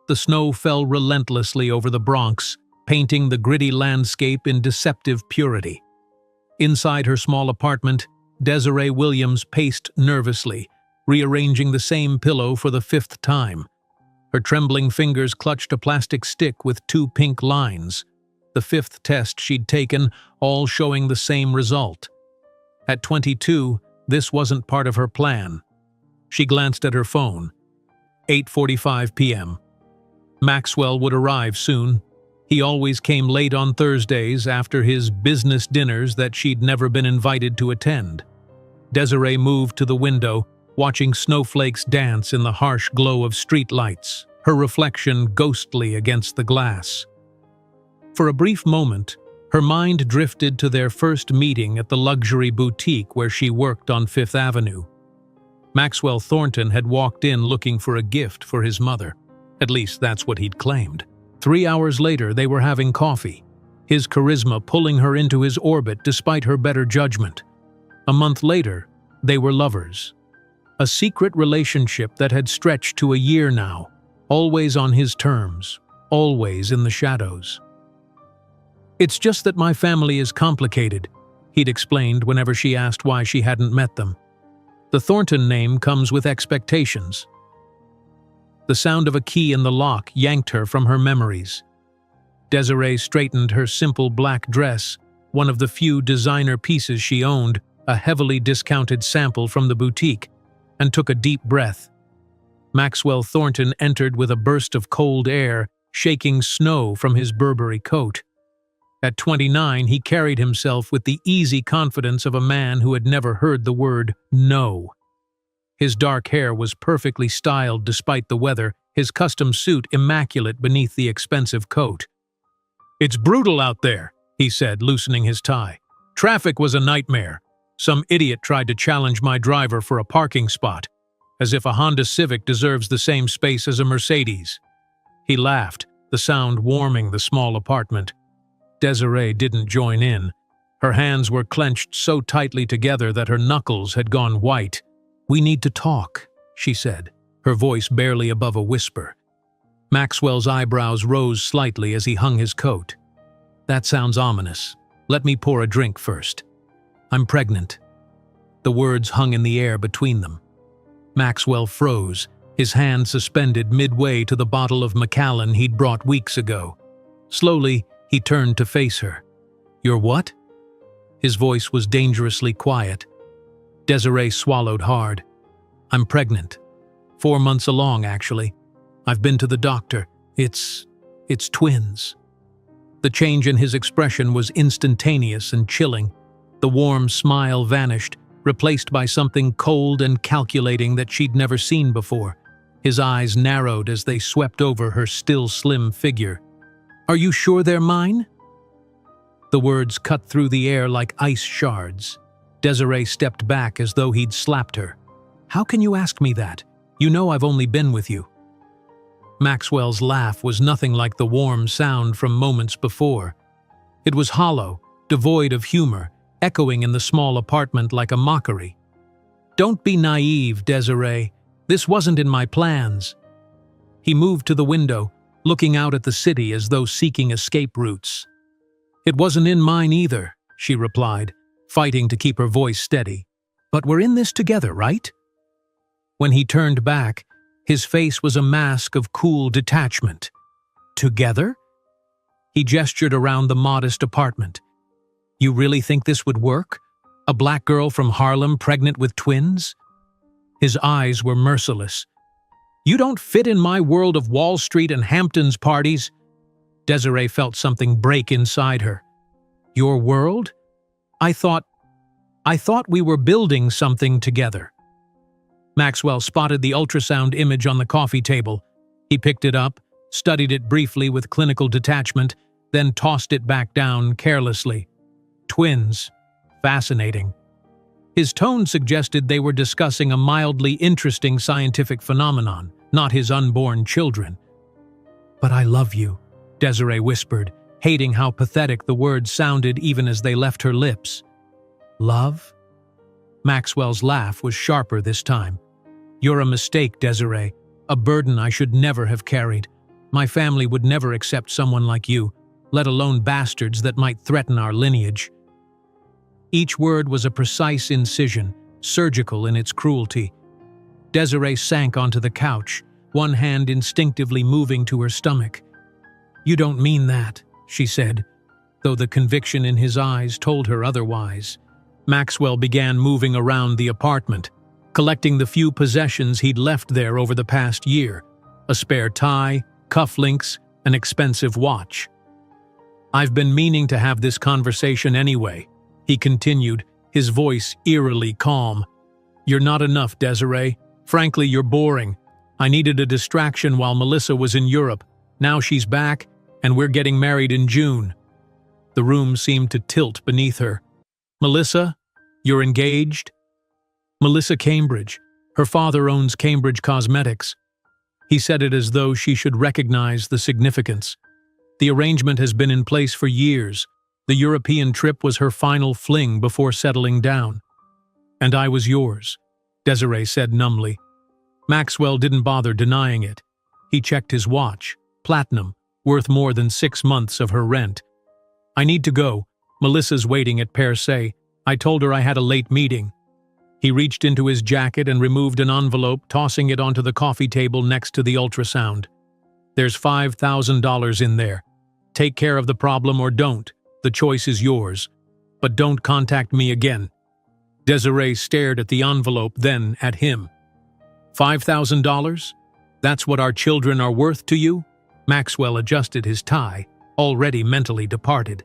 The snow fell relentlessly over the Bronx, painting the gritty landscape in deceptive purity. Inside her small apartment, Desiree Williams paced nervously, rearranging the same pillow for the 5th time. Her trembling fingers clutched a plastic stick with 2 pink lines, the 5th test she'd taken, all showing the same result. At 22, this wasn't part of her plan. She glanced at her phone. 8:45 p.m. Maxwell would arrive soon. He always came late on Thursdays after his business dinners that she'd never been invited to attend. Desiree moved to the window, watching snowflakes dance in the harsh glow of streetlights, her reflection ghostly against the glass. For a brief moment, her mind drifted to their first meeting at the luxury boutique where she worked on 5th Avenue. Maxwell Thornton had walked in looking for a gift for his mother. At least that's what he'd claimed. 3 hours later, they were having coffee, his charisma pulling her into his orbit despite her better judgment. A month later, they were lovers. A secret relationship that had stretched to a year now, always on his terms, always in the shadows. "It's just that my family is complicated," he'd explained whenever she asked why she hadn't met them. "The Thornton name comes with expectations." The sound of a key in the lock yanked her from her memories. Desiree straightened her simple black dress, one of the few designer pieces she owned, a heavily discounted sample from the boutique, and took a deep breath. Maxwell Thornton entered with a burst of cold air, shaking snow from his Burberry coat. At 29, he carried himself with the easy confidence of a man who had never heard the word no. His dark hair was perfectly styled despite the weather, his custom suit immaculate beneath the expensive coat. "It's brutal out there," he said, loosening his tie. "Traffic was a nightmare. Some idiot tried to challenge my driver for a parking spot, as if a Honda Civic deserves the same space as a Mercedes." He laughed, the sound warming the small apartment. Desiree didn't join in. Her hands were clenched so tightly together that her knuckles had gone white. "We need to talk," she said, her voice barely above a whisper. Maxwell's eyebrows rose slightly as he hung his coat. "That sounds ominous. Let me pour a drink first. I'm pregnant." The words hung in the air between them. Maxwell froze, his hand suspended midway to the bottle of Macallan he'd brought weeks ago. Slowly, he turned to face her. "You're what?" His voice was dangerously quiet. Desiree swallowed hard. "I'm pregnant. 4 months along, actually. I've been to the doctor. It's twins." The change in his expression was instantaneous and chilling. The warm smile vanished, replaced by something cold and calculating that she'd never seen before. His eyes narrowed as they swept over her still slim figure. "Are you sure they're mine?" The words cut through the air like ice shards. Desiree stepped back as though he'd slapped her. "How can you ask me that? You know I've only been with you." Maxwell's laugh was nothing like the warm sound from moments before. It was hollow, devoid of humor, echoing in the small apartment like a mockery. "Don't be naive, Desiree. This wasn't in my plans." He moved to the window, looking out at the city as though seeking escape routes. "It wasn't in mine either," she replied, fighting to keep her voice steady. "But we're in this together, right?" When he turned back, his face was a mask of cool detachment. "Together?" He gestured around the modest apartment. "You really think this would work? A black girl from Harlem pregnant with twins?" His eyes were merciless. "You don't fit in my world of Wall Street and Hamptons parties." Desiree felt something break inside her. "Your world? I thought we were building something together." Maxwell spotted the ultrasound image on the coffee table. He picked it up, studied it briefly with clinical detachment, then tossed it back down carelessly. Twins. Fascinating. His tone suggested they were discussing a mildly interesting scientific phenomenon, not his unborn children. "But I love you," Desiree whispered, hating how pathetic the words sounded even as they left her lips. "Love?" Maxwell's laugh was sharper this time. "You're a mistake, Desiree, a burden I should never have carried. My family would never accept someone like you, let alone bastards that might threaten our lineage." Each word was a precise incision, surgical in its cruelty. Desiree sank onto the couch, one hand instinctively moving to her stomach. "You don't mean that," she said, though the conviction in his eyes told her otherwise. Maxwell began moving around the apartment, collecting the few possessions he'd left there over the past year: a spare tie, cufflinks, an expensive watch. "I've been meaning to have this conversation anyway," he continued, his voice eerily calm. "You're not enough, Desiree. Frankly, you're boring. I needed a distraction while Melissa was in Europe. Now she's back, and we're getting married in June." The room seemed to tilt beneath her. "Melissa? You're engaged?" "Melissa Cambridge. Her father owns Cambridge Cosmetics." He said it as though she should recognize the significance. "The arrangement has been in place for years. The European trip was her final fling before settling down." "And I was yours," Desiree said numbly. Maxwell didn't bother denying it. He checked his watch, platinum, worth more than 6 months of her rent. "I need to go. Melissa's waiting at Per Se. I told her I had a late meeting." He reached into his jacket and removed an envelope, tossing it onto the coffee table next to the ultrasound. "There's $5,000 in there. Take care of the problem or don't. The choice is yours. But don't contact me again." Desiree stared at the envelope, then at him. $5,000? That's what our children are worth to you? Maxwell adjusted his tie, already mentally departed.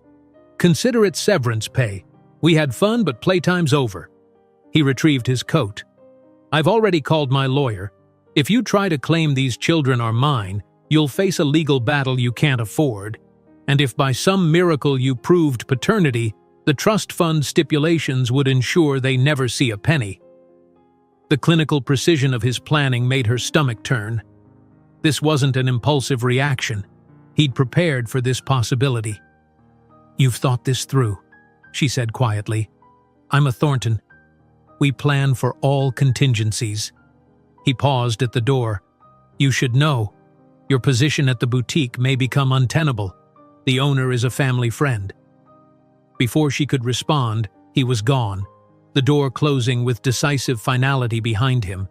"Consider it severance pay. We had fun, but playtime's over." He retrieved his coat. "I've already called my lawyer. If you try to claim these children are mine, you'll face a legal battle you can't afford. And if by some miracle you proved paternity, the trust fund stipulations would ensure they never see a penny." The clinical precision of his planning made her stomach turn. This wasn't an impulsive reaction. He'd prepared for this possibility. "You've thought this through," she said quietly. "I'm a Thornton. We plan for all contingencies." He paused at the door. "You should know. Your position at the boutique may become untenable. The owner is a family friend." Before she could respond, he was gone, the door closing with decisive finality behind him.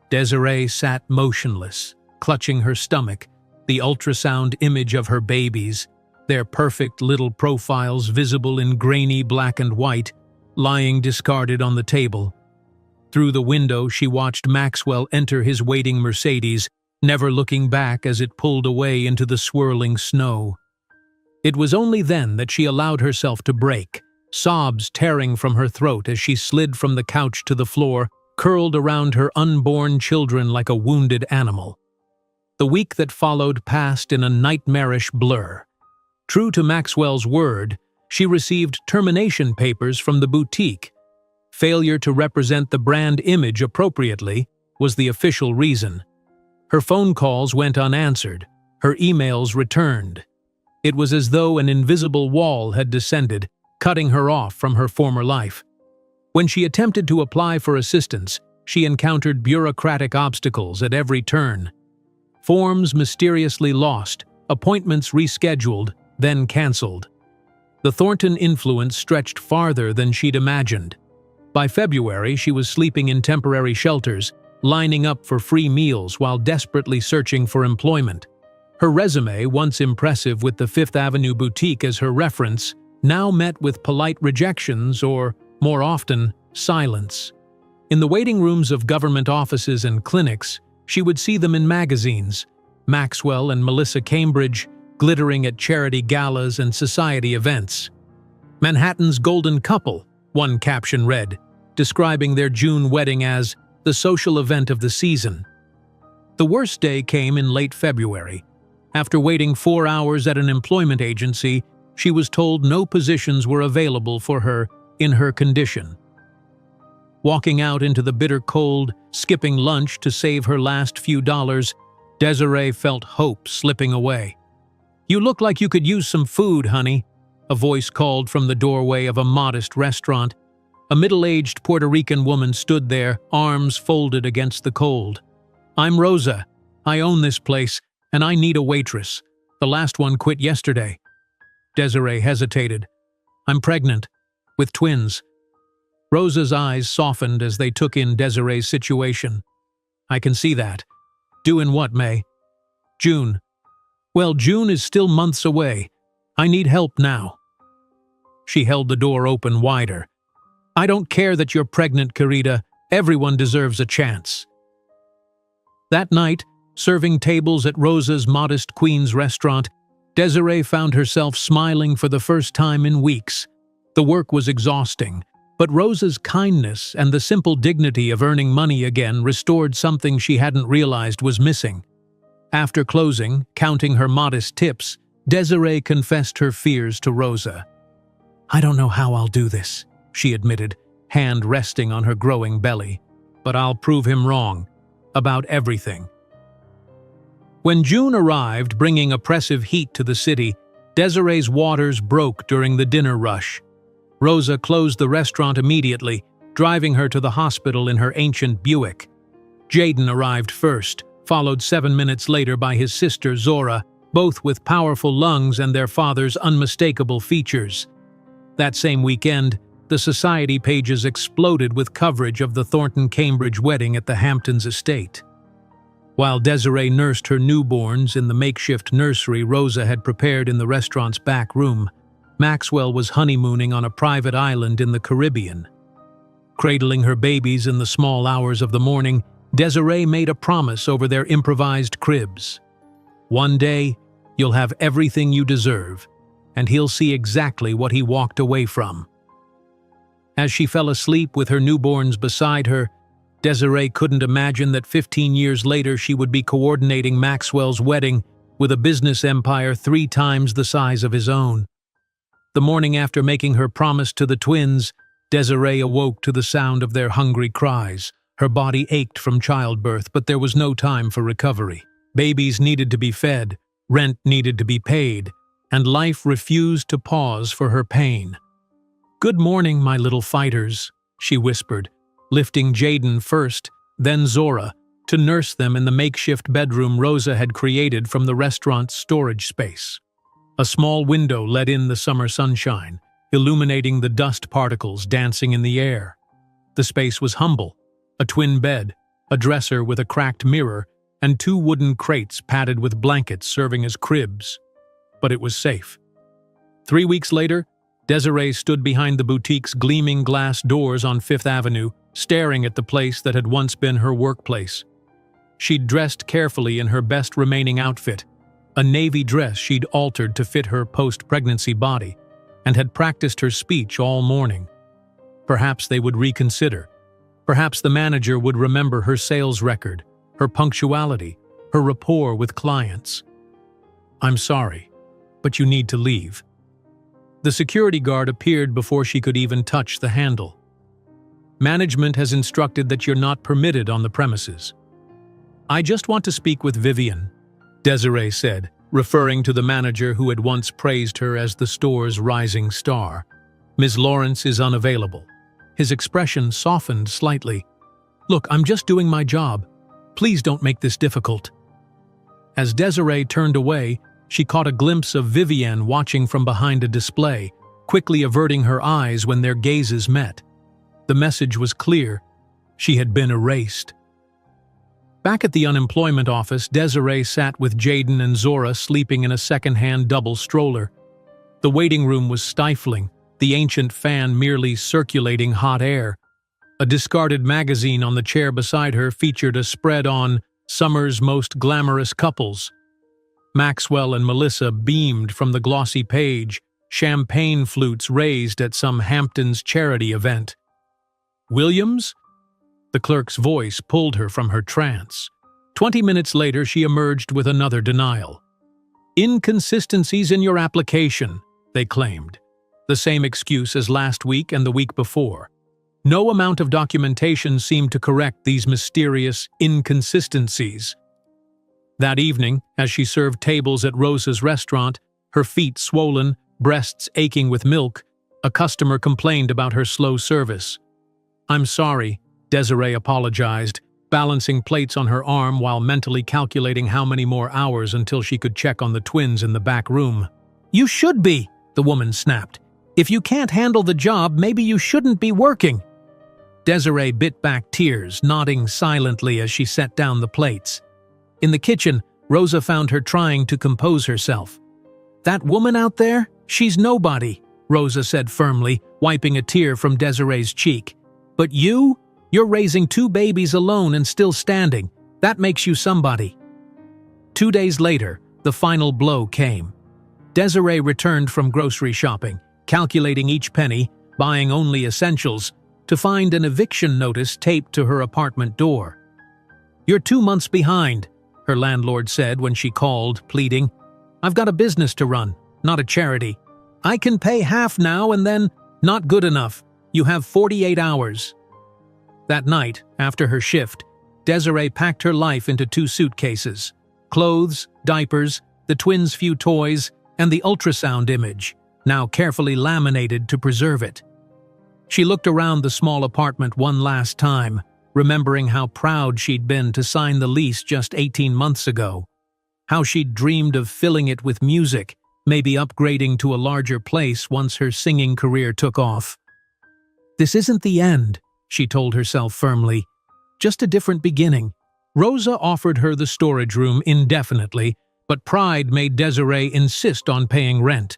Desiree sat motionless, clutching her stomach, the ultrasound image of her babies, their perfect little profiles visible in grainy black and white, lying discarded on the table. Through the window, she watched Maxwell enter his waiting Mercedes, never looking back as it pulled away into the swirling snow. It was only then that she allowed herself to break, sobs tearing from her throat as she slid from the couch to the floor, curled around her unborn children like a wounded animal. The week that followed passed in a nightmarish blur. True to Maxwell's word, she received termination papers from the boutique. Failure to represent the brand image appropriately was the official reason. Her phone calls went unanswered, her emails returned. It was as though an invisible wall had descended, cutting her off from her former life. When she attempted to apply for assistance, she encountered bureaucratic obstacles at every turn. Forms mysteriously lost, appointments rescheduled, then cancelled. The Thornton influence stretched farther than she'd imagined. By February, she was sleeping in temporary shelters, lining up for free meals while desperately searching for employment. Her resume, once impressive with the Fifth Avenue boutique as her reference, now met with polite rejections or, more often, silence. In the waiting rooms of government offices and clinics, she would see them in magazines, Maxwell and Melissa Cambridge, glittering at charity galas and society events. "Manhattan's golden couple," one caption read, describing their June wedding as the social event of the season. The worst day came in late February. After waiting 4 hours at an employment agency, she was told no positions were available for her in her condition. Walking out into the bitter cold, skipping lunch to save her last few dollars, Desiree felt hope slipping away. "You look like you could use some food, honey," a voice called from the doorway of a modest restaurant. A middle-aged Puerto Rican woman stood there, arms folded against the cold. "I'm Rosa. I own this place, and I need a waitress. The last one quit yesterday." Desiree hesitated. "I'm pregnant, with twins." Rosa's eyes softened as they took in Desiree's situation. "I can see that. Due in what, May?" "June." "Well, June is still months away. I need help now." She held the door open wider. "I don't care that you're pregnant, Carita. Everyone deserves a chance." That night, serving tables at Rosa's modest Queen's restaurant, Desiree found herself smiling for the first time in weeks. The work was exhausting, but Rosa's kindness and the simple dignity of earning money again restored something she hadn't realized was missing. After closing, counting her modest tips, Desiree confessed her fears to Rosa. "I don't know how I'll do this," she admitted, hand resting on her growing belly. "But I'll prove him wrong. About everything." When June arrived, bringing oppressive heat to the city, Desiree's waters broke during the dinner rush. Rosa closed the restaurant immediately, driving her to the hospital in her ancient Buick. Jaden arrived first, followed 7 minutes later by his sister Zora, both with powerful lungs and their father's unmistakable features. That same weekend, the society pages exploded with coverage of the Thornton-Cambridge wedding at the Hamptons estate. While Desiree nursed her newborns in the makeshift nursery Rosa had prepared in the restaurant's back room, Maxwell was honeymooning on a private island in the Caribbean. Cradling her babies in the small hours of the morning, Desiree made a promise over their improvised cribs. "One day, you'll have everything you deserve, and he'll see exactly what he walked away from." As she fell asleep with her newborns beside her, Desiree couldn't imagine that 15 years later she would be coordinating Maxwell's wedding with a business empire 3 times the size of his own. The morning after making her promise to the twins, Desiree awoke to the sound of their hungry cries. Her body ached from childbirth, but there was no time for recovery. Babies needed to be fed, rent needed to be paid, and life refused to pause for her pain. "Good morning, my little fighters," she whispered, lifting Jaden first, then Zora, to nurse them in the makeshift bedroom Rosa had created from the restaurant's storage space. A small window let in the summer sunshine, illuminating the dust particles dancing in the air. The space was humble: a twin bed, a dresser with a cracked mirror, and 2 wooden crates padded with blankets serving as cribs. But it was safe. 3 weeks later, Desiree stood behind the boutique's gleaming glass doors on 5th Avenue, staring at the place that had once been her workplace. She'd dressed carefully in her best remaining outfit, a navy dress she'd altered to fit her post-pregnancy body, and had practiced her speech all morning. Perhaps they would reconsider. Perhaps the manager would remember her sales record, her punctuality, her rapport with clients. "I'm sorry, but you need to leave." The security guard appeared before she could even touch the handle. "Management has instructed that you're not permitted on the premises." "I just want to speak with Vivian," Desiree said, referring to the manager who had once praised her as the store's rising star. "Ms. Lawrence is unavailable." His expression softened slightly. "Look, I'm just doing my job. Please don't make this difficult." As Desiree turned away, she caught a glimpse of Vivienne watching from behind a display, quickly averting her eyes when their gazes met. The message was clear: she had been erased. Back at the unemployment office, Desiree sat with Jaden and Zora sleeping in a second-hand double stroller. The waiting room was stifling, the ancient fan merely circulating hot air. A discarded magazine on the chair beside her featured a spread on "Summer's Most Glamorous Couples." Maxwell and Melissa beamed from the glossy page, champagne flutes raised at some Hamptons charity event. "Williams?" The clerk's voice pulled her from her trance. 20 minutes later, she emerged with another denial. "Inconsistencies in your application," they claimed. The same excuse as last week and the week before. No amount of documentation seemed to correct these mysterious inconsistencies. That evening, as she served tables at Rosa's restaurant, her feet swollen, breasts aching with milk, a customer complained about her slow service. "I'm sorry," Desiree apologized, balancing plates on her arm while mentally calculating how many more hours until she could check on the twins in the back room. "You should be," the woman snapped. "If you can't handle the job, maybe you shouldn't be working." Desiree bit back tears, nodding silently as she set down the plates. In the kitchen, Rosa found her trying to compose herself. "That woman out there? She's nobody," Rosa said firmly, wiping a tear from Desiree's cheek. "But you're raising 2 babies alone and still standing. That makes you somebody." 2 days later, the final blow came. Desiree returned from grocery shopping, calculating each penny, buying only essentials, to find an eviction notice taped to her apartment door. "You're 2 months behind," her landlord said when she called, pleading. "I've got a business to run, not a charity. I can pay half now and then, not good enough. You have 48 hours. That night, after her shift, Desiree packed her life into 2 suitcases: clothes, diapers, the twins' few toys, and the ultrasound image, now carefully laminated to preserve it. She looked around the small apartment one last time, remembering how proud she'd been to sign the lease just 18 months ago. How she'd dreamed of filling it with music, maybe upgrading to a larger place once her singing career took off. "This isn't the end," she told herself firmly. "Just a different beginning." Rosa offered her the storage room indefinitely, but pride made Desiree insist on paying rent.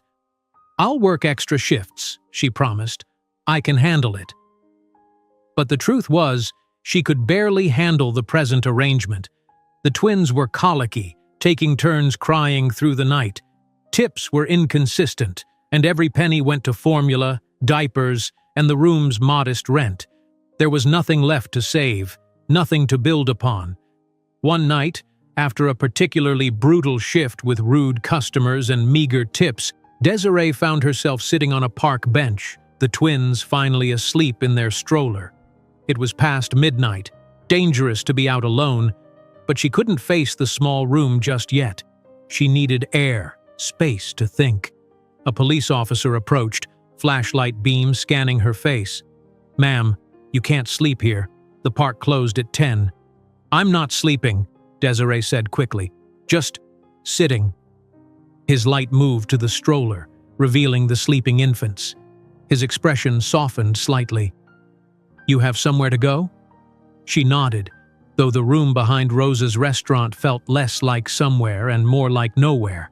"I'll work extra shifts," she promised. "I can handle it." But the truth was, she could barely handle the present arrangement. The twins were colicky, taking turns crying through the night. Tips were inconsistent, and every penny went to formula, diapers, and the room's modest rent. There was nothing left to save, nothing to build upon. One night, after a particularly brutal shift with rude customers and meager tips, Desiree found herself sitting on a park bench, the twins finally asleep in their stroller. It was past midnight, dangerous to be out alone, but she couldn't face the small room just yet. She needed air, space to think. A police officer approached, flashlight beam scanning her face. "Ma'am, you can't sleep here. The park closed at 10. "I'm not sleeping," Desiree said quickly. "Just sitting." His light moved to the stroller, revealing the sleeping infants. His expression softened slightly. "You have somewhere to go?" She nodded, though the room behind Rosa's restaurant felt less like somewhere and more like nowhere.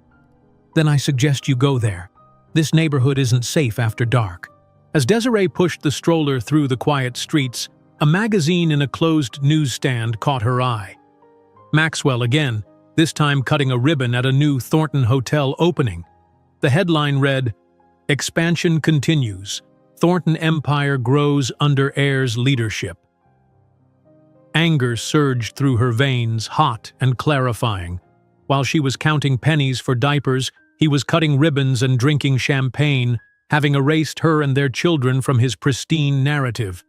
"Then I suggest you go there. This neighborhood isn't safe after dark." As Desiree pushed the stroller through the quiet streets, a magazine in a closed newsstand caught her eye. Maxwell again, this time cutting a ribbon at a new Thornton Hotel opening. The headline read, "Expansion continues. Thornton Empire grows under heir's leadership." Anger surged through her veins, hot and clarifying. While she was counting pennies for diapers, he was cutting ribbons and drinking champagne, having erased her and their children from his pristine narrative.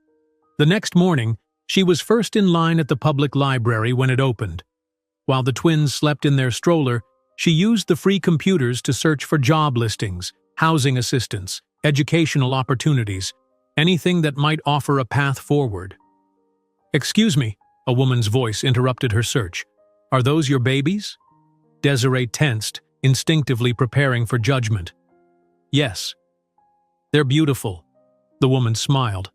The next morning, she was first in line at the public library when it opened. While the twins slept in their stroller, she used the free computers to search for job listings, housing assistance, educational opportunities, anything that might offer a path forward. "Excuse me," a woman's voice interrupted her search. "Are those your babies?" Desiree tensed, instinctively preparing for judgment. "Yes." "They're beautiful." The woman smiled.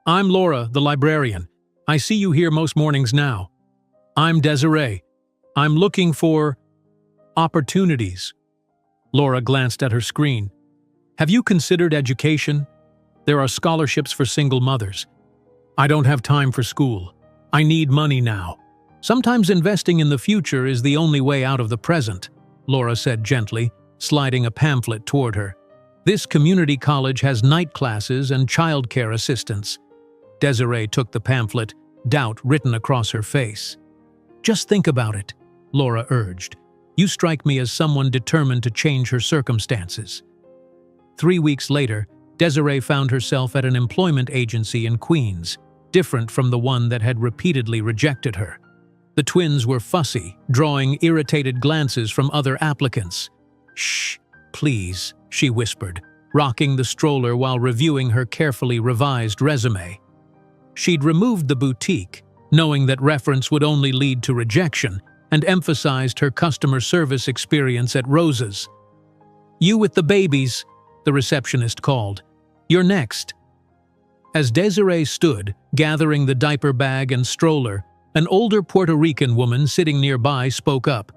"I'm Laura, the librarian. I see you here most mornings now." "I'm Desiree. I'm looking for opportunities." Laura glanced at her screen. "Have you considered education? There are scholarships for single mothers." "I don't have time for school. I need money now. Sometimes investing in the future is the only way out of the present," Laura said gently, sliding a pamphlet toward her. "This community college has night classes and childcare assistance." Desiree took the pamphlet, doubt written across her face. "Just think about it," Laura urged. "You strike me as someone determined to change her circumstances." 3 weeks later, Desiree found herself at an employment agency in Queens, different from the one that had repeatedly rejected her. The twins were fussy, drawing irritated glances from other applicants. "Shh, please," she whispered, rocking the stroller while reviewing her carefully revised resume. She'd removed the boutique, knowing that reference would only lead to rejection, and emphasized her customer service experience at Rosa's. "You with the babies," the receptionist called. "You're next." As Desiree stood, gathering the diaper bag and stroller, an older Puerto Rican woman sitting nearby spoke up.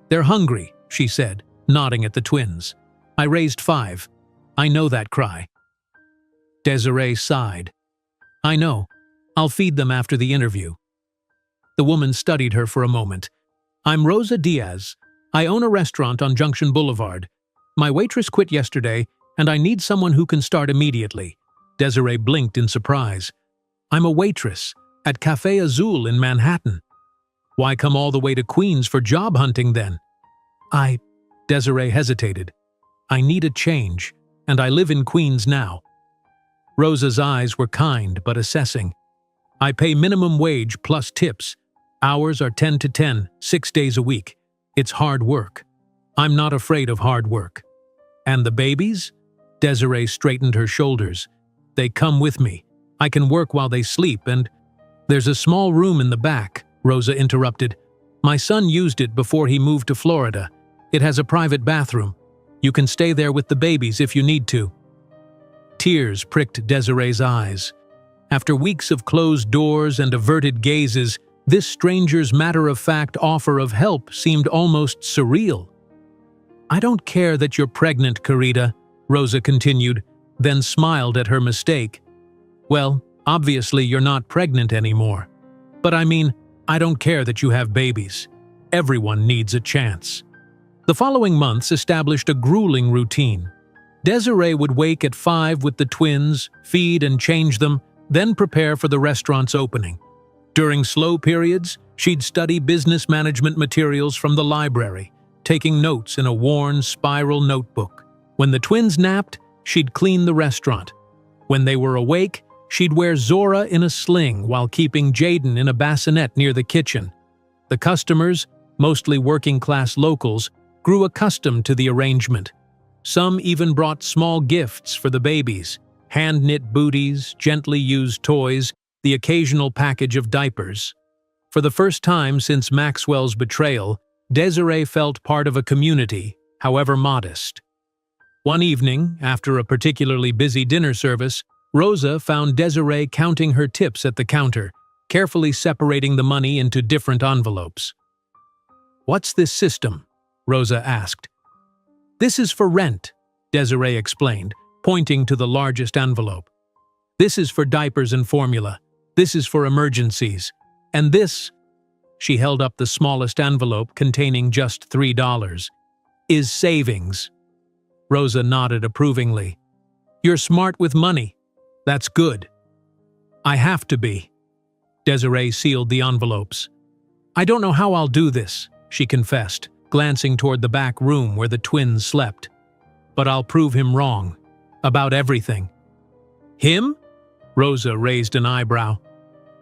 "They're hungry," she said, nodding at the twins. "I raised 5. I know that cry." Desiree sighed. "I know. I'll feed them after the interview." The woman studied her for a moment. "I'm Rosa Diaz. I own a restaurant on Junction Boulevard. My waitress quit yesterday, and I need someone who can start immediately." Desiree blinked in surprise. "I'm a waitress at Café Azul in Manhattan." "Why come all the way to Queens for job hunting then?" Desiree hesitated. "I need a change, and I live in Queens now." Rosa's eyes were kind but assessing. "I pay minimum wage plus tips. Hours are 10 to 10, 6 days a week. It's hard work. I'm not afraid of hard work." "And the babies?" Desiree straightened her shoulders. "They come with me. I can work while they sleep, and—" "There's a small room in the back," Rosa interrupted. "My son used it before he moved to Florida. It has a private bathroom. You can stay there with the babies if you need to." Tears pricked Desiree's eyes. After weeks of closed doors and averted gazes, this stranger's matter-of-fact offer of help seemed almost surreal. "I don't care that you're pregnant, Carita," Rosa continued, then smiled at her mistake. "Well, obviously you're not pregnant anymore. But I mean, I don't care that you have babies. Everyone needs a chance." The following months established a grueling routine. Desiree would wake at 5 with the twins, feed and change them, then prepare for the restaurant's opening. During slow periods, she'd study business management materials from the library, taking notes in a worn spiral notebook. When the twins napped, she'd clean the restaurant. When they were awake, she'd wear Zora in a sling while keeping Jaden in a bassinet near the kitchen. The customers, mostly working-class locals, grew accustomed to the arrangement. Some even brought small gifts for the babies: hand-knit booties, gently used toys, the occasional package of diapers. For the first time since Maxwell's betrayal, Desiree felt part of a community, however modest. One evening, after a particularly busy dinner service, Rosa found Desiree counting her tips at the counter, carefully separating the money into different envelopes. "What's this system?" Rosa asked. "This is for rent," Desiree explained, pointing to the largest envelope. "This is for diapers and formula. This is for emergencies. And this," she held up the smallest envelope containing just $3, "is savings." Rosa nodded approvingly. "You're smart with money. That's good." "I have to be." Desiree sealed the envelopes. "I don't know how I'll do this," she confessed, glancing toward the back room where the twins slept. "But I'll prove him wrong. About everything." "Him?" Rosa raised an eyebrow.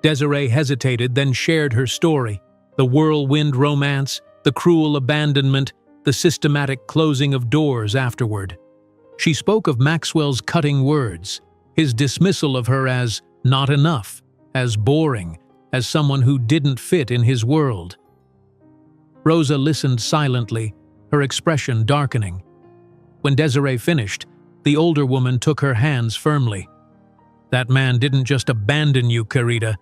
Desiree hesitated, then shared her story: the whirlwind romance, the cruel abandonment, the systematic closing of doors afterward. She spoke of Maxwell's cutting words, his dismissal of her as not enough, as boring, as someone who didn't fit in his world. Rosa listened silently, her expression darkening. When Desiree finished, the older woman took her hands firmly. "That man didn't just abandon you, Carita.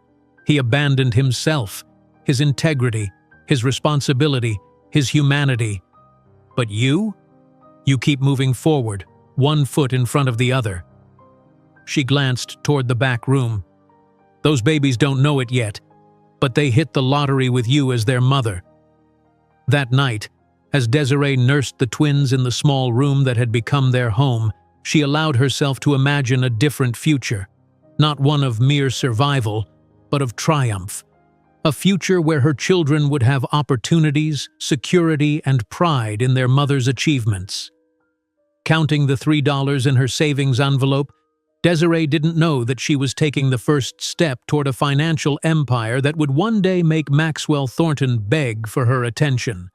He abandoned himself, his integrity, his responsibility, his humanity. But you? You keep moving forward, one foot in front of the other." She glanced toward the back room. "Those babies don't know it yet, but they hit the lottery with you as their mother." That night, as Desiree nursed the twins in the small room that had become their home, she allowed herself to imagine a different future, not one of mere survival, but of triumph. A future where her children would have opportunities, security, and pride in their mother's achievements. Counting the $3 in her savings envelope, Desiree didn't know that she was taking the first step toward a financial empire that would one day make Maxwell Thornton beg for her attention.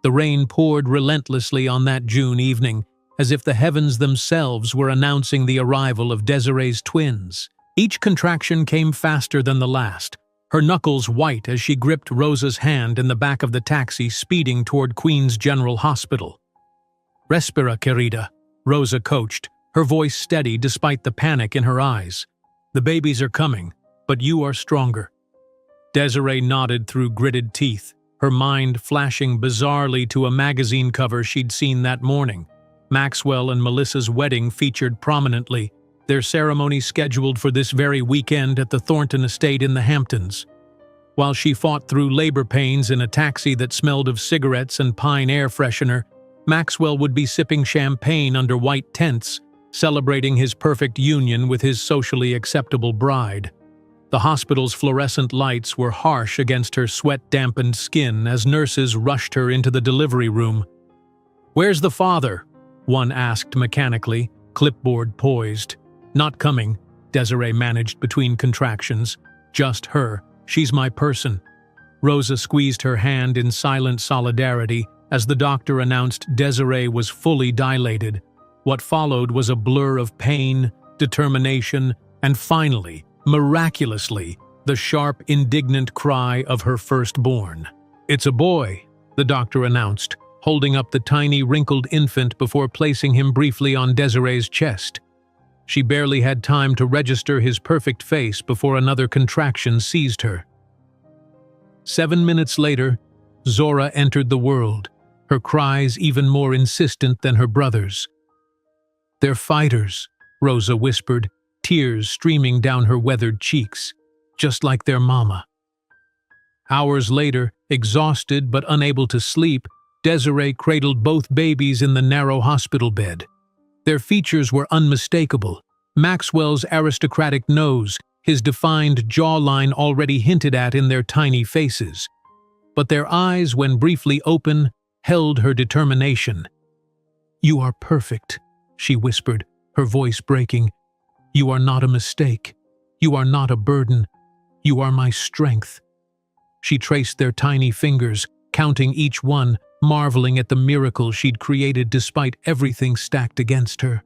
The rain poured relentlessly on that June evening, as if the heavens themselves were announcing the arrival of Desiree's twins. Each contraction came faster than the last, her knuckles white as she gripped Rosa's hand in the back of the taxi speeding toward Queen's General Hospital. "Respira, querida," Rosa coached, her voice steady despite the panic in her eyes. "The babies are coming, but you are stronger." Desiree nodded through gritted teeth, her mind flashing bizarrely to a magazine cover she'd seen that morning. Maxwell and Melissa's wedding featured prominently, their ceremony scheduled for this very weekend at the Thornton estate in the Hamptons. While she fought through labor pains in a taxi that smelled of cigarettes and pine air freshener, Maxwell would be sipping champagne under white tents, celebrating his perfect union with his socially acceptable bride. The hospital's fluorescent lights were harsh against her sweat-dampened skin as nurses rushed her into the delivery room. "Where's the father?" one asked mechanically, clipboard poised. "Not coming," Desiree managed between contractions. "Just her. She's my person." Rosa squeezed her hand in silent solidarity as the doctor announced Desiree was fully dilated. What followed was a blur of pain, determination, and finally, miraculously, the sharp, indignant cry of her firstborn. "It's a boy," the doctor announced, holding up the tiny, wrinkled infant before placing him briefly on Desiree's chest. She barely had time to register his perfect face before another contraction seized her. 7 minutes later, Zora entered the world, her cries even more insistent than her brother's. "They're fighters," Rosa whispered, tears streaming down her weathered cheeks, "just like their mama." Hours later, exhausted but unable to sleep, Desiree cradled both babies in the narrow hospital bed. Their features were unmistakable. Maxwell's aristocratic nose, his defined jawline already hinted at in their tiny faces. But their eyes, when briefly open, held her determination. "You are perfect," she whispered, her voice breaking. "You are not a mistake. You are not a burden. You are my strength." She traced their tiny fingers, counting each one, marveling at the miracle she'd created despite everything stacked against her.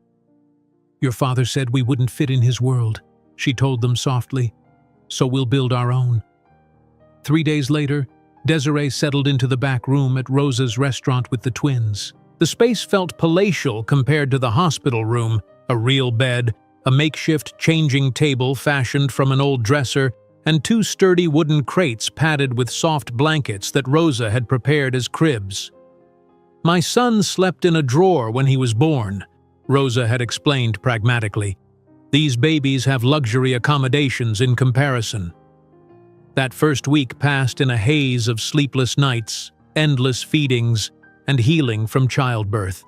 "Your father said we wouldn't fit in his world," she told them softly, "so we'll build our own." 3 days later, Desiree settled into the back room at Rosa's restaurant with the twins. The space felt palatial compared to the hospital room, a real bed, a makeshift changing table fashioned from an old dresser, and 2 sturdy wooden crates padded with soft blankets that Rosa had prepared as cribs. "My son slept in a drawer when he was born," Rosa had explained pragmatically. "These babies have luxury accommodations in comparison." That first week passed in a haze of sleepless nights, endless feedings, and healing from childbirth.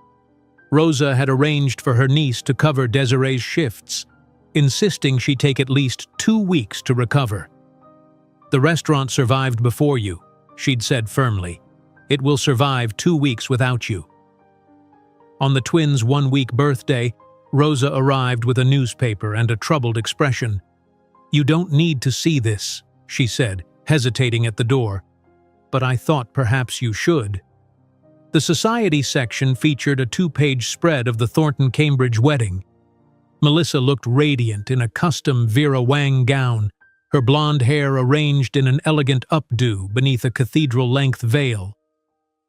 Rosa had arranged for her niece to cover Desiree's shifts, insisting she take at least 2 weeks to recover. "The restaurant survived before you," she'd said firmly. "It will survive 2 weeks without you." On the twins' 1-week birthday, Rosa arrived with a newspaper and a troubled expression. "You don't need to see this," she said, hesitating at the door. "But I thought perhaps you should." The society section featured a 2-page spread of the Thornton-Cambridge wedding. Melissa looked radiant in a custom Vera Wang gown, her blonde hair arranged in an elegant updo beneath a cathedral-length veil.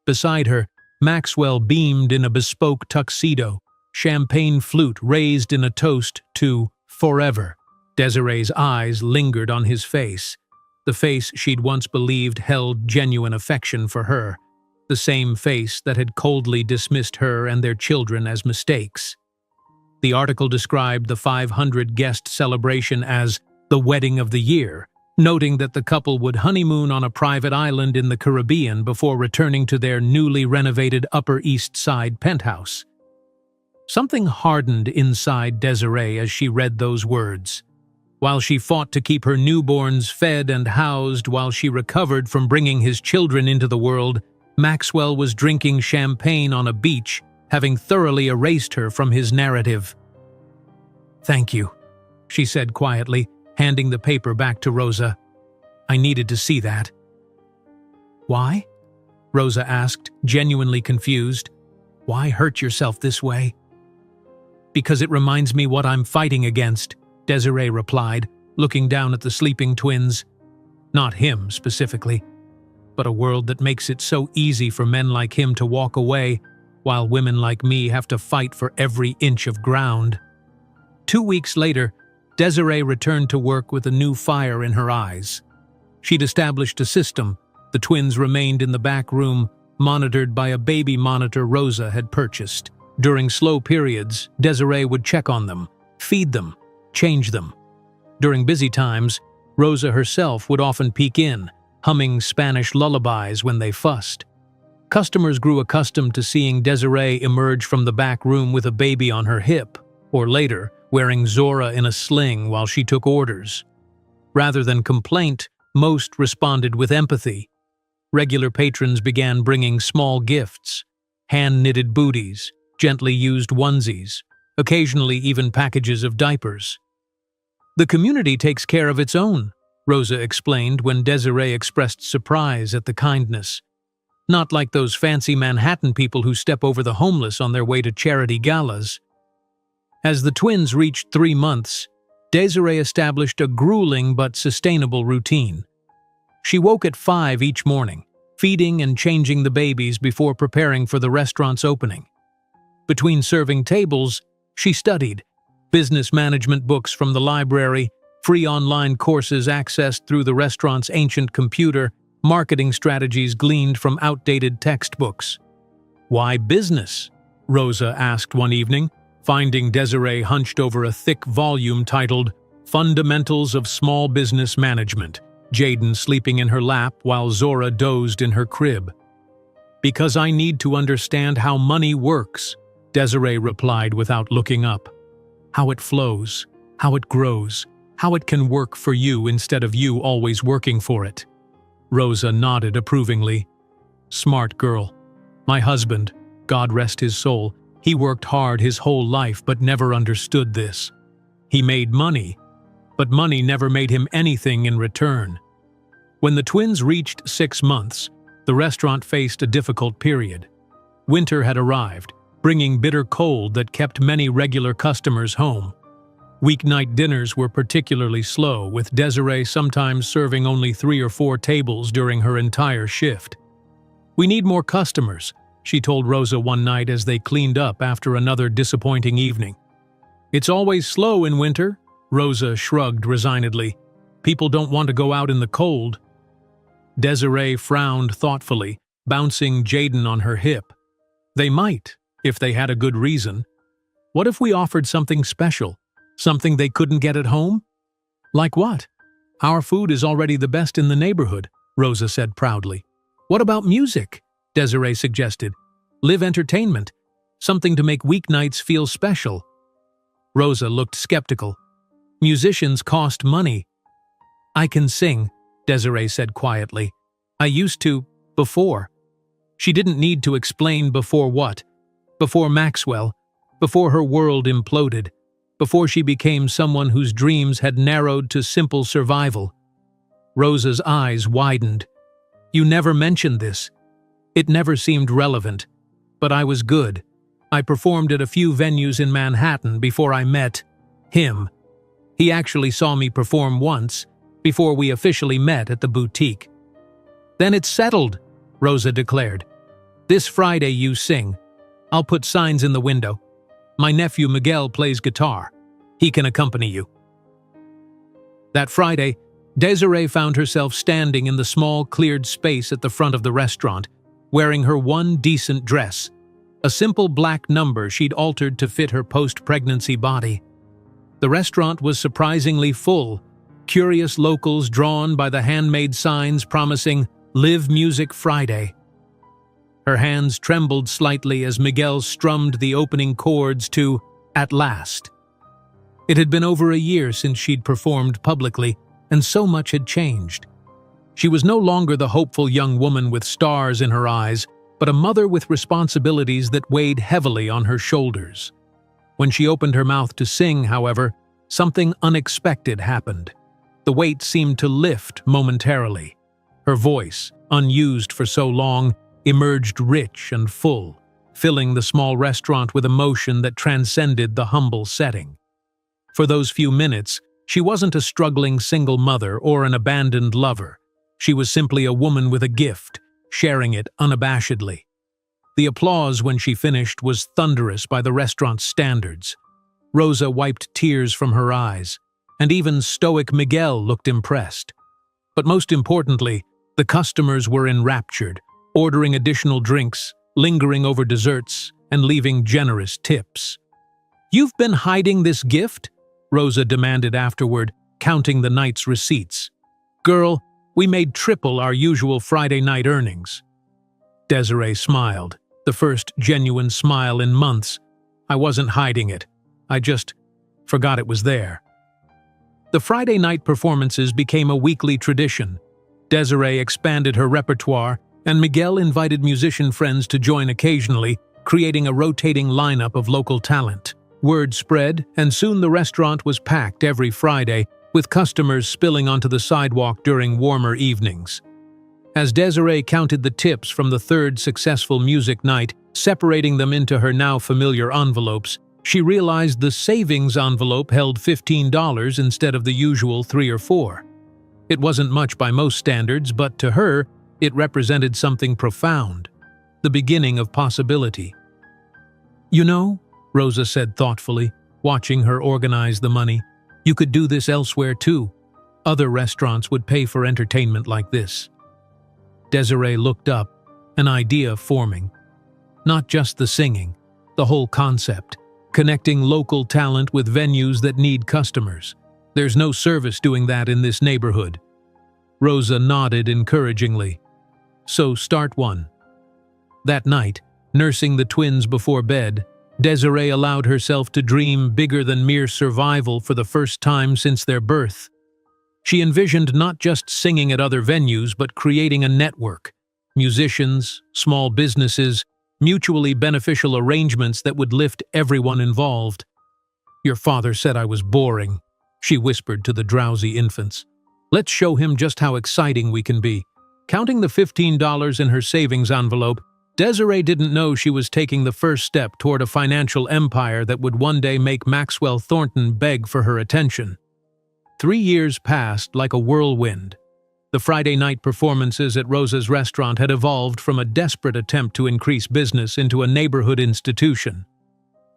Beside her, Maxwell beamed in a bespoke tuxedo, champagne flute raised in a toast to "forever." Desiree's eyes lingered on his face, the face she'd once believed held genuine affection for her, the same face that had coldly dismissed her and their children as mistakes. The article described the 500-guest celebration as the wedding of the year, noting that the couple would honeymoon on a private island in the Caribbean before returning to their newly renovated Upper East Side penthouse. Something hardened inside Desiree as she read those words. While she fought to keep her newborns fed and housed while she recovered from bringing his children into the world, Maxwell was drinking champagne on a beach, having thoroughly erased her from his narrative. "Thank you," she said quietly, handing the paper back to Rosa. "I needed to see that." "Why?" Rosa asked, genuinely confused. "Why hurt yourself this way?" "Because it reminds me what I'm fighting against," Desiree replied, looking down at the sleeping twins. Not him specifically, but a world that makes it so easy for men like him to walk away, while women like me have to fight for every inch of ground. 2 weeks later, Desiree returned to work with a new fire in her eyes. She'd established a system. The twins remained in the back room, monitored by a baby monitor Rosa had purchased. During slow periods, Desiree would check on them, feed them, change them. During busy times, Rosa herself would often peek in, humming Spanish lullabies when they fussed. Customers grew accustomed to seeing Desiree emerge from the back room with a baby on her hip, or later, wearing Zora in a sling while she took orders. Rather than complaint, most responded with empathy. Regular patrons began bringing small gifts, hand-knitted booties, gently used onesies, occasionally even packages of diapers. "The community takes care of its own," Rosa explained when Desiree expressed surprise at the kindness. "Not like those fancy Manhattan people who step over the homeless on their way to charity galas." As the twins reached 3 months, Desiree established a grueling but sustainable routine. She woke at 5 each morning, feeding and changing the babies before preparing for the restaurant's opening. Between serving tables, she studied business management books from the library, free online courses accessed through the restaurant's ancient computer, marketing strategies gleaned from outdated textbooks. "Why business?" Rosa asked one evening, finding Desiree hunched over a thick volume titled Fundamentals of Small Business Management, Jaden sleeping in her lap while Zora dozed in her crib. "Because I need to understand how money works," Desiree replied without looking up. "How it flows, how it grows, how it can work for you instead of you always working for it." Rosa nodded approvingly. "Smart girl. My husband, God rest his soul, he worked hard his whole life but never understood this. He made money, but money never made him anything in return." When the twins reached 6 months, the restaurant faced a difficult period. Winter had arrived, bringing bitter cold that kept many regular customers home. Weeknight dinners were particularly slow, with Desiree sometimes serving only 3 or 4 tables during her entire shift. "We need more customers," she told Rosa one night as they cleaned up after another disappointing evening. "It's always slow in winter," Rosa shrugged resignedly. "People don't want to go out in the cold." Desiree frowned thoughtfully, bouncing Jaden on her hip. "They might, if they had a good reason. What if we offered something special? Something they couldn't get at home?" "Like what?" "Our food is already the best in the neighborhood," Rosa said proudly. "What about music?" Desiree suggested. "Live entertainment. Something to make weeknights feel special." Rosa looked skeptical. "Musicians cost money." "I can sing," Desiree said quietly. "I used to, before." She didn't need to explain before what. Before Maxwell. Before her world imploded. Before she became someone whose dreams had narrowed to simple survival. Rosa's eyes widened. "You never mentioned this. It never seemed relevant. But I was good. I performed at a few venues in Manhattan before I met him. He actually saw me perform once, before we officially met at the boutique." "Then it's settled," Rosa declared. "This Friday you sing. I'll put signs in the window. My nephew Miguel plays guitar. He can accompany you." That Friday, Desiree found herself standing in the small cleared space at the front of the restaurant, wearing her one decent dress, a simple black number she'd altered to fit her post-pregnancy body. The restaurant was surprisingly full, curious locals drawn by the handmade signs promising "Live Music Friday." Her hands trembled slightly as Miguel strummed the opening chords to "At Last." It had been over a year since she'd performed publicly, and so much had changed. She was no longer the hopeful young woman with stars in her eyes, but a mother with responsibilities that weighed heavily on her shoulders. When she opened her mouth to sing, however, something unexpected happened. The weight seemed to lift momentarily. Her voice, unused for so long, emerged rich and full, filling the small restaurant with emotion that transcended the humble setting. For those few minutes, she wasn't a struggling single mother or an abandoned lover. She was simply a woman with a gift, sharing it unabashedly. The applause when she finished was thunderous by the restaurant's standards. Rosa wiped tears from her eyes, and even stoic Miguel looked impressed. But most importantly, the customers were enraptured, ordering additional drinks, lingering over desserts, and leaving generous tips. "You've been hiding this gift?" Rosa demanded afterward, counting the night's receipts. "Girl, we made triple our usual Friday night earnings." Desiree smiled, the first genuine smile in months. "I wasn't hiding it. I just forgot it was there." The Friday night performances became a weekly tradition. Desiree expanded her repertoire, and Miguel invited musician friends to join occasionally, creating a rotating lineup of local talent. Word spread, and soon the restaurant was packed every Friday, with customers spilling onto the sidewalk during warmer evenings. As Desiree counted the tips from the third successful music night, separating them into her now familiar envelopes, she realized the savings envelope held $15 instead of the usual $3 or $4. It wasn't much by most standards, but to her, it represented something profound, the beginning of possibility. "You know," Rosa said thoughtfully, watching her organize the money, "you could do this elsewhere too. Other restaurants would pay for entertainment like this." Desiree looked up, an idea forming. Not just the singing, the whole concept, connecting local talent with venues that need customers. "There's no service doing that in this neighborhood." Rosa nodded encouragingly. "So start one." That night, nursing the twins before bed, Desiree allowed herself to dream bigger than mere survival for the first time since their birth. She envisioned not just singing at other venues, but creating a network. Musicians, small businesses, mutually beneficial arrangements that would lift everyone involved. "Your father said I was boring," she whispered to the drowsy infants. "Let's show him just how exciting we can be." Counting the $15 in her savings envelope, Desiree didn't know she was taking the first step toward a financial empire that would one day make Maxwell Thornton beg for her attention. 3 years passed like a whirlwind. The Friday night performances at Rosa's restaurant had evolved from a desperate attempt to increase business into a neighborhood institution.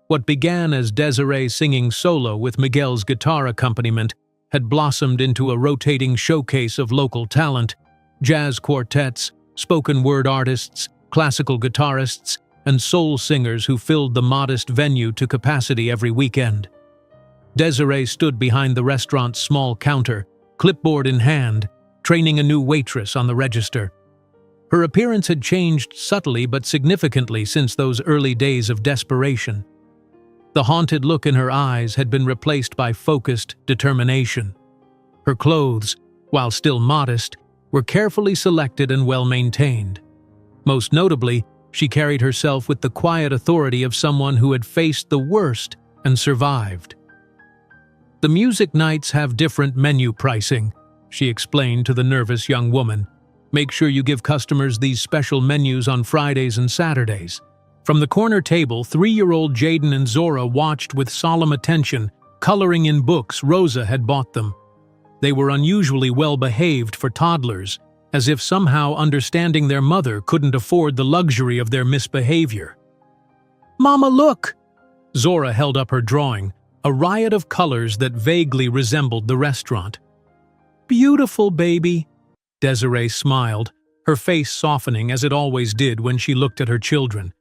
What began as Desiree singing solo with Miguel's guitar accompaniment had blossomed into a rotating showcase of local talent: jazz quartets, spoken word artists, classical guitarists, and soul singers who filled the modest venue to capacity every weekend. Desiree stood behind the restaurant's small counter, clipboard in hand, training a new waitress on the register. Her appearance had changed subtly but significantly since those early days of desperation. The haunted look in her eyes had been replaced by focused determination. Her clothes, while still modest, were carefully selected and well-maintained. Most notably, she carried herself with the quiet authority of someone who had faced the worst and survived. "The music nights have different menu pricing," she explained to the nervous young woman. "Make sure you give customers these special menus on Fridays and Saturdays." From the corner table, 3-year-old Jaden and Zora watched with solemn attention, coloring in books Rosa had bought them. They were unusually well-behaved for toddlers, as if somehow understanding their mother couldn't afford the luxury of their misbehavior. "Mama, look!" Zora held up her drawing, a riot of colors that vaguely resembled the restaurant. "Beautiful, baby." Desiree smiled, her face softening as it always did when she looked at her children.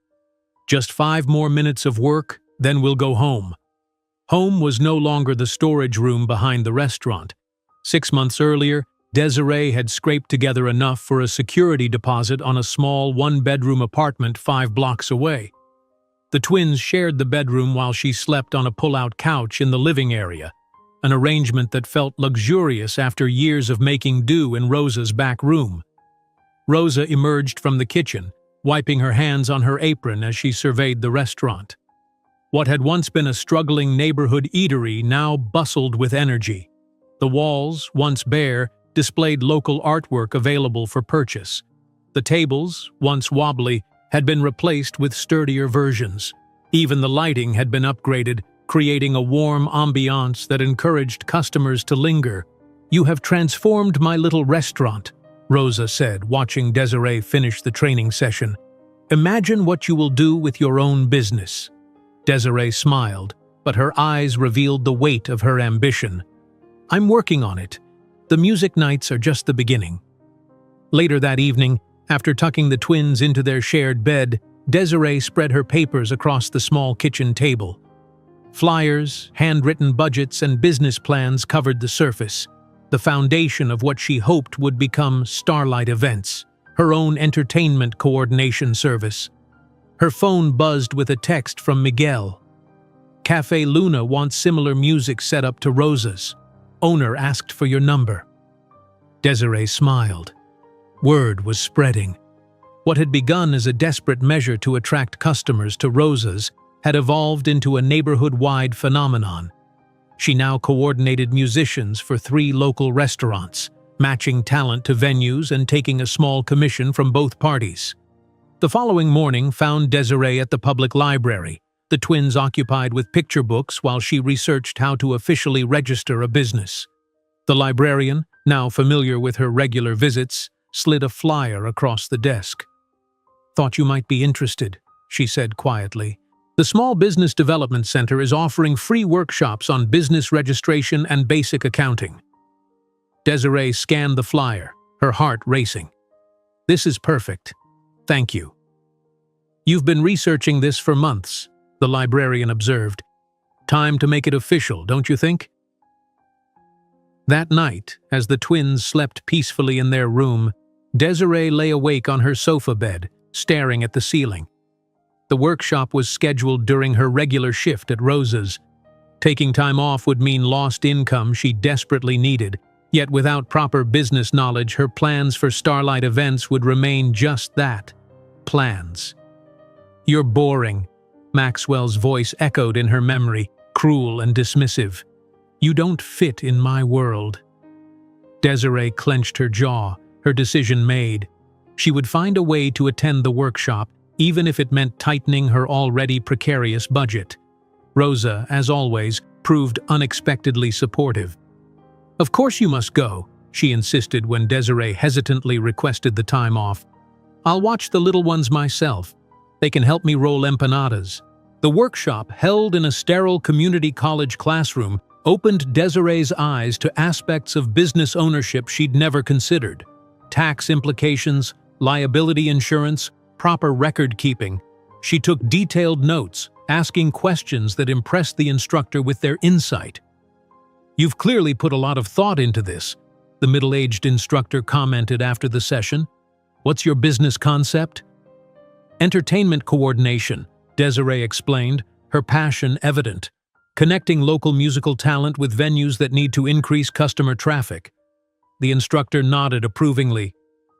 "Just 5 more minutes of work, then we'll go home." Home was no longer the storage room behind the restaurant. 6 months earlier, Desiree had scraped together enough for a security deposit on a small 1-bedroom apartment 5 blocks away. The twins shared the bedroom while she slept on a pull-out couch in the living area, an arrangement that felt luxurious after years of making do in Rosa's back room. Rosa emerged from the kitchen, wiping her hands on her apron as she surveyed the restaurant. What had once been a struggling neighborhood eatery now bustled with energy. The walls, once bare, displayed local artwork available for purchase. The tables, once wobbly, had been replaced with sturdier versions. Even the lighting had been upgraded, creating a warm ambiance that encouraged customers to linger. "You have transformed my little restaurant," Rosa said, watching Desiree finish the training session. "Imagine what you will do with your own business." Desiree smiled, but her eyes revealed the weight of her ambition. "I'm working on it. The music nights are just the beginning." Later that evening, after tucking the twins into their shared bed, Desiree spread her papers across the small kitchen table. Flyers, handwritten budgets, and business plans covered the surface, the foundation of what she hoped would become Starlight Events, her own entertainment coordination service. Her phone buzzed with a text from Miguel. "Cafe Luna wants similar music set up to Rosa's. Owner asked for your number." Desiree smiled. Word was spreading. What had begun as a desperate measure to attract customers to Rosa's had evolved into a neighborhood-wide phenomenon. She now coordinated musicians for 3 local restaurants, matching talent to venues and taking a small commission from both parties. The following morning found Desiree at the public library, the twins occupied with picture books while she researched how to officially register a business. The librarian, now familiar with her regular visits, slid a flyer across the desk. "Thought you might be interested," she said quietly. "The Small Business Development Center is offering free workshops on business registration and basic accounting." Desiree scanned the flyer, her heart racing. "This is perfect. Thank you." "You've been researching this for months," the librarian observed. "Time to make it official, don't you think?" That night, as the twins slept peacefully in their room, Desiree lay awake on her sofa bed, staring at the ceiling. The workshop was scheduled during her regular shift at Rosa's. Taking time off would mean lost income she desperately needed, yet without proper business knowledge, her plans for Starlight Events would remain just that, plans. "You're boring," Maxwell's voice echoed in her memory, cruel and dismissive. "You don't fit in my world." Desiree clenched her jaw, her decision made. She would find a way to attend the workshop, even if it meant tightening her already precarious budget. Rosa, as always, proved unexpectedly supportive. "Of course you must go," she insisted when Desiree hesitantly requested the time off. "I'll watch the little ones myself. They can help me roll empanadas." The workshop, held in a sterile community college classroom, opened Desiree's eyes to aspects of business ownership she'd never considered. Tax implications, liability insurance, proper record-keeping. She took detailed notes, asking questions that impressed the instructor with their insight. "You've clearly put a lot of thought into this," the middle-aged instructor commented after the session. "What's your business concept?" "Entertainment coordination," Desiree explained, her passion evident. "Connecting local musical talent with venues that need to increase customer traffic." The instructor nodded approvingly.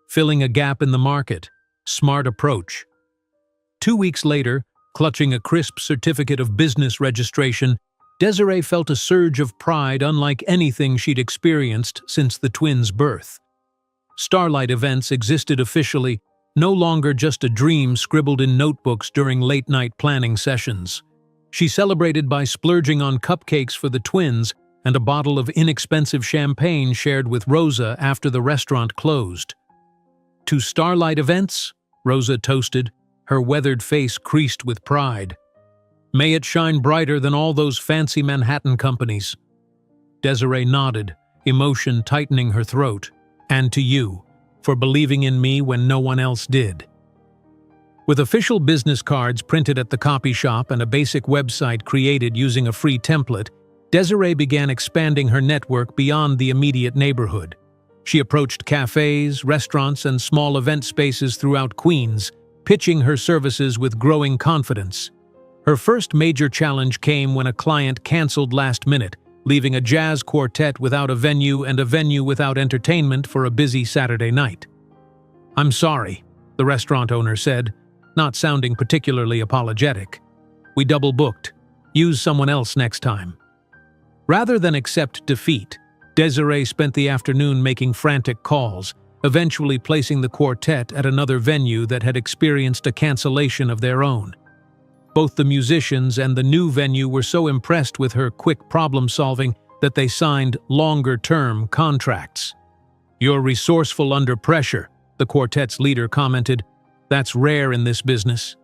"Filling a gap in the market. Smart approach." 2 weeks later, clutching a crisp certificate of business registration, Desiree felt a surge of pride unlike anything she'd experienced since the twins' birth. Starlight Events existed officially, no longer just a dream scribbled in notebooks during late-night planning sessions. She celebrated by splurging on cupcakes for the twins and a bottle of inexpensive champagne shared with Rosa after the restaurant closed. "To Starlight Events," Rosa toasted, her weathered face creased with pride. "May it shine brighter than all those fancy Manhattan companies." Desiree nodded, emotion tightening her throat. "And to you, for believing in me when no one else did." With official business cards printed at the copy shop and a basic website created using a free template, Desiree began expanding her network beyond the immediate neighborhood. She approached cafes, restaurants, and small event spaces throughout Queens, pitching her services with growing confidence. Her first major challenge came when a client canceled last minute, leaving a jazz quartet without a venue and a venue without entertainment for a busy Saturday night. "I'm sorry," the restaurant owner said, not sounding particularly apologetic. "We double-booked. Use someone else next time." Rather than accept defeat, Desiree spent the afternoon making frantic calls, eventually placing the quartet at another venue that had experienced a cancellation of their own. Both the musicians and the new venue were so impressed with her quick problem-solving that they signed longer-term contracts. "You're resourceful under pressure," the quartet's leader commented. "That's rare in this business."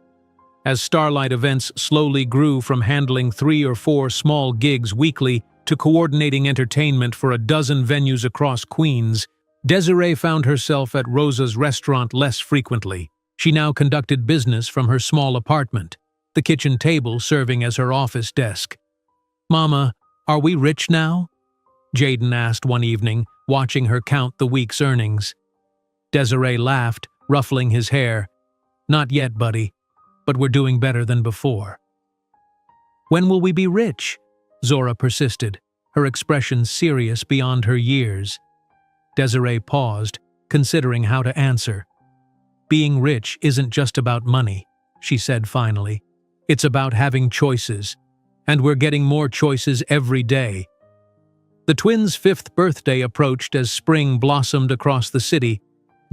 As Starlight Events slowly grew from handling 3 or 4 small gigs weekly to coordinating entertainment for a dozen venues across Queens, Desiree found herself at Rosa's restaurant less frequently. She now conducted business from her small apartment, the kitchen table serving as her office desk. "Mama, are we rich now?" Jaden asked one evening, watching her count the week's earnings. Desiree laughed, ruffling his hair. "Not yet, buddy, but we're doing better than before." "When will we be rich?" Zora persisted, her expression serious beyond her years. Desiree paused, considering how to answer. "Being rich isn't just about money," she said finally. "It's about having choices, and we're getting more choices every day." The twins' 5th birthday approached as spring blossomed across the city.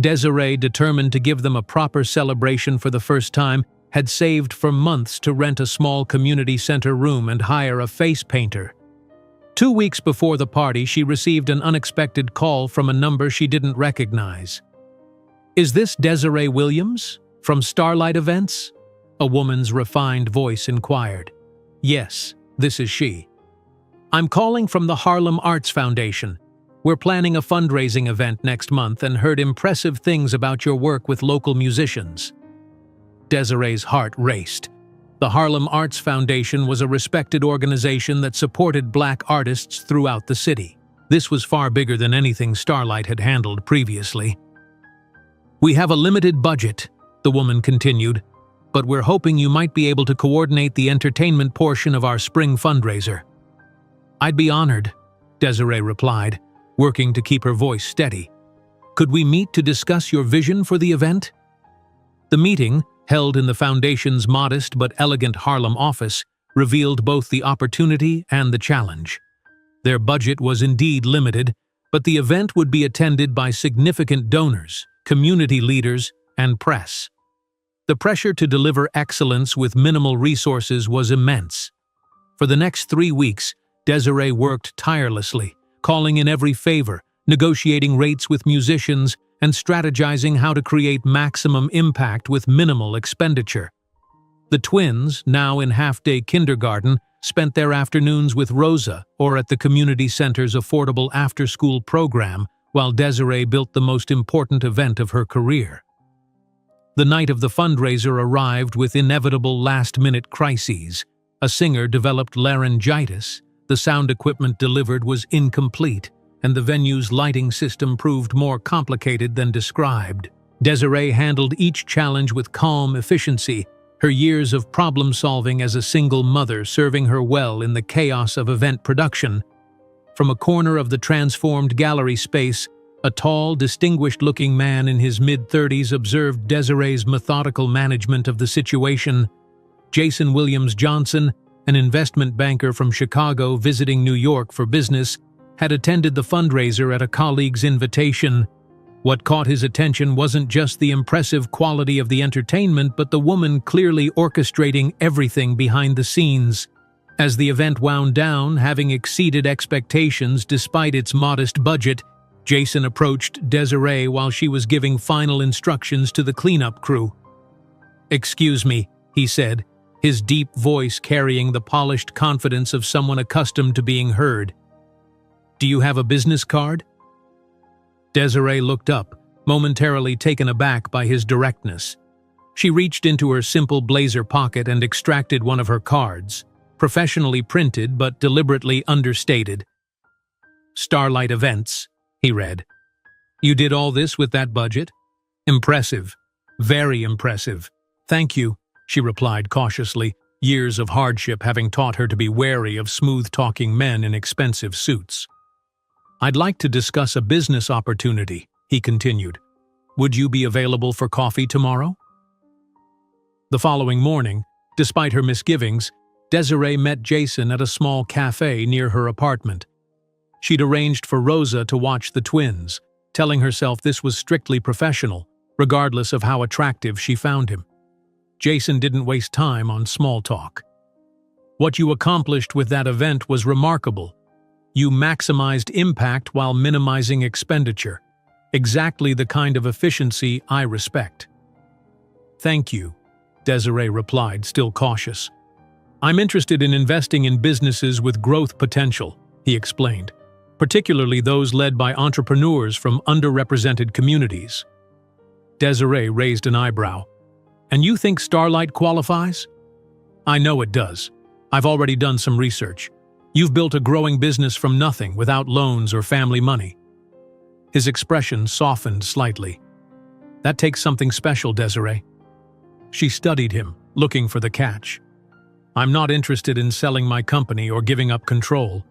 Desiree, determined to give them a proper celebration for the first time, had saved for months to rent a small community center room and hire a face painter. 2 weeks before the party, she received an unexpected call from a number she didn't recognize. "Is this Desiree Williams, from Starlight Events?" a woman's refined voice inquired. "Yes, this is she. I'm calling from the Harlem Arts Foundation. We're planning a fundraising event next month and heard impressive things about your work with local musicians." Desiree's heart raced. The Harlem Arts Foundation was a respected organization that supported Black artists throughout the city. This was far bigger than anything Starlight had handled previously. "We have a limited budget," the woman continued, "but we're hoping you might be able to coordinate the entertainment portion of our spring fundraiser." "I'd be honored," Desiree replied, working to keep her voice steady. "Could we meet to discuss your vision for the event?" The meeting, held in the Foundation's modest but elegant Harlem office, revealed both the opportunity and the challenge. Their budget was indeed limited, but the event would be attended by significant donors, community leaders, and press. The pressure to deliver excellence with minimal resources was immense. For the next 3 weeks, Desiree worked tirelessly, calling in every favor, negotiating rates with musicians, and strategizing how to create maximum impact with minimal expenditure. The twins, now in half-day kindergarten, spent their afternoons with Rosa or at the community center's affordable after-school program, while Desiree built the most important event of her career. The night of the fundraiser arrived with inevitable last-minute crises. A singer developed laryngitis, the sound equipment delivered was incomplete, and the venue's lighting system proved more complicated than described. Desiree handled each challenge with calm efficiency, her years of problem-solving as a single mother serving her well in the chaos of event production. From a corner of the transformed gallery space, a tall, distinguished-looking man in his mid-30s observed Desiree's methodical management of the situation. Jason Williams Johnson, an investment banker from Chicago visiting New York for business, had attended the fundraiser at a colleague's invitation. What caught his attention wasn't just the impressive quality of the entertainment, but the woman clearly orchestrating everything behind the scenes. As the event wound down, having exceeded expectations despite its modest budget, Jason approached Desiree while she was giving final instructions to the cleanup crew. "Excuse me," he said, his deep voice carrying the polished confidence of someone accustomed to being heard. "Do you have a business card?" Desiree looked up, momentarily taken aback by his directness. She reached into her simple blazer pocket and extracted one of her cards, professionally printed but deliberately understated. "Starlight Events," he read. "You did all this with that budget? Impressive. Very impressive. Thank you," she replied cautiously, years of hardship having taught her to be wary of smooth-talking men in expensive suits. "I'd like to discuss a business opportunity," he continued. "Would you be available for coffee tomorrow?" The following morning, despite her misgivings, Desiree met Jason at a small cafe near her apartment. She'd arranged for Rosa to watch the twins, telling herself this was strictly professional, regardless of how attractive she found him. Jason didn't waste time on small talk. "What you accomplished with that event was remarkable. You maximized impact while minimizing expenditure. Exactly the kind of efficiency I respect. Thank you, Desiree replied, still cautious. I'm interested in investing in businesses with growth potential, he explained, particularly those led by entrepreneurs from underrepresented communities. Desiree raised an eyebrow. And you think Starlight qualifies? I know it does. I've already done some research. You've built a growing business from nothing without loans or family money. His expression softened slightly. That takes something special, Desiree. She studied him, looking for the catch. I'm not interested in selling my company or giving up control.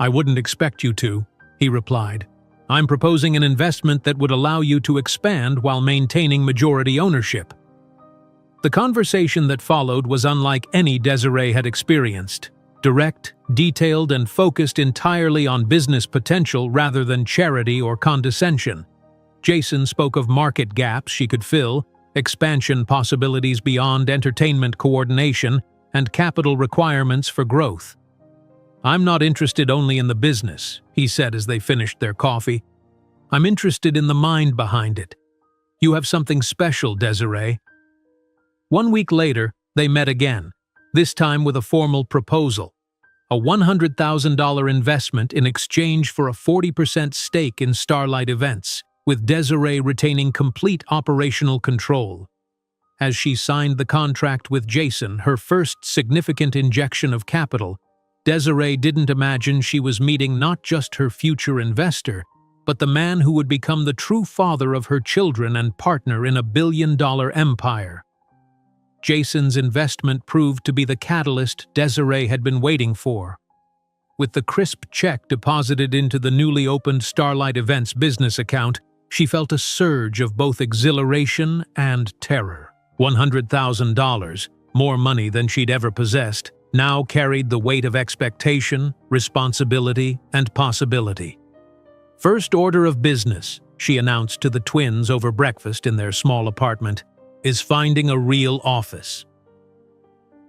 I wouldn't expect you to, he replied. I'm proposing an investment that would allow you to expand while maintaining majority ownership. The conversation that followed was unlike any Desiree had experienced. Direct, detailed, and focused entirely on business potential rather than charity or condescension. Jason spoke of market gaps she could fill, expansion possibilities beyond entertainment coordination, and capital requirements for growth. I'm not interested only in the business, he said as they finished their coffee. I'm interested in the mind behind it. You have something special, Desiree. 1 week later, they met again, this time with a formal proposal. A $100,000 investment in exchange for a 40% stake in Starlight Events, with Desiree retaining complete operational control. As she signed the contract with Jason, her first significant injection of capital, Desiree didn't imagine she was meeting not just her future investor, but the man who would become the true father of her children and partner in a billion-dollar empire. Jason's investment proved to be the catalyst Desiree had been waiting for. With the crisp check deposited into the newly opened Starlight Events business account, she felt a surge of both exhilaration and terror. $100,000, more money than she'd ever possessed, now carried the weight of expectation, responsibility, and possibility. First order of business, she announced to the twins over breakfast in their small apartment, is finding a real office.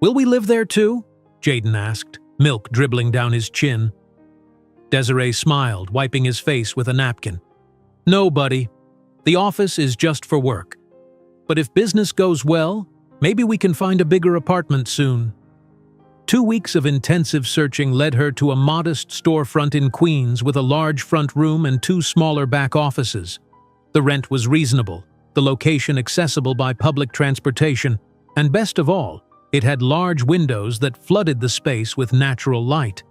Will we live there too? Jaden asked, milk dribbling down his chin. Desiree smiled, wiping his face with a napkin. No, buddy. The office is just for work. But if business goes well, maybe we can find a bigger apartment soon. 2 weeks of intensive searching led her to a modest storefront in Queens with a large front room and 2 smaller back offices. The rent was reasonable, the location accessible by public transportation, and best of all, it had large windows that flooded the space with natural light.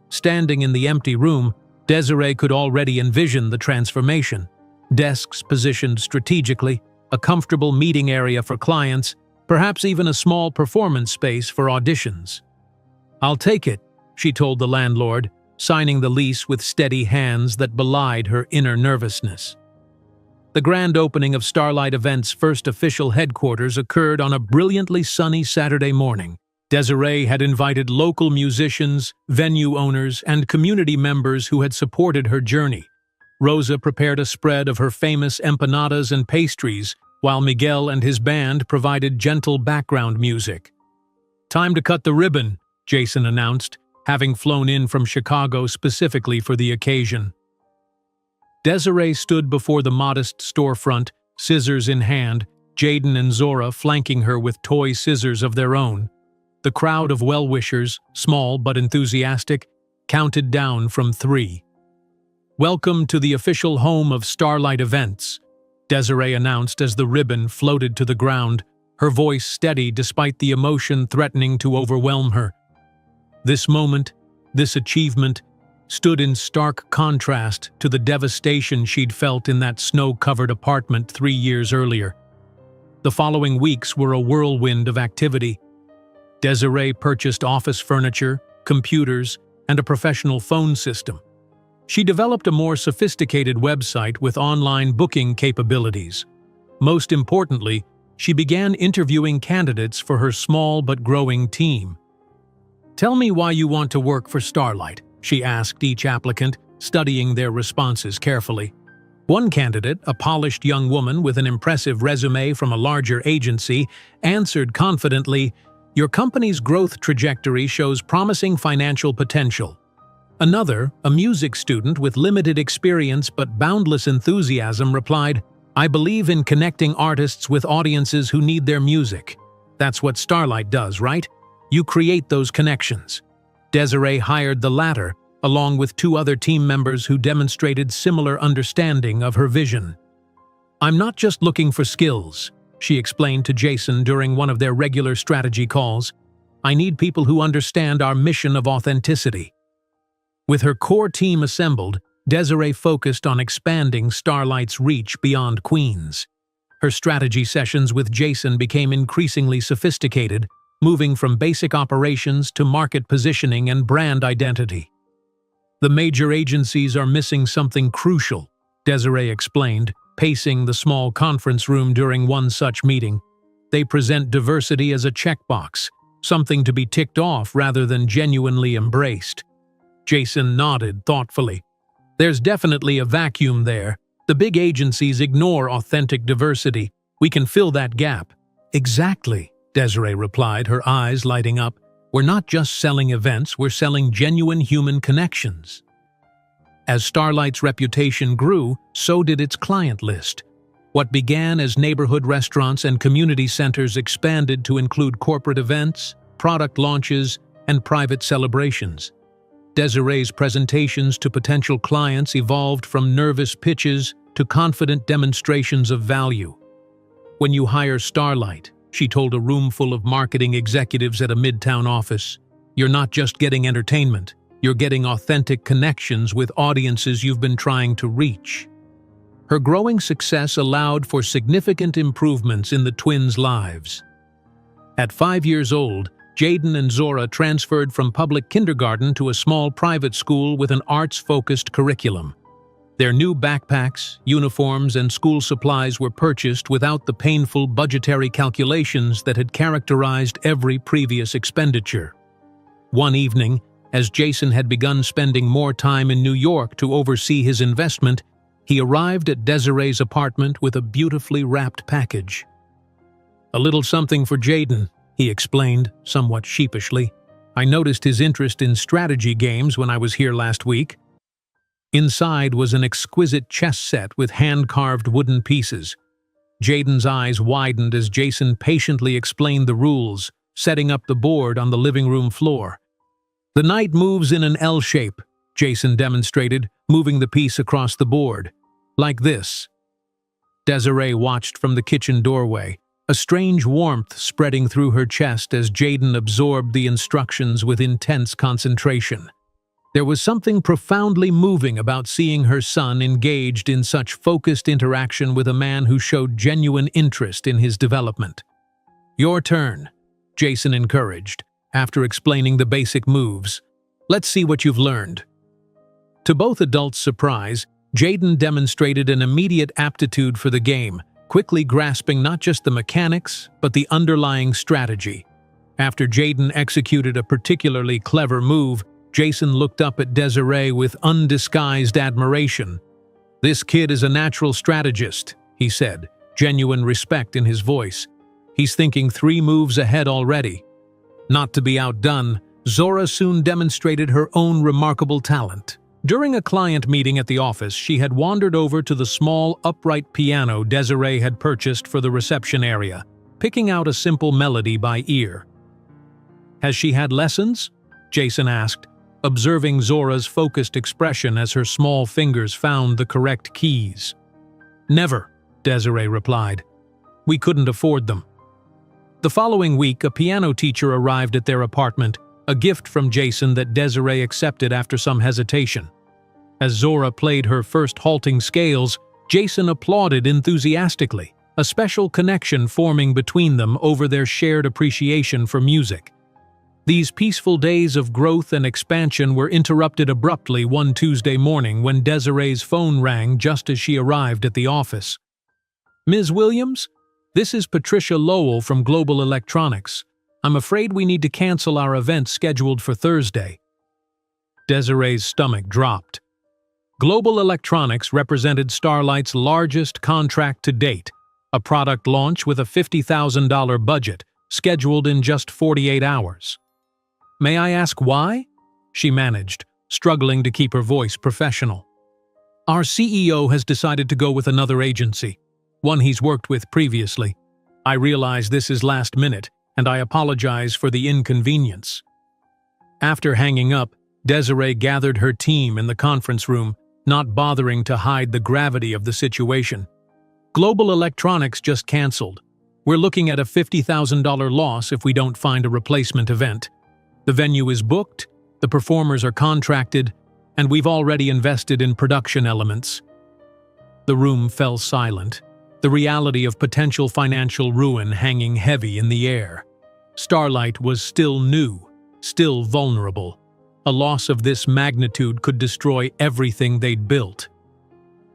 Standing in the empty room, Desiree could already envision the transformation. Desks positioned strategically, a comfortable meeting area for clients, perhaps even a small performance space for auditions. I'll take it, she told the landlord, signing the lease with steady hands that belied her inner nervousness. The grand opening of Starlight Events' first official headquarters occurred on a brilliantly sunny Saturday morning. Desiree had invited local musicians, venue owners, and community members who had supported her journey. Rosa prepared a spread of her famous empanadas and pastries, while Miguel and his band provided gentle background music. Time to cut the ribbon, Jason announced, having flown in from Chicago specifically for the occasion. Desiree stood before the modest storefront, scissors in hand, Jaden and Zora flanking her with toy scissors of their own. The crowd of well-wishers, small but enthusiastic, counted down from 3. Welcome to the official home of Starlight Events, Desiree announced as the ribbon floated to the ground, her voice steady despite the emotion threatening to overwhelm her. This moment, this achievement, stood in stark contrast to the devastation she'd felt in that snow-covered apartment 3 years earlier. The following weeks were a whirlwind of activity. Desiree purchased office furniture, computers, and a professional phone system. She developed a more sophisticated website with online booking capabilities. Most importantly, she began interviewing candidates for her small but growing team. Tell me why you want to work for Starlight, she asked each applicant, studying their responses carefully. One candidate, a polished young woman with an impressive resume from a larger agency, answered confidently, "Your company's growth trajectory shows promising financial potential." Another, a music student with limited experience but boundless enthusiasm, replied, "I believe in connecting artists with audiences who need their music. That's what Starlight does, right? You create those connections." Desiree hired the latter, along with 2 other team members who demonstrated similar understanding of her vision. "I'm not just looking for skills," she explained to Jason during one of their regular strategy calls. "I need people who understand our mission of authenticity." With her core team assembled, Desiree focused on expanding Starlight's reach beyond Queens. Her strategy sessions with Jason became increasingly sophisticated, moving from basic operations to market positioning and brand identity. "The major agencies are missing something crucial," Desiree explained, pacing the small conference room during one such meeting. "They present diversity as a checkbox, something to be ticked off rather than genuinely embraced." Jason nodded thoughtfully. "There's definitely a vacuum there. The big agencies ignore authentic diversity. We can fill that gap." "Exactly," Desiree replied, her eyes lighting up. "We're not just selling events, we're selling genuine human connections." As Starlight's reputation grew, so did its client list. What began as neighborhood restaurants and community centers expanded to include corporate events, product launches, and private celebrations. Desiree's presentations to potential clients evolved from nervous pitches to confident demonstrations of value. "When you hire Starlight," she told a room full of marketing executives at a midtown office, "you're not just getting entertainment, you're getting authentic connections with audiences you've been trying to reach." Her growing success allowed for significant improvements in the twins' lives. At 5 years old, Jaden and Zora transferred from public kindergarten to a small private school with an arts-focused curriculum. Their new backpacks, uniforms, and school supplies were purchased without the painful budgetary calculations that had characterized every previous expenditure. One evening, as Jason had begun spending more time in New York to oversee his investment, he arrived at Desiree's apartment with a beautifully wrapped package. "A little something for Jaden," he explained, somewhat sheepishly. "I noticed his interest in strategy games when I was here last week." Inside was an exquisite chess set with hand-carved wooden pieces. Jaden's eyes widened as Jason patiently explained the rules, setting up the board on the living room floor. "The knight moves in an L shape," Jason demonstrated, moving the piece across the board. "Like this." Desiree watched from the kitchen doorway, a strange warmth spreading through her chest as Jaden absorbed the instructions with intense concentration. There was something profoundly moving about seeing her son engaged in such focused interaction with a man who showed genuine interest in his development. "Your turn," Jason encouraged, after explaining the basic moves. "Let's see what you've learned." To both adults' surprise, Jaden demonstrated an immediate aptitude for the game, quickly grasping not just the mechanics, but the underlying strategy. After Jaden executed a particularly clever move, Jason looked up at Desiree with undisguised admiration. "This kid is a natural strategist," he said, genuine respect in his voice. "He's thinking 3 moves ahead already." Not to be outdone, Zora soon demonstrated her own remarkable talent. During a client meeting at the office, she had wandered over to the small, upright piano Desiree had purchased for the reception area, picking out a simple melody by ear. "Has she had lessons?" Jason asked, observing Zora's focused expression as her small fingers found the correct keys. "Never," Desiree replied. "We couldn't afford them." The following week, a piano teacher arrived at their apartment, a gift from Jason that Desiree accepted after some hesitation. As Zora played her first halting scales, Jason applauded enthusiastically, a special connection forming between them over their shared appreciation for music. These peaceful days of growth and expansion were interrupted abruptly one Tuesday morning when Desiree's phone rang just as she arrived at the office. "Ms. Williams? This is Patricia Lowell from Global Electronics. I'm afraid we need to cancel our event scheduled for Thursday." Desiree's stomach dropped. Global Electronics represented Starlight's largest contract to date, a product launch with a $50,000 budget, scheduled in just 48 hours. "May I ask why?" she managed, struggling to keep her voice professional. "Our CEO has decided to go with another agency, one he's worked with previously. I realize this is last minute, and I apologize for the inconvenience." After hanging up, Desiree gathered her team in the conference room, not bothering to hide the gravity of the situation. "Global Electronics just canceled. We're looking at a $50,000 loss if we don't find a replacement event. The venue is booked, the performers are contracted, and we've already invested in production elements." The room fell silent, the reality of potential financial ruin hanging heavy in the air. Starlight was still new, still vulnerable. A loss of this magnitude could destroy everything they'd built.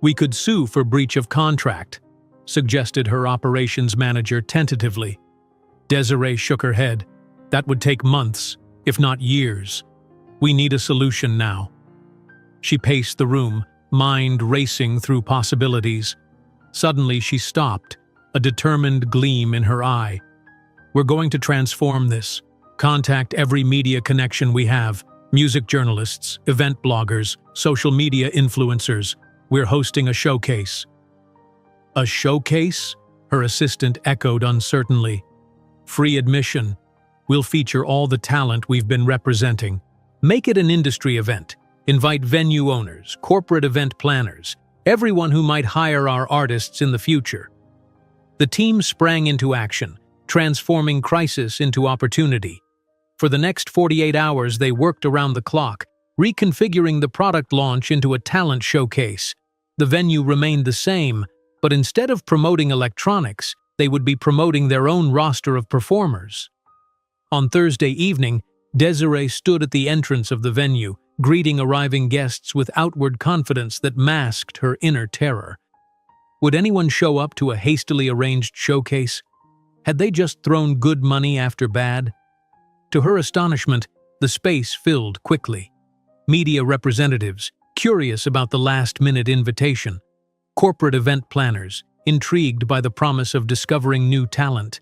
"We could sue for breach of contract," suggested her operations manager tentatively. Desiree shook her head. "That would take months, if not years. We need a solution now." She paced the room, mind racing through possibilities. Suddenly she stopped, a determined gleam in her eye. "We're going to transform this. Contact every media connection we have. Music journalists, event bloggers, social media influencers. We're hosting a showcase." "A showcase?" her assistant echoed uncertainly. "Free admission. We'll feature all the talent we've been representing. Make it an industry event. Invite venue owners, corporate event planners, everyone who might hire our artists in the future." The team sprang into action, transforming crisis into opportunity. For the next 48 hours, they worked around the clock, reconfiguring the product launch into a talent showcase. The venue remained the same, but instead of promoting electronics, they would be promoting their own roster of performers. On Thursday evening, Desiree stood at the entrance of the venue, greeting arriving guests with outward confidence that masked her inner terror. Would anyone show up to a hastily arranged showcase? Had they just thrown good money after bad? To her astonishment, the space filled quickly. Media representatives, curious about the last-minute invitation. Corporate event planners, intrigued by the promise of discovering new talent.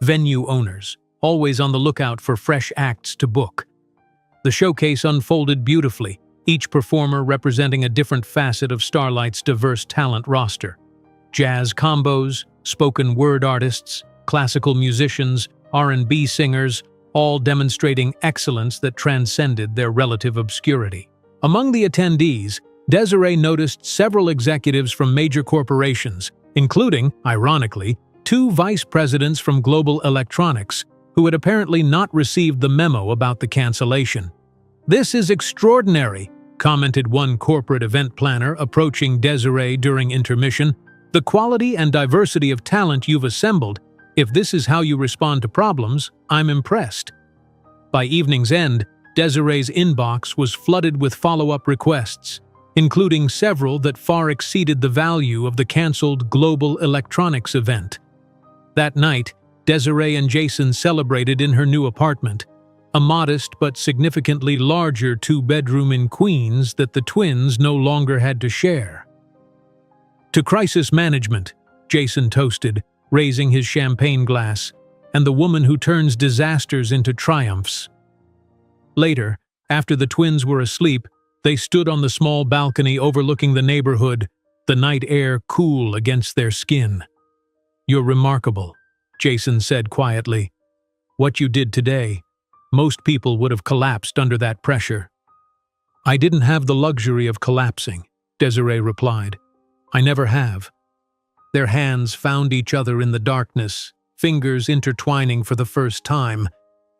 Venue owners, always on the lookout for fresh acts to book. The showcase unfolded beautifully, each performer representing a different facet of Starlight's diverse talent roster. Jazz combos, spoken word artists, classical musicians, R&B singers, all demonstrating excellence that transcended their relative obscurity. Among the attendees, Desiree noticed several executives from major corporations, including, ironically, 2 vice presidents from Global Electronics, who had apparently not received the memo about the cancellation. "This is extraordinary," commented one corporate event planner approaching Desiree during intermission. "The quality and diversity of talent you've assembled. If this is how you respond to problems, I'm impressed." By evening's end, Desiree's inbox was flooded with follow-up requests, including several that far exceeded the value of the cancelled Global Electronics event. That night, Desiree and Jason celebrated in her new apartment, a modest but significantly larger 2-bedroom in Queens that the twins no longer had to share. "To crisis management," Jason toasted, raising his champagne glass, "and the woman who turns disasters into triumphs." Later, after the twins were asleep, they stood on the small balcony overlooking the neighborhood, the night air cool against their skin. "You're remarkable," Jason said quietly. "What you did today, most people would have collapsed under that pressure." "I didn't have the luxury of collapsing," Desiree replied. "I never have." Their hands found each other in the darkness, fingers intertwining for the first time,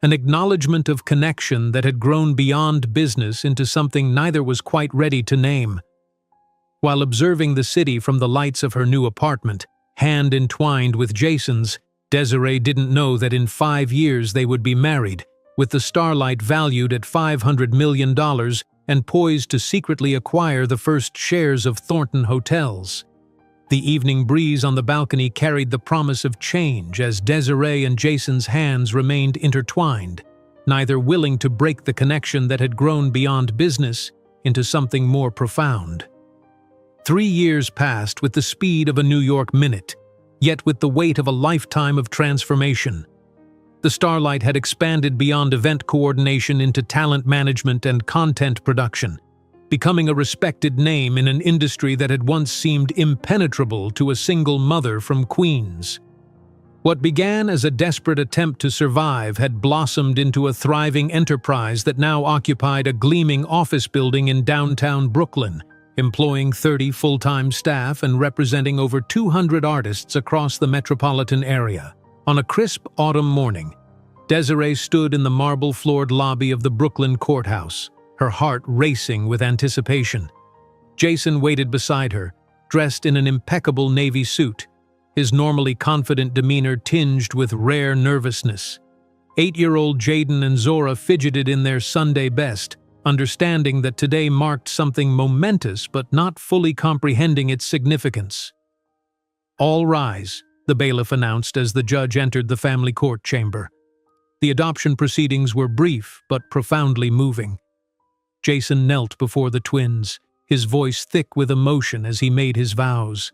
an acknowledgement of connection that had grown beyond business into something neither was quite ready to name. While observing the city from the lights of her new apartment, hand entwined with Jason's, Desiree didn't know that in 5 years they would be married, with the Starlight valued at $500 million and poised to secretly acquire the first shares of Thornton Hotels. The evening breeze on the balcony carried the promise of change as Desiree and Jason's hands remained intertwined, neither willing to break the connection that had grown beyond business into something more profound. 3 years passed with the speed of a New York minute, yet with the weight of a lifetime of transformation. The Starlight had expanded beyond event coordination into talent management and content production, becoming a respected name in an industry that had once seemed impenetrable to a single mother from Queens. What began as a desperate attempt to survive had blossomed into a thriving enterprise that now occupied a gleaming office building in downtown Brooklyn, employing 30 full-time staff and representing over 200 artists across the metropolitan area. On a crisp autumn morning, Desiree stood in the marble-floored lobby of the Brooklyn courthouse, her heart racing with anticipation. Jason waited beside her, dressed in an impeccable navy suit, his normally confident demeanor tinged with rare nervousness. 8-year-old Jaden and Zora fidgeted in their Sunday best, understanding that today marked something momentous but not fully comprehending its significance. "All rise," the bailiff announced as the judge entered the family court chamber. The adoption proceedings were brief but profoundly moving. Jason knelt before the twins, his voice thick with emotion as he made his vows.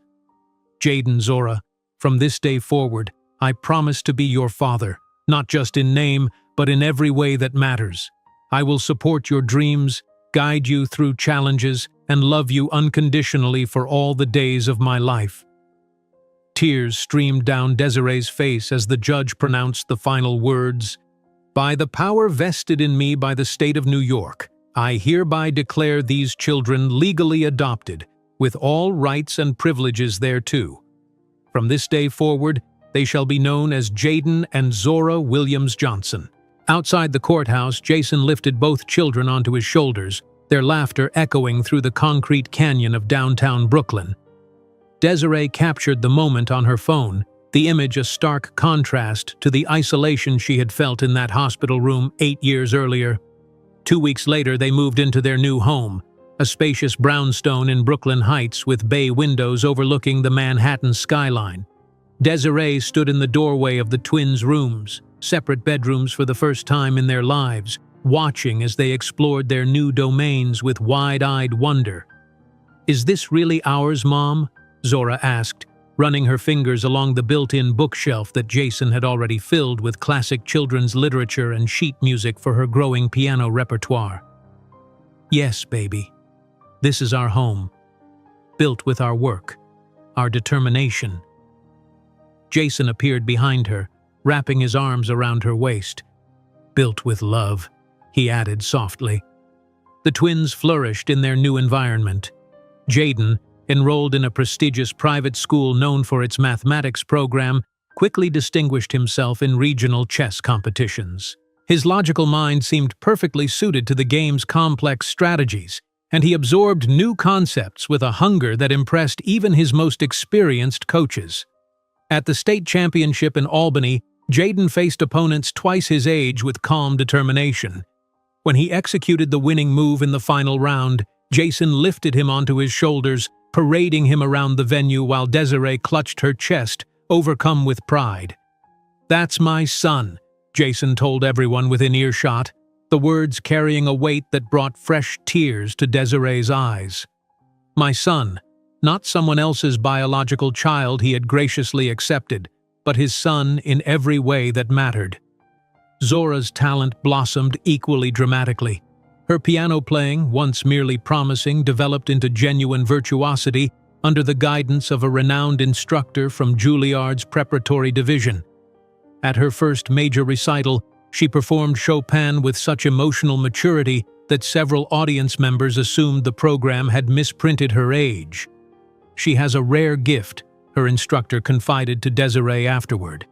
"Jaden, Zora, from this day forward, I promise to be your father, not just in name, but in every way that matters. I will support your dreams, guide you through challenges, and love you unconditionally for all the days of my life." Tears streamed down Desiree's face as the judge pronounced the final words. "By the power vested in me by the state of New York, I hereby declare these children legally adopted, with all rights and privileges thereto. From this day forward, they shall be known as Jaden and Zora Williams Johnson." Outside the courthouse, Jason lifted both children onto his shoulders, their laughter echoing through the concrete canyon of downtown Brooklyn. Desiree captured the moment on her phone, the image a stark contrast to the isolation she had felt in that hospital room 8 years earlier. 2 weeks later, they moved into their new home, a spacious brownstone in Brooklyn Heights with bay windows overlooking the Manhattan skyline. Desiree stood in the doorway of the twins' rooms, separate bedrooms for the first time in their lives, watching as they explored their new domains with wide-eyed wonder. "Is this really ours, Mom?" Zora asked, running her fingers along the built-in bookshelf that Jason had already filled with classic children's literature and sheet music for her growing piano repertoire. "Yes, baby. This is our home, built with our work, our determination." Jason appeared behind her, wrapping his arms around her waist. "Built with love," he added softly. The twins flourished in their new environment. Jaden, enrolled in a prestigious private school known for its mathematics program, quickly distinguished himself in regional chess competitions. His logical mind seemed perfectly suited to the game's complex strategies, and he absorbed new concepts with a hunger that impressed even his most experienced coaches. At the state championship in Albany, Jaden faced opponents twice his age with calm determination. When he executed the winning move in the final round, Jason lifted him onto his shoulders, parading him around the venue while Desiree clutched her chest, overcome with pride. "That's my son," Jason told everyone within earshot, the words carrying a weight that brought fresh tears to Desiree's eyes. My son, not someone else's biological child he had graciously accepted, but his son in every way that mattered. Zora's talent blossomed equally dramatically. Her piano playing, once merely promising, developed into genuine virtuosity under the guidance of a renowned instructor from Juilliard's preparatory division. At her first major recital, she performed Chopin with such emotional maturity that several audience members assumed the program had misprinted her age. "She has a rare gift," her instructor confided to Desiree afterward.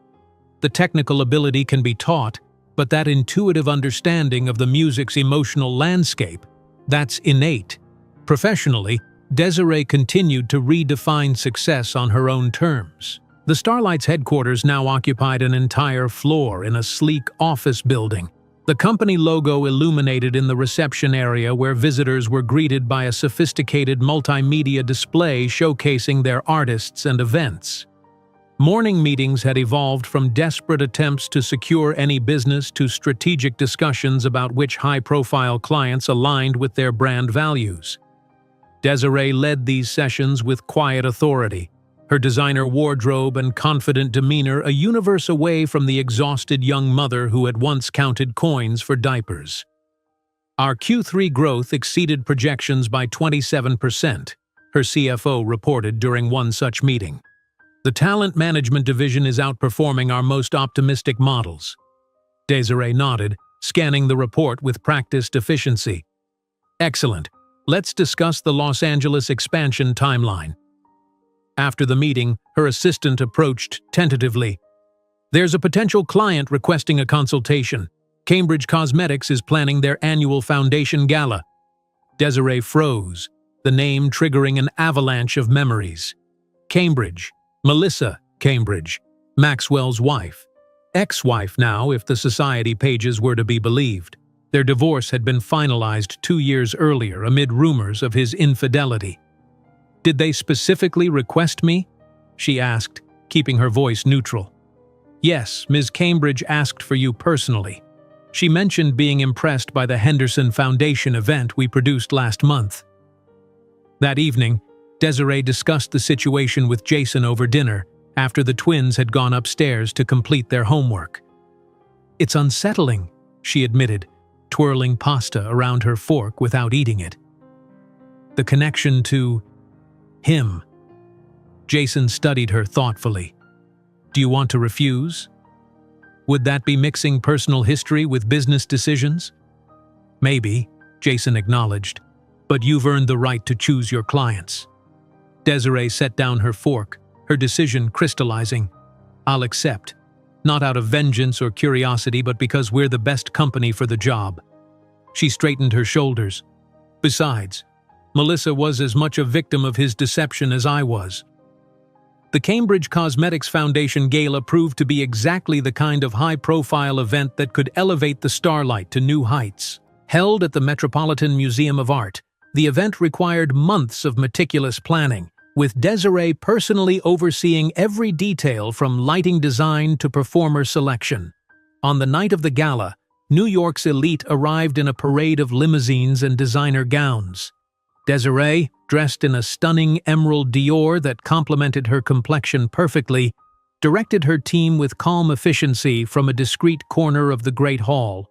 "The technical ability can be taught, but that intuitive understanding of the music's emotional landscape, that's innate." Professionally, Desiree continued to redefine success on her own terms. The Starlight's headquarters now occupied an entire floor in a sleek office building, the company logo illuminated in the reception area where visitors were greeted by a sophisticated multimedia display showcasing their artists and events. Morning meetings had evolved from desperate attempts to secure any business to strategic discussions about which high-profile clients aligned with their brand values. Desiree led these sessions with quiet authority, her designer wardrobe and confident demeanor a universe away from the exhausted young mother who had once counted coins for diapers. Our Q3 growth exceeded projections by 27%, her CFO reported during one such meeting. The talent management division is outperforming our most optimistic models. Desiree nodded, scanning the report with practiced efficiency. Excellent. Let's discuss the Los Angeles expansion timeline. After the meeting, her assistant approached tentatively. There's a potential client requesting a consultation. Cambridge Cosmetics is planning their annual foundation gala. Desiree froze, the name triggering an avalanche of memories. Cambridge, Melissa Cambridge, Maxwell's wife. Ex-wife now, if the society pages were to be believed. Their divorce had been finalized 2 years earlier amid rumors of his infidelity. Did they specifically request me? She asked, keeping her voice neutral. Yes, Ms. Cambridge asked for you personally. She mentioned being impressed by the Henderson Foundation event we produced last month. That evening, Desiree discussed the situation with Jason over dinner after the twins had gone upstairs to complete their homework. It's unsettling, she admitted, twirling pasta around her fork without eating it. The connection to him. Jason studied her thoughtfully. Do you want to refuse? Would that be mixing personal history with business decisions? Maybe, Jason acknowledged, but you've earned the right to choose your clients. Desiree set down her fork, her decision crystallizing. I'll accept, not out of vengeance or curiosity, but because we're the best company for the job. She straightened her shoulders. Besides, Melissa was as much a victim of his deception as I was. The Cambridge Cosmetics Foundation Gala proved to be exactly the kind of high-profile event that could elevate the starlight to new heights. Held at the Metropolitan Museum of Art, the event required months of meticulous planning, with Desiree personally overseeing every detail from lighting design to performer selection. On the night of the gala, New York's elite arrived in a parade of limousines and designer gowns. Desiree, dressed in a stunning emerald Dior that complemented her complexion perfectly, directed her team with calm efficiency from a discreet corner of the Great Hall.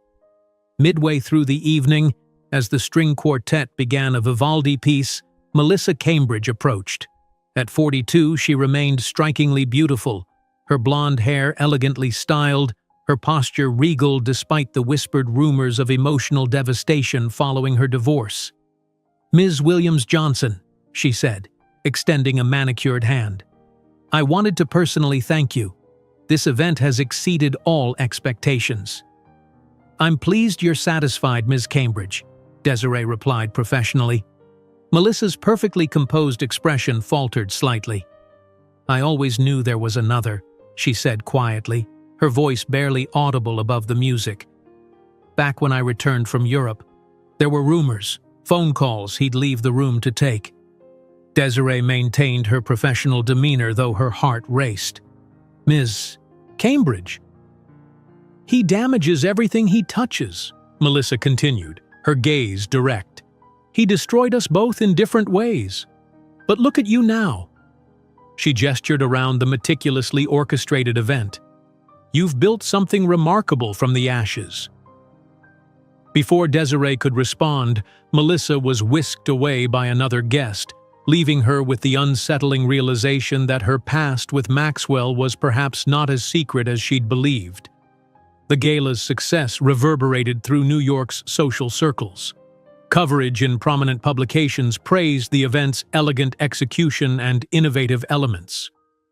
Midway through the evening, as the string quartet began a Vivaldi piece, Melissa Cambridge approached. At 42, she remained strikingly beautiful, her blonde hair elegantly styled, her posture regal despite the whispered rumors of emotional devastation following her divorce. Ms. Williams-Johnson, she said, extending a manicured hand. I wanted to personally thank you. This event has exceeded all expectations. I'm pleased you're satisfied, Ms. Cambridge, Desiree replied professionally. Melissa's perfectly composed expression faltered slightly. I always knew there was another, she said quietly, her voice barely audible above the music. Back when I returned from Europe, there were rumors, phone calls he'd leave the room to take. Desiree maintained her professional demeanor, though her heart raced. Ms. Cambridge. He damages everything he touches, Melissa continued, her gaze direct. He destroyed us both in different ways. But look at you now. She gestured around the meticulously orchestrated event. You've built something remarkable from the ashes. Before Desiree could respond, Melissa was whisked away by another guest, leaving her with the unsettling realization that her past with Maxwell was perhaps not as secret as she'd believed. The gala's success reverberated through New York's social circles. Coverage in prominent publications praised the event's elegant execution and innovative elements.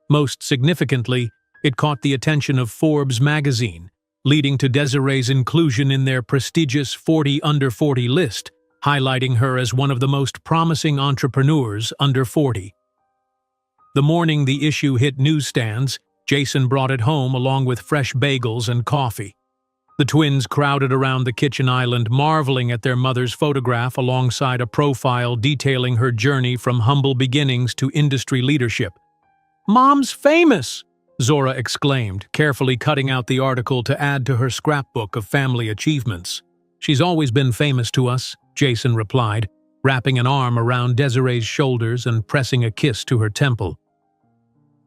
Most significantly, it caught the attention of Forbes magazine, leading to Desiree's inclusion in their prestigious 40 Under 40 list, highlighting her as one of the most promising entrepreneurs under 40. The morning the issue hit newsstands, Jason brought it home along with fresh bagels and coffee. The twins crowded around the kitchen island, marveling at their mother's photograph alongside a profile detailing her journey from humble beginnings to industry leadership. "Mom's famous!" Zora exclaimed, carefully cutting out the article to add to her scrapbook of family achievements. "She's always been famous to us," Jason replied, wrapping an arm around Desiree's shoulders and pressing a kiss to her temple.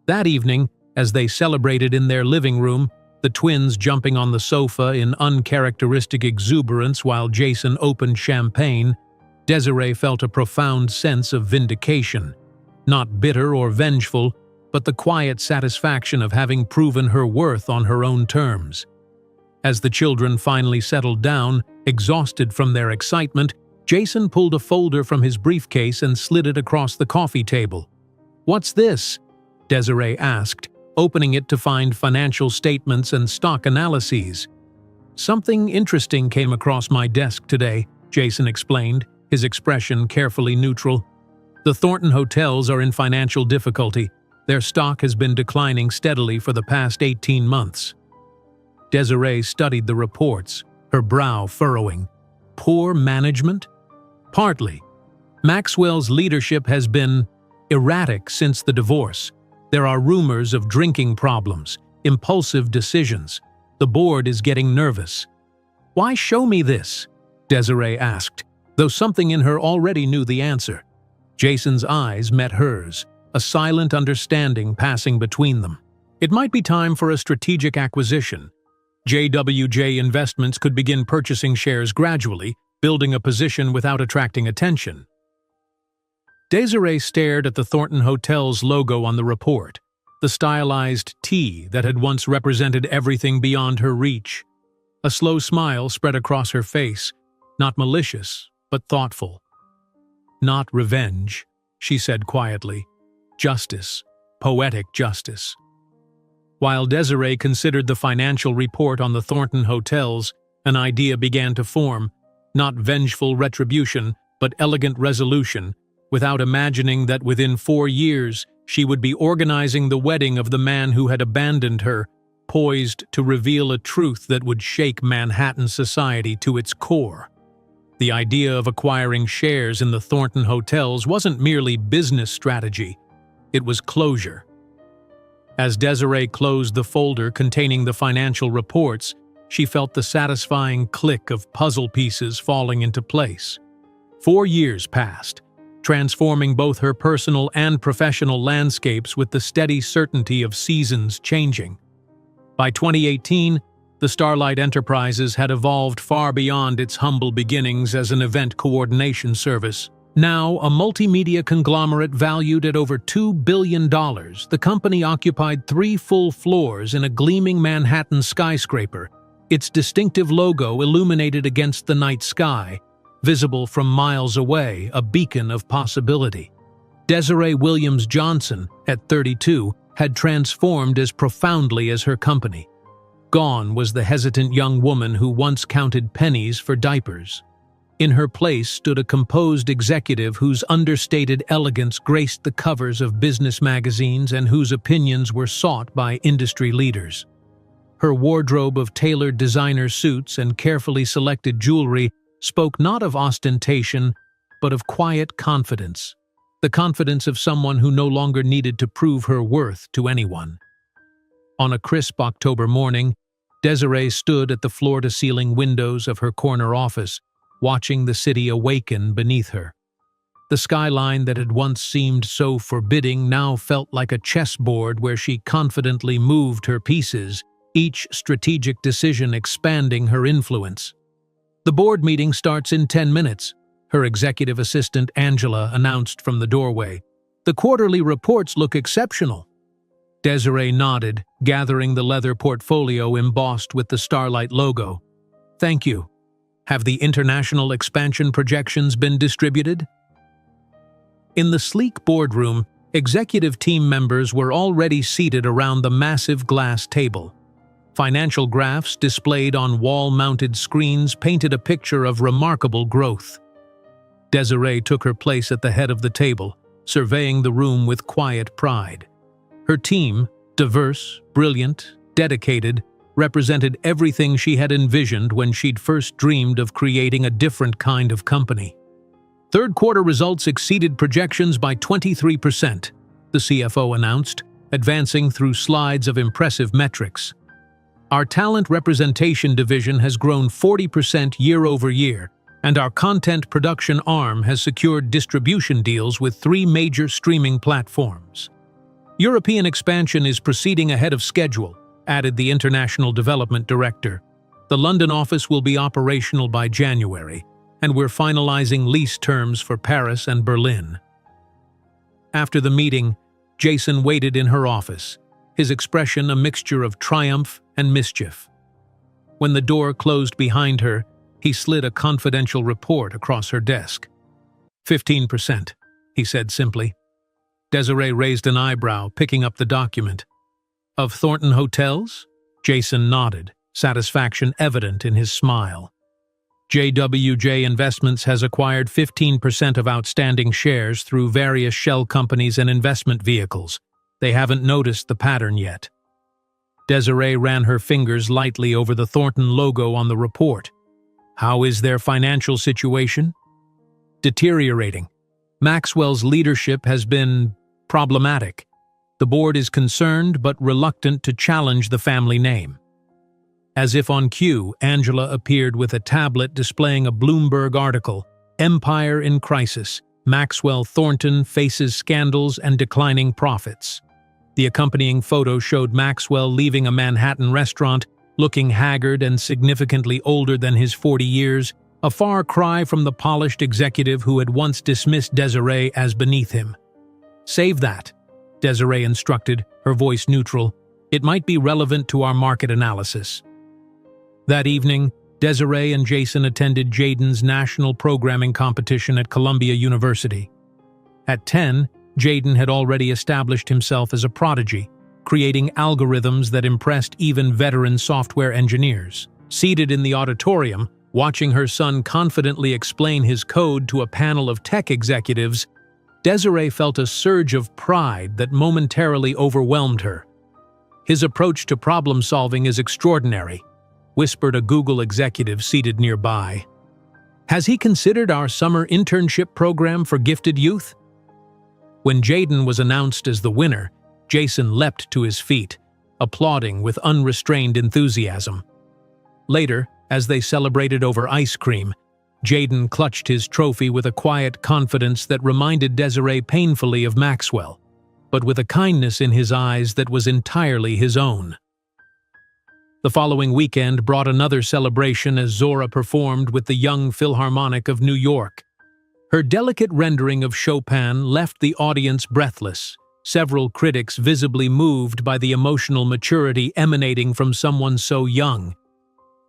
That evening, as they celebrated in their living room, the twins jumping on the sofa in uncharacteristic exuberance while Jason opened champagne, Desiree felt a profound sense of vindication. Not bitter or vengeful, but the quiet satisfaction of having proven her worth on her own terms. As the children finally settled down, exhausted from their excitement, Jason pulled a folder from his briefcase and slid it across the coffee table. "What's this?" Desiree asked, opening it to find financial statements and stock analyses. "Something interesting came across my desk today," Jason explained, his expression carefully neutral. "The Thornton Hotels are in financial difficulty. Their stock has been declining steadily for the past 18 months. Desiree studied the reports, her brow furrowing. Poor management? Partly. Maxwell's leadership has been erratic since the divorce. There are rumors of drinking problems, impulsive decisions. The board is getting nervous. "Why show me this?" Desiree asked, though something in her already knew the answer. Jason's eyes met hers, a silent understanding passing between them. It might be time for a strategic acquisition. JWJ Investments could begin purchasing shares gradually, building a position without attracting attention. Desiree stared at the Thornton Hotel's logo on the report, the stylized T that had once represented everything beyond her reach. A slow smile spread across her face, not malicious, but thoughtful. "Not revenge," she said quietly. "Justice, poetic justice." While Desiree considered the financial report on the Thornton Hotels, an idea began to form, not vengeful retribution, but elegant resolution, without imagining that within 4 years she would be organizing the wedding of the man who had abandoned her, poised to reveal a truth that would shake Manhattan society to its core. The idea of acquiring shares in the Thornton Hotels wasn't merely business strategy, it was closure. As Desiree closed the folder containing the financial reports, she felt the satisfying click of puzzle pieces falling into place. 4 years passed, transforming both her personal and professional landscapes with the steady certainty of seasons changing. By 2018, the Starlight Enterprises had evolved far beyond its humble beginnings as an event coordination service. Now a multimedia conglomerate valued at over $2 billion, the company occupied 3 full floors in a gleaming Manhattan skyscraper, its distinctive logo illuminated against the night sky, visible from miles away, a beacon of possibility. Desiree Williams Johnson, at 32, had transformed as profoundly as her company. Gone was the hesitant young woman who once counted pennies for diapers. In her place stood a composed executive whose understated elegance graced the covers of business magazines and whose opinions were sought by industry leaders. Her wardrobe of tailored designer suits and carefully selected jewelry spoke not of ostentation, but of quiet confidence, the confidence of someone who no longer needed to prove her worth to anyone. On a crisp October morning, Desiree stood at the floor-to-ceiling windows of her corner office, watching the city awaken beneath her. The skyline that had once seemed so forbidding now felt like a chessboard where she confidently moved her pieces, each strategic decision expanding her influence. "The board meeting starts in 10 minutes, her executive assistant Angela announced from the doorway. "The quarterly reports look exceptional." Desiree nodded, gathering the leather portfolio embossed with the Starlight logo. "Thank you. Have the international expansion projections been distributed?" In the sleek boardroom, executive team members were already seated around the massive glass table. Financial graphs displayed on wall-mounted screens painted a picture of remarkable growth. Desiree took her place at the head of the table, surveying the room with quiet pride. Her team, diverse, brilliant, dedicated, represented everything she had envisioned when she'd first dreamed of creating a different kind of company. Third-quarter results exceeded projections by 23%, the CFO announced, advancing through slides of impressive metrics. "Our talent representation division has grown 40% year over year, and our content production arm has secured distribution deals with 3 major streaming platforms." European expansion is proceeding ahead of schedule, added the International Development Director. The London office will be operational by January, and we're finalizing lease terms for Paris and Berlin. After the meeting, Jason waited in her office, his expression a mixture of triumph and mischief. When the door closed behind her, he slid a confidential report across her desk. 15%, he said simply. Desiree raised an eyebrow, picking up the document. Of Thornton Hotels? Jason nodded, satisfaction evident in his smile. JWJ Investments has acquired 15% of outstanding shares through various shell companies and investment vehicles. They haven't noticed the pattern yet. Desiree ran her fingers lightly over the Thornton logo on the report. How is their financial situation? Deteriorating. Maxwell's leadership has been problematic. The board is concerned but reluctant to challenge the family name. As if on cue, Angela appeared with a tablet displaying a Bloomberg article, Empire in Crisis, Maxwell Thornton faces scandals and declining profits. The accompanying photo showed Maxwell leaving a Manhattan restaurant, looking haggard and significantly older than his 40 years, a far cry from the polished executive who had once dismissed Desiree as beneath him. Save that, Desiree instructed, her voice neutral. It might be relevant to our market analysis. That evening, Desiree and Jason attended Jaden's national programming competition at Columbia University. At 10, Jaden had already established himself as a prodigy, creating algorithms that impressed even veteran software engineers. Seated in the auditorium, watching her son confidently explain his code to a panel of tech executives, Desiree felt a surge of pride that momentarily overwhelmed her. His approach to problem-solving is extraordinary, whispered a Google executive seated nearby. Has he considered our summer internship program for gifted youth? When Jaden was announced as the winner, Jason leapt to his feet, applauding with unrestrained enthusiasm. Later, as they celebrated over ice cream, Jaden clutched his trophy with a quiet confidence that reminded Desiree painfully of Maxwell, but with a kindness in his eyes that was entirely his own. The following weekend brought another celebration as Zora performed with the Young Philharmonic of New York. Her delicate rendering of Chopin left the audience breathless, several critics visibly moved by the emotional maturity emanating from someone so young.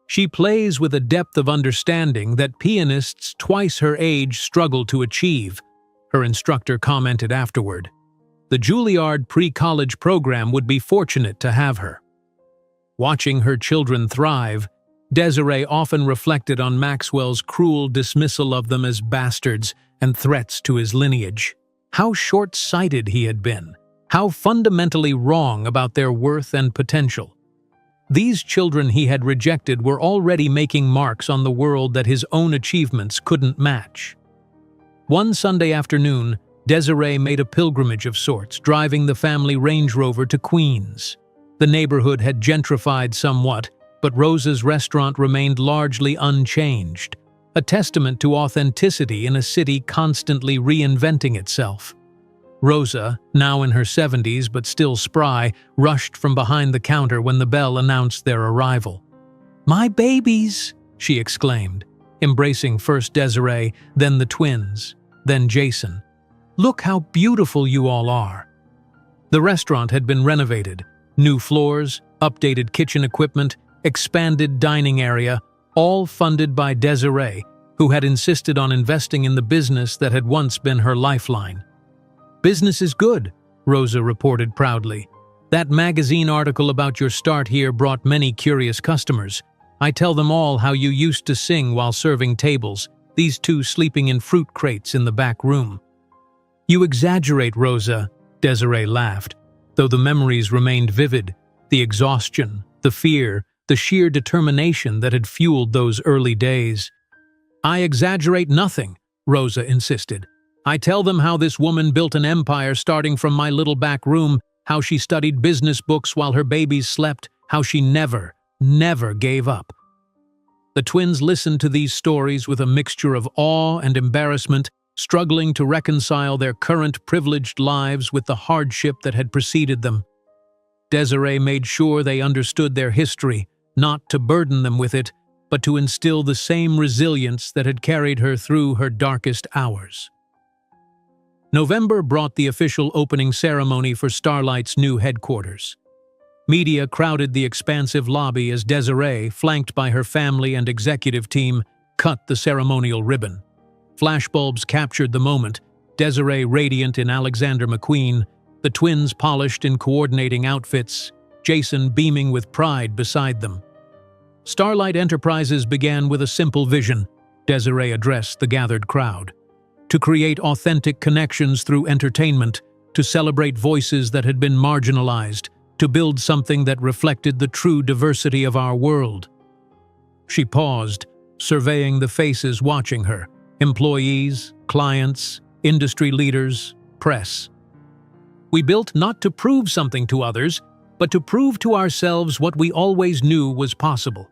She plays with a depth of understanding that pianists twice her age struggle to achieve, her instructor commented afterward. The Juilliard pre-college program would be fortunate to have her. Watching her children thrive, Desiree often reflected on Maxwell's cruel dismissal of them as bastards and threats to his lineage. How short-sighted he had been, how fundamentally wrong about their worth and potential. These children he had rejected were already making marks on the world that his own achievements couldn't match. One Sunday afternoon, Desiree made a pilgrimage of sorts, driving the family Range Rover to Queens. The neighborhood had gentrified somewhat, but Rosa's restaurant remained largely unchanged, a testament to authenticity in a city constantly reinventing itself. Rosa, now in her 70s but still spry, rushed from behind the counter when the bell announced their arrival. "My babies!" she exclaimed, embracing first Desiree, then the twins, then Jason. "Look how beautiful you all are!" The restaurant had been renovated. New floors, updated kitchen equipment, expanded dining area, all funded by Desiree, who had insisted on investing in the business that had once been her lifeline. "Business is good," Rosa reported proudly. "That magazine article about your start here brought many curious customers. I tell them all how you used to sing while serving tables, these two sleeping in fruit crates in the back room." "You exaggerate, Rosa," Desiree laughed, though the memories remained vivid, the exhaustion, the fear, the sheer determination that had fueled those early days. "I exaggerate nothing," Rosa insisted. "I tell them how this woman built an empire starting from my little back room, how she studied business books while her babies slept, how she never gave up." The twins listened to these stories with a mixture of awe and embarrassment, struggling to reconcile their current privileged lives with the hardship that had preceded them. Desiree made sure they understood their history, not to burden them with it, but to instill the same resilience that had carried her through her darkest hours. November brought the official opening ceremony for Starlight's new headquarters. Media crowded the expansive lobby as Desiree, flanked by her family and executive team, cut the ceremonial ribbon. Flashbulbs captured the moment, Desiree radiant in Alexander McQueen, the twins polished in coordinating outfits, Jason beaming with pride beside them. Starlight Enterprises began with a simple vision, Desiree addressed the gathered crowd. To create authentic connections through entertainment, to celebrate voices that had been marginalized, to build something that reflected the true diversity of our world. She paused, surveying the faces watching her, employees, clients, industry leaders, press. We built not to prove something to others, but to prove to ourselves what we always knew was possible.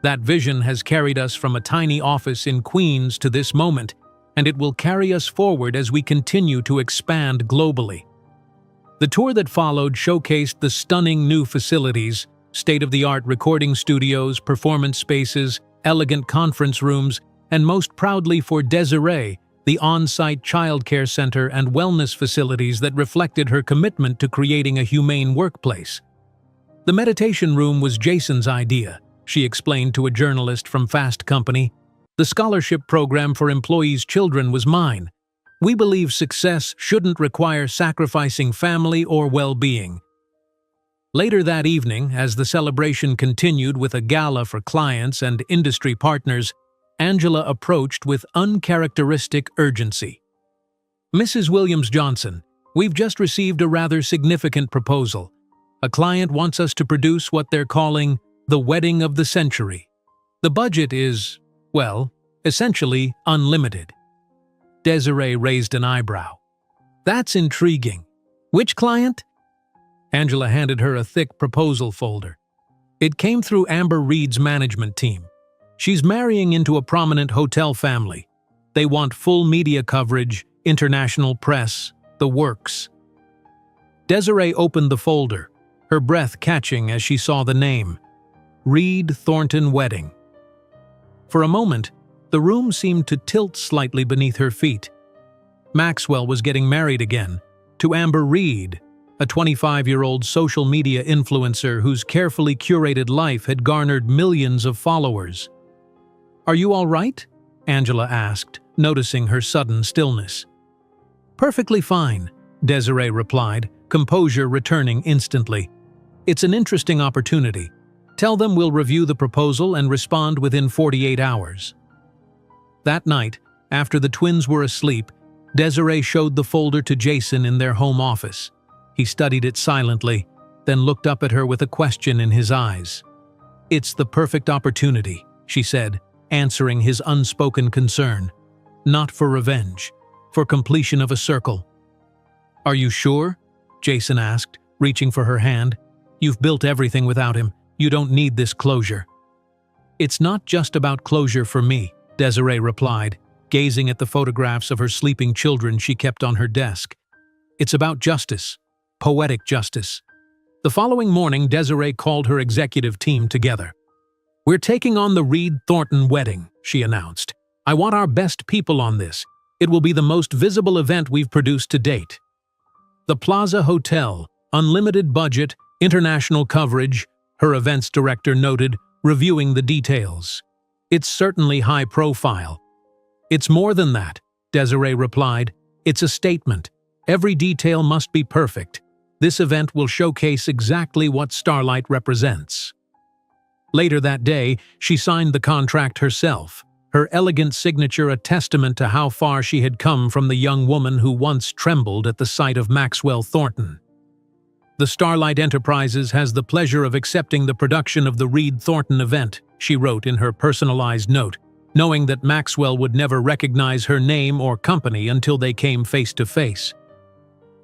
That vision has carried us from a tiny office in Queens to this moment, and it will carry us forward as we continue to expand globally. The tour that followed showcased the stunning new facilities, state-of-the-art recording studios, performance spaces, elegant conference rooms, and most proudly for Desiree, the on-site childcare center and wellness facilities that reflected her commitment to creating a humane workplace. The meditation room was Jason's idea, she explained to a journalist from Fast Company. The scholarship program for employees' children was mine. We believe success shouldn't require sacrificing family or well-being. Later that evening, as the celebration continued with a gala for clients and industry partners, Angela approached with uncharacteristic urgency. "Mrs. Williams-Johnson, we've just received a rather significant proposal. A client wants us to produce what they're calling the wedding of the century. The budget is, well, essentially unlimited." Desiree raised an eyebrow. "That's intriguing. Which client?" Angela handed her a thick proposal folder. It came through Amber Reed's management team. She's marrying into a prominent hotel family. They want full media coverage, international press, the works. Desiree opened the folder, her breath catching as she saw the name, Reed Thornton Wedding. For a moment, the room seemed to tilt slightly beneath her feet. Maxwell was getting married again, to Amber Reed, a 25-year-old social media influencer whose carefully curated life had garnered millions of followers. "Are you all right?" Angela asked, noticing her sudden stillness. "Perfectly fine," Desiree replied, composure returning instantly. "It's an interesting opportunity. Tell them we'll review the proposal and respond within 48 hours." That night, after the twins were asleep, Desiree showed the folder to Jason in their home office. He studied it silently, then looked up at her with a question in his eyes. "It's the perfect opportunity," she said, answering his unspoken concern. "Not for revenge, for completion of a circle." "Are you sure?" Jason asked, reaching for her hand. "You've built everything without him. You don't need this closure." "It's not just about closure for me," Desiree replied, gazing at the photographs of her sleeping children she kept on her desk. "It's about justice, poetic justice." The following morning, Desiree called her executive team together. "We're taking on the Reed Thornton wedding," she announced. "I want our best people on this. It will be the most visible event we've produced to date. The Plaza Hotel, unlimited budget, international coverage," her events director noted, reviewing the details. "It's certainly high profile." "It's more than that," Desiree replied. "It's a statement. Every detail must be perfect. This event will showcase exactly what Starlight represents." Later that day, she signed the contract herself, her elegant signature a testament to how far she had come from the young woman who once trembled at the sight of Maxwell Thornton. "The Starlight Enterprises has the pleasure of accepting the production of the Reed Thornton event," she wrote in her personalized note, knowing that Maxwell would never recognize her name or company until they came face to face.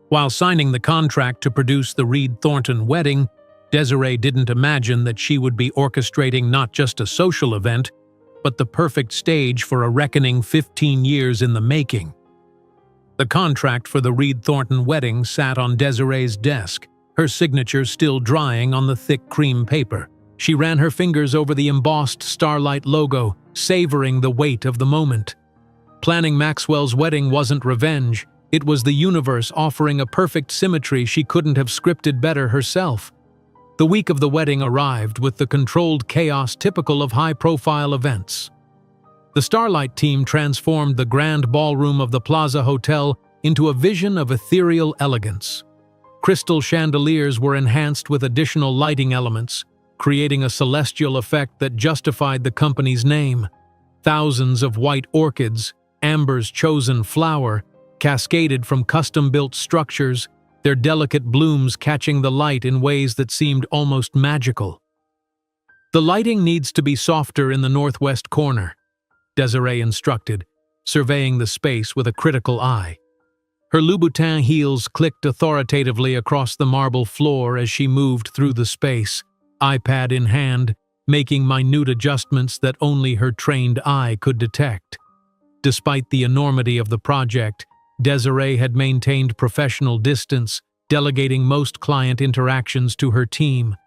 While signing the contract to produce the Reed Thornton wedding, Desiree didn't imagine that she would be orchestrating not just a social event, but the perfect stage for a reckoning 15 years in the making. The contract for the Reed Thornton wedding sat on Desiree's desk, her signature still drying on the thick cream paper. She ran her fingers over the embossed Starlight logo, savoring the weight of the moment. Planning Maxwell's wedding wasn't revenge. It was the universe offering a perfect symmetry she couldn't have scripted better herself. The week of the wedding arrived with the controlled chaos typical of high-profile events. The Starlight team transformed the grand ballroom of the Plaza Hotel into a vision of ethereal elegance. Crystal chandeliers were enhanced with additional lighting elements, creating a celestial effect that justified the company's name. Thousands of white orchids, Amber's chosen flower, cascaded from custom-built structures, their delicate blooms catching the light in ways that seemed almost magical. "The lighting needs to be softer in the northwest corner," Desiree instructed, surveying the space with a critical eye. Her Louboutin heels clicked authoritatively across the marble floor as she moved through the space, iPad in hand, making minute adjustments that only her trained eye could detect. Despite the enormity of the project, Desiree had maintained professional distance, delegating most client interactions to her team.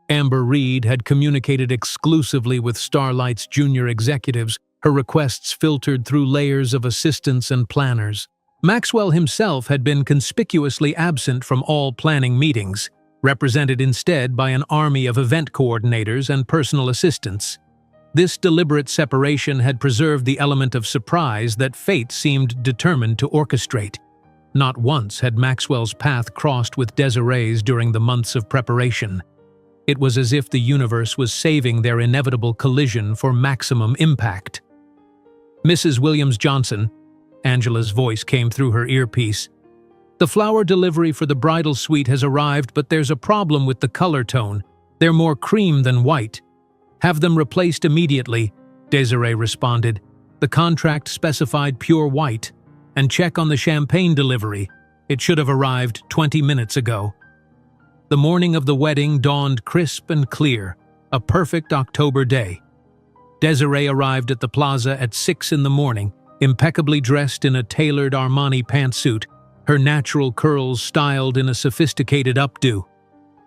Amber Reed had communicated exclusively with Starlight's junior executives, her requests filtered through layers of assistants and planners. Maxwell himself had been conspicuously absent from all planning meetings, represented instead by an army of event coordinators and personal assistants. This deliberate separation had preserved the element of surprise that fate seemed determined to orchestrate. Not once had Maxwell's path crossed with Desiree's during the months of preparation. It was as if the universe was saving their inevitable collision for maximum impact. "Mrs. Williams-Johnson," Angela's voice came through her earpiece. "The flower delivery for the bridal suite has arrived, but there's a problem with the color tone. They're more cream than white." "Have them replaced immediately," Desiree responded. "The contract specified pure white. And check on the champagne delivery. It should have arrived 20 minutes ago." The morning of the wedding dawned crisp and clear, a perfect October day. Desiree arrived at the plaza at 6 in the morning, impeccably dressed in a tailored Armani pantsuit, her natural curls styled in a sophisticated updo.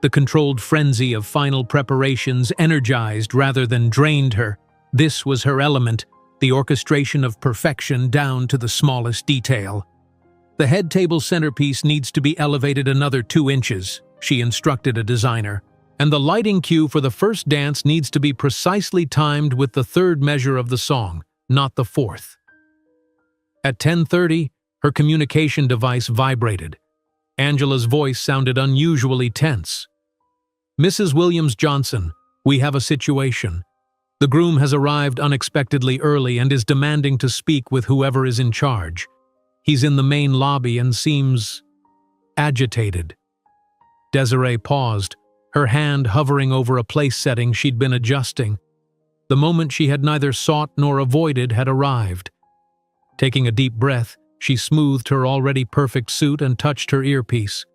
The controlled frenzy of final preparations energized rather than drained her. This was her element, the orchestration of perfection down to the smallest detail. "The head table centerpiece needs to be elevated another 2 inches, she instructed a designer. "And the lighting cue for the first dance needs to be precisely timed with the 3rd measure of the song, not the 4th. At 10:30, her communication device vibrated. Angela's voice sounded unusually tense. "Mrs. Williams-Johnson, we have a situation. The groom has arrived unexpectedly early and is demanding to speak with whoever is in charge. He's in the main lobby and seems agitated." Desiree paused, her hand hovering over a place setting she'd been adjusting. The moment she had neither sought nor avoided had arrived. Taking a deep breath, she smoothed her already perfect suit and touched her earpiece.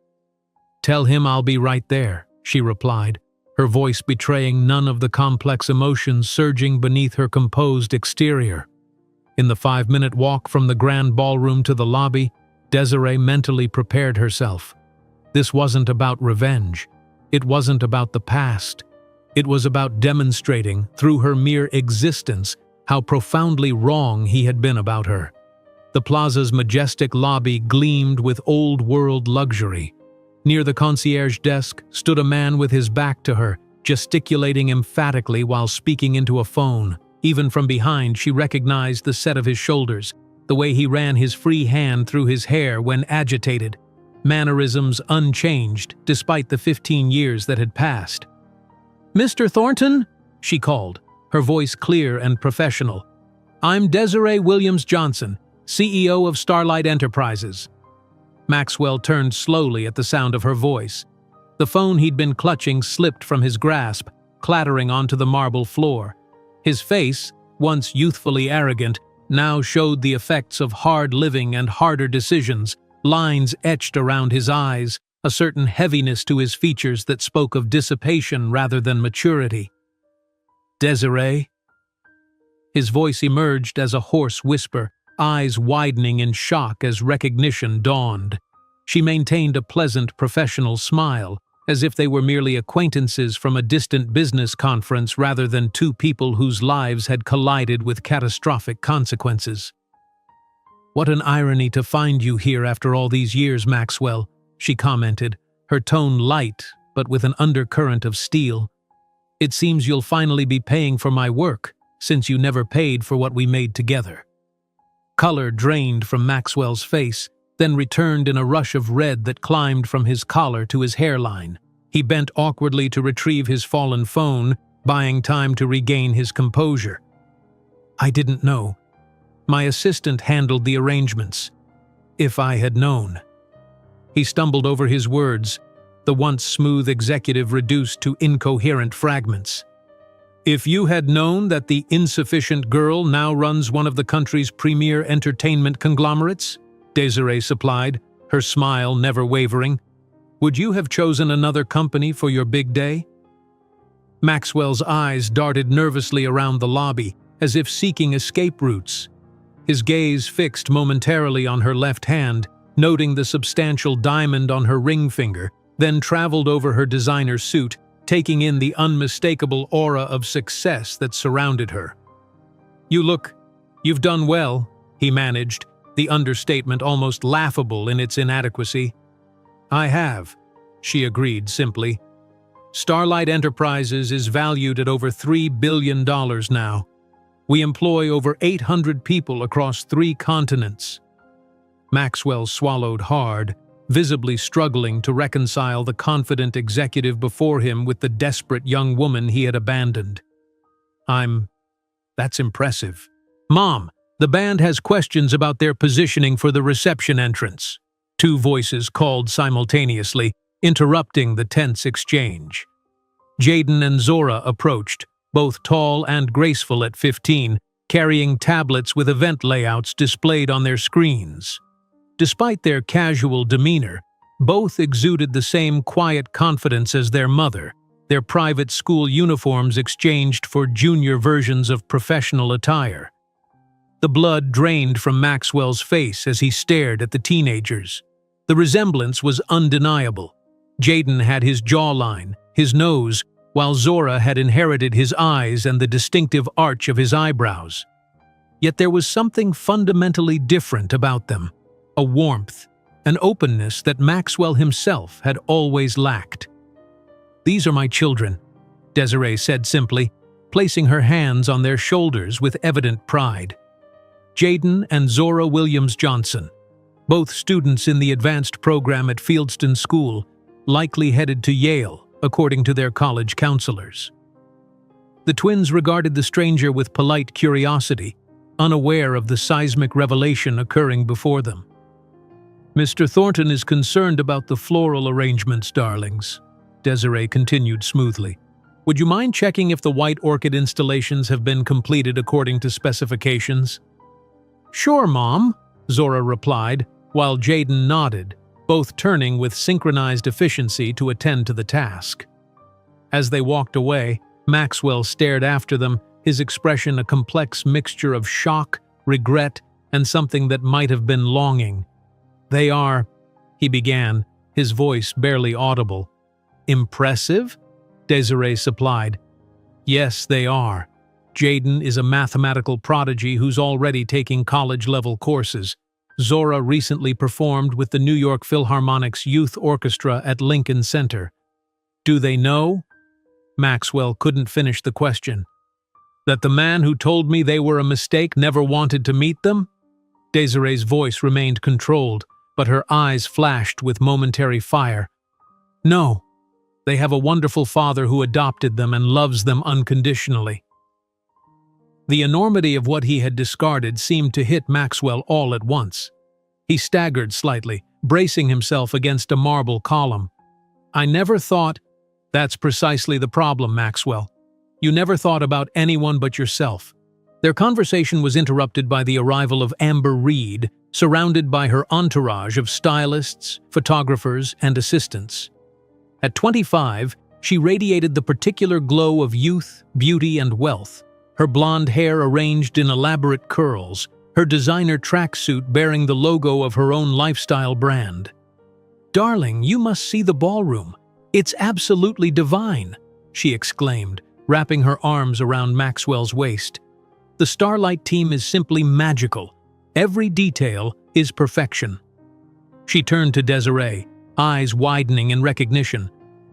"Tell him I'll be right there," she replied, her voice betraying none of the complex emotions surging beneath her composed exterior. In the 5-minute walk from the grand ballroom to the lobby, Desiree mentally prepared herself. This wasn't about revenge. It wasn't about the past. It was about demonstrating, through her mere existence, how profoundly wrong he had been about her. The plaza's majestic lobby gleamed with old-world luxury. Near the concierge desk stood a man with his back to her, gesticulating emphatically while speaking into a phone. Even from behind, she recognized the set of his shoulders, the way he ran his free hand through his hair when agitated. Mannerisms unchanged, despite the 15 years that had passed. "Mr. Thornton?" she called, her voice clear and professional. "I'm Desiree Williams-Johnson, CEO of Starlight Enterprises." Maxwell turned slowly at the sound of her voice. The phone he'd been clutching slipped from his grasp, clattering onto the marble floor. His face, once youthfully arrogant, now showed the effects of hard living and harder decisions, lines etched around his eyes, a certain heaviness to his features that spoke of dissipation rather than maturity. "Desiree?" His voice emerged as a hoarse whisper, eyes widening in shock as recognition dawned. She maintained a pleasant professional smile, as if they were merely acquaintances from a distant business conference rather than two people whose lives had collided with catastrophic consequences. "What an irony to find you here after all these years, Maxwell," she commented, her tone light but with an undercurrent of steel. "It seems you'll finally be paying for my work, since you never paid for what we made together." Color drained from Maxwell's face, then returned in a rush of red that climbed from his collar to his hairline. He bent awkwardly to retrieve his fallen phone, buying time to regain his composure. "I didn't know. My assistant handled the arrangements. If I had known." He stumbled over his words, the once smooth executive reduced to incoherent fragments. "If you had known that the insufficient girl now runs one of the country's premier entertainment conglomerates," Desiree supplied, her smile never wavering, "would you have chosen another company for your big day?" Maxwell's eyes darted nervously around the lobby, as if seeking escape routes. His gaze fixed momentarily on her left hand, noting the substantial diamond on her ring finger, then traveled over her designer suit, taking in the unmistakable aura of success that surrounded her. You've done well," he managed, the understatement almost laughable in its inadequacy. "I have," she agreed simply. "Starlight Enterprises is valued at over $3 billion now. We employ over 800 people across 3 continents." Maxwell swallowed hard, visibly struggling to reconcile the confident executive before him with the desperate young woman he had abandoned. That's impressive. "Mom, the band has questions about their positioning for the reception entrance," 2 voices called simultaneously, interrupting the tense exchange. Jaden and Zora approached, both tall and graceful at 15, carrying tablets with event layouts displayed on their screens. Despite their casual demeanor, both exuded the same quiet confidence as their mother, their private school uniforms exchanged for junior versions of professional attire. The blood drained from Maxwell's face as he stared at the teenagers. The resemblance was undeniable. Jaden had his jawline, his nose, while Zora had inherited his eyes and the distinctive arch of his eyebrows. Yet there was something fundamentally different about them, a warmth, an openness that Maxwell himself had always lacked. "These are my children," Desiree said simply, placing her hands on their shoulders with evident pride. Jaden and Zora Williams Johnson, both students in the advanced program at Fieldston School, likely headed to Yale, according to their college counselors. The twins regarded the stranger with polite curiosity, unaware of the seismic revelation occurring before them. "Mr. Thornton is concerned about the floral arrangements, darlings," Desiree continued smoothly. "Would you mind checking if the white orchid installations have been completed according to specifications?" "Sure, Mom," Zora replied, while Jaden nodded, both turning with synchronized efficiency to attend to the task. As they walked away, Maxwell stared after them, his expression a complex mixture of shock, regret, and something that might have been longing. "They are," he began, his voice barely audible. "Impressive?" Desiree supplied. "Yes, they are. Jaden is a mathematical prodigy who's already taking college-level courses. Zora recently performed with the New York Philharmonic's Youth Orchestra at Lincoln Center. Do they know?" Maxwell couldn't finish the question. "That the man who told me they were a mistake never wanted to meet them?" Desiree's voice remained controlled, but her eyes flashed with momentary fire. "No. They have a wonderful father who adopted them and loves them unconditionally." The enormity of what he had discarded seemed to hit Maxwell all at once. He staggered slightly, bracing himself against a marble column. "I never thought—" "That's precisely the problem, Maxwell. You never thought about anyone but yourself." Their conversation was interrupted by the arrival of Amber Reed, surrounded by her entourage of stylists, photographers, and assistants. At 25, she radiated the particular glow of youth, beauty, and wealth, her blonde hair arranged in elaborate curls, her designer tracksuit bearing the logo of her own lifestyle brand. "Darling, you must see the ballroom. It's absolutely divine," she exclaimed, wrapping her arms around Maxwell's waist. "The Starlight team is simply magical. Every detail is perfection." She turned to Desiree, eyes widening in recognition.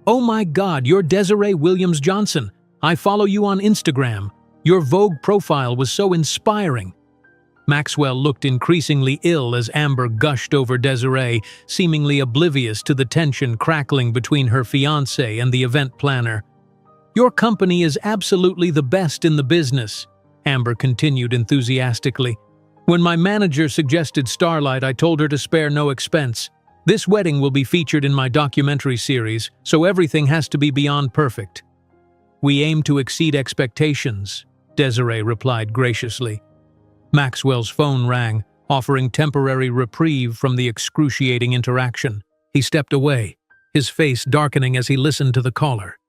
"Oh my God, you're Desiree Williams Johnson. I follow you on Instagram. Your Vogue profile was so inspiring." Maxwell looked increasingly ill as Amber gushed over Desiree, seemingly oblivious to the tension crackling between her fiancé and the event planner. "Your company is absolutely the best in the business," Amber continued enthusiastically. "When my manager suggested Starlight, I told her to spare no expense. This wedding will be featured in my documentary series, so everything has to be beyond perfect." "We aim to exceed expectations," Desiree replied graciously. Maxwell's phone rang, offering temporary reprieve from the excruciating interaction. He stepped away, his face darkening as he listened to the caller.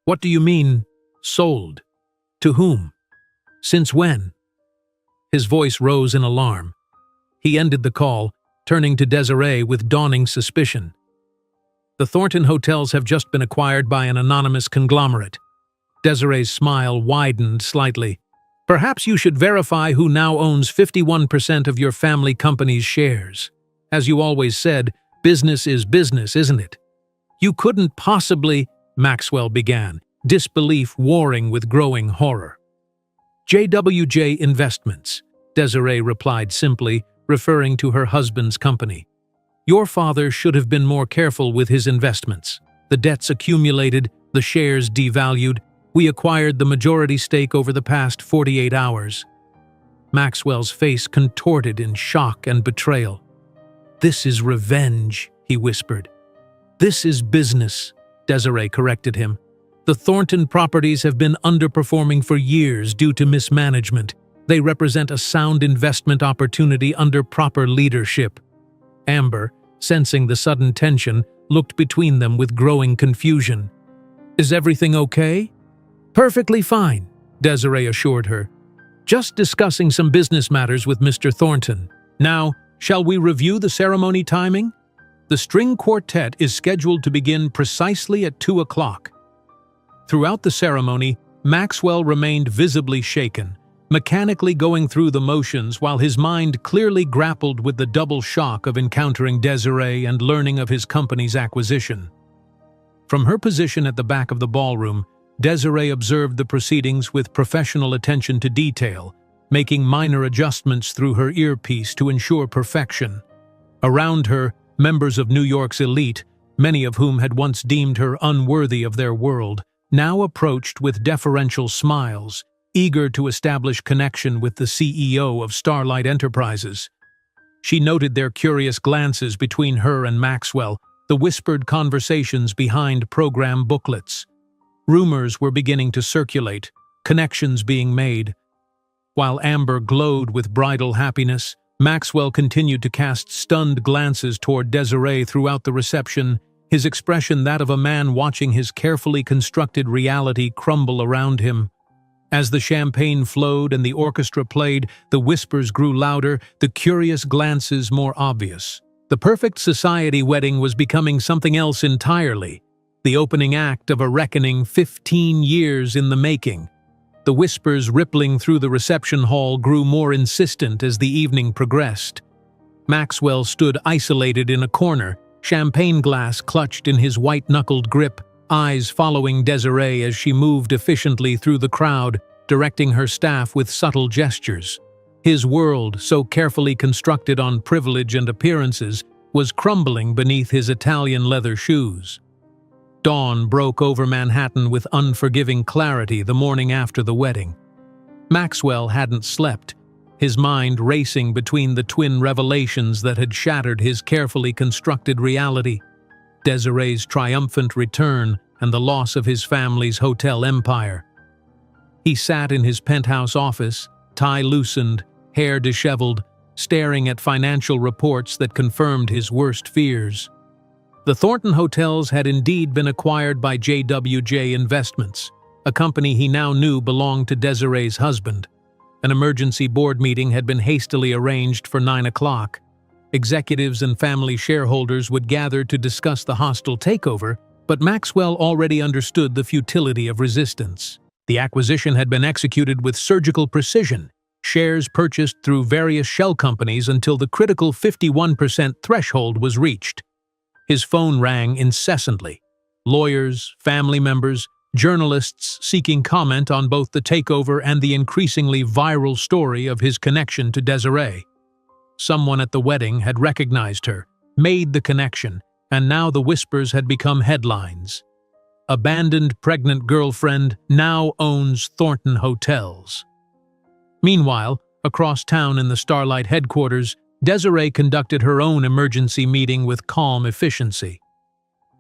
"What do you mean, sold? To whom? Since when?" His voice rose in alarm. He ended the call, turning to Desiree with dawning suspicion. "The Thornton Hotels have just been acquired by an anonymous conglomerate." Desiree's smile widened slightly. "Perhaps you should verify who now owns 51% of your family company's shares. As you always said, business is business, isn't it?" "You couldn't possibly," Maxwell began, disbelief warring with growing horror. "JWJ Investments," Desiree replied simply, referring to her husband's company. "Your father should have been more careful with his investments. The debts accumulated, the shares devalued. We acquired the majority stake over the past 48 hours. Maxwell's face contorted in shock and betrayal. "This is revenge," he whispered. "This is business," Desiree corrected him. "The Thornton properties have been underperforming for years due to mismanagement. They represent a sound investment opportunity under proper leadership." Amber, sensing the sudden tension, looked between them with growing confusion. "Is everything okay?" "Perfectly fine," Desiree assured her. "Just discussing some business matters with Mr. Thornton. Now, shall we review the ceremony timing? The string quartet is scheduled to begin precisely at 2 o'clock. Throughout the ceremony, Maxwell remained visibly shaken, mechanically going through the motions while his mind clearly grappled with the double shock of encountering Desiree and learning of his company's acquisition. From her position at the back of the ballroom, Desiree observed the proceedings with professional attention to detail, making minor adjustments through her earpiece to ensure perfection. Around her, members of New York's elite, many of whom had once deemed her unworthy of their world, now approached with deferential smiles, eager to establish connection with the CEO of Starlight Enterprises. She noted their curious glances between her and Maxwell, the whispered conversations behind program booklets. Rumors were beginning to circulate, connections being made. While Amber glowed with bridal happiness, Maxwell continued to cast stunned glances toward Desiree throughout the reception, his expression that of a man watching his carefully constructed reality crumble around him. As the champagne flowed and the orchestra played, the whispers grew louder, the curious glances more obvious. The perfect society wedding was becoming something else entirely, the opening act of a reckoning 15 years in the making. The whispers rippling through the reception hall grew more insistent as the evening progressed. Maxwell stood isolated in a corner, champagne glass clutched in his white-knuckled grip, eyes following Desiree as she moved efficiently through the crowd, directing her staff with subtle gestures. His world, so carefully constructed on privilege and appearances, was crumbling beneath his Italian leather shoes. Dawn broke over Manhattan with unforgiving clarity the morning after the wedding. Maxwell hadn't slept, his mind racing between the twin revelations that had shattered his carefully constructed reality: Desiree's triumphant return and the loss of his family's hotel empire. He sat in his penthouse office, tie loosened, hair disheveled, staring at financial reports that confirmed his worst fears. The Thornton Hotels had indeed been acquired by JWJ Investments, a company he now knew belonged to Desiree's husband. An emergency board meeting had been hastily arranged for 9 o'clock. Executives and family shareholders would gather to discuss the hostile takeover, but Maxwell already understood the futility of resistance. The acquisition had been executed with surgical precision, shares purchased through various shell companies until the critical 51% threshold was reached. His phone rang incessantly. Lawyers, family members, journalists seeking comment on both the takeover and the increasingly viral story of his connection to Desiree. Someone at the wedding had recognized her, made the connection, and now the whispers had become headlines. Abandoned pregnant girlfriend now owns Thornton Hotels. Meanwhile, across town in the Starlight headquarters, Desiree conducted her own emergency meeting with calm efficiency.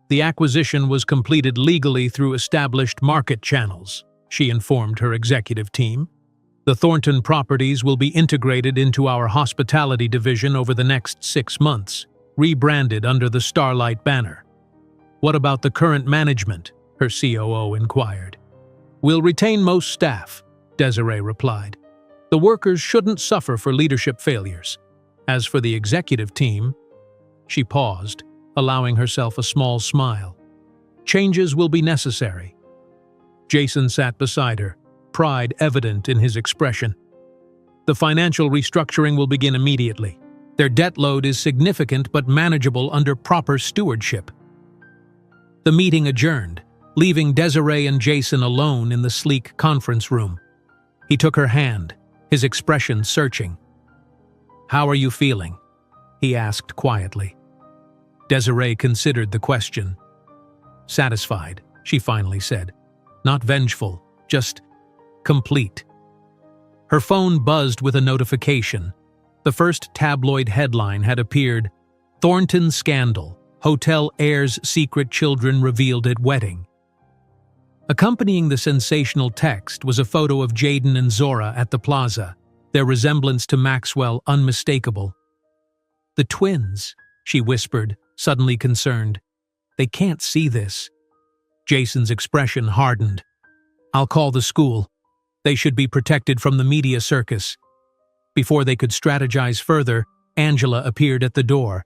The acquisition was completed legally through established market channels, she informed her executive team. The Thornton properties will be integrated into our hospitality division over the next 6 months, rebranded under the Starlight banner. What about the current management? Her COO inquired. We'll retain most staff, Desiree replied. The workers shouldn't suffer for leadership failures. As for the executive team, she paused, allowing herself a small smile. Changes will be necessary. Jason sat beside her, pride evident in his expression. The financial restructuring will begin immediately. Their debt load is significant but manageable under proper stewardship. The meeting adjourned, leaving Desiree and Jason alone in the sleek conference room. He took her hand, his expression searching. "How are you feeling?" he asked quietly. Desiree considered the question. "Satisfied," she finally said. "Not vengeful, just complete." Her phone buzzed with a notification. The first tabloid headline had appeared: Thornton Scandal, Hotel Heir's Secret Children Revealed at Wedding. Accompanying the sensational text was a photo of Jaden and Zora at the plaza, their resemblance to Maxwell unmistakable. "The twins," she whispered, suddenly concerned. "They can't see this." Jason's expression hardened. "I'll call the school. They should be protected from the media circus." Before they could strategize further, Angela appeared at the door.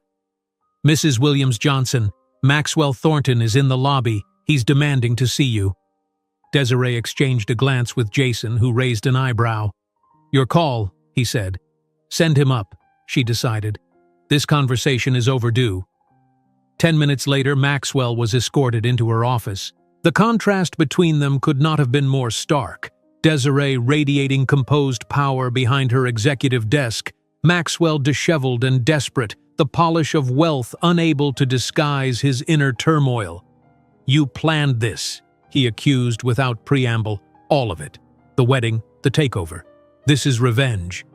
"Mrs. Williams-Johnson, Maxwell Thornton is in the lobby. He's demanding to see you." Desiree exchanged a glance with Jason, who raised an eyebrow. "Your call," he said. "Send him up," she decided. "This conversation is overdue." 10 minutes later, Maxwell was escorted into her office. The contrast between them could not have been more stark. Desiree radiating composed power behind her executive desk, Maxwell disheveled and desperate, the polish of wealth unable to disguise his inner turmoil. "You planned this," he accused without preamble. "All of it. The wedding, the takeover. This is revenge."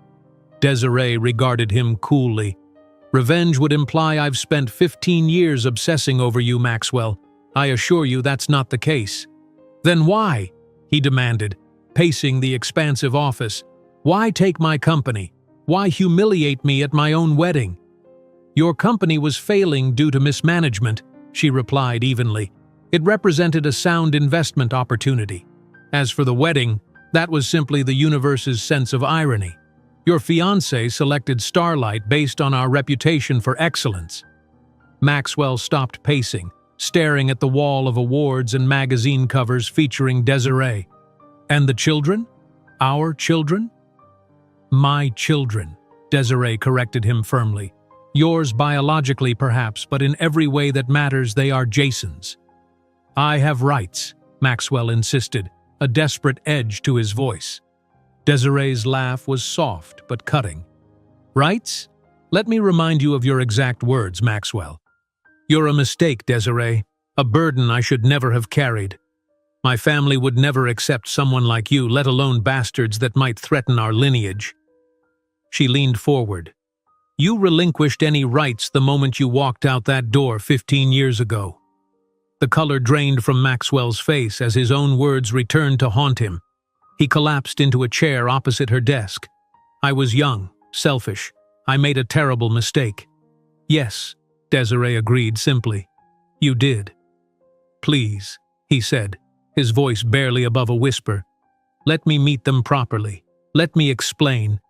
Desiree regarded him coolly. "Revenge would imply I've spent 15 years obsessing over you, Maxwell. I assure you that's not the case." "Then why?" he demanded, pacing the expansive office. "Why take my company? Why humiliate me at my own wedding?" "Your company was failing due to mismanagement," she replied evenly. "It represented a sound investment opportunity. As for the wedding, that was simply the universe's sense of irony. Your fiancé selected Starlight based on our reputation for excellence." Maxwell stopped pacing, staring at the wall of awards and magazine covers featuring Desiree. "And the children? Our children?" "My children," Desiree corrected him firmly. "Yours biologically perhaps, but in every way that matters they are Jason's." "I have rights," Maxwell insisted, a desperate edge to his voice. Desiree's laugh was soft but cutting. "Rights? Let me remind you of your exact words, Maxwell. You're a mistake, Desiree, a burden I should never have carried. My family would never accept someone like you, let alone bastards that might threaten our lineage." She leaned forward. "You relinquished any rights the moment you walked out that door 15 years ago." The color drained from Maxwell's face as his own words returned to haunt him. He collapsed into a chair opposite her desk. "I was young, selfish. I made a terrible mistake." "Yes," Desiree agreed simply. "You did." "Please," he said, his voice barely above a whisper. "Let me meet them properly. Let me explain."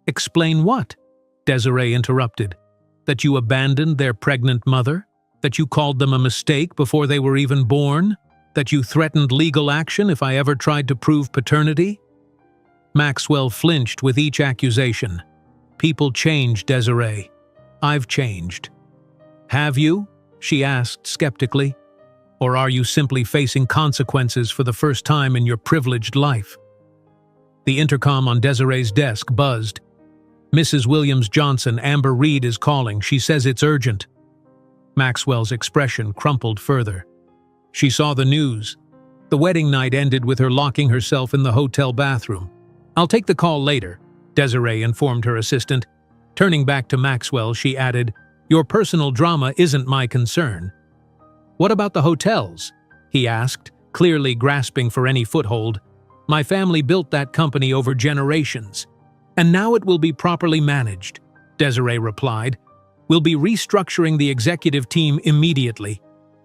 "Explain what?" Desiree interrupted. "That you abandoned their pregnant mother? That you called them a mistake before they were even born? That you threatened legal action if I ever tried to prove paternity?" Maxwell flinched with each accusation. "People change, Desiree. I've changed." "Have you?" she asked skeptically. "Or are you simply facing consequences for the first time in your privileged life?" The intercom on Desiree's desk buzzed. "Mrs. Williams Johnson, Amber Reed is calling. She says it's urgent." Maxwell's expression crumpled further. She saw the news. The wedding night ended with her locking herself in the hotel bathroom. "I'll take the call later," Desiree informed her assistant. Turning back to Maxwell, she added, "Your personal drama isn't my concern." "What about the hotels?" he asked, clearly grasping for any foothold. "My family built that company over generations. And now it will be properly managed," Desiree replied. "We'll be restructuring the executive team immediately.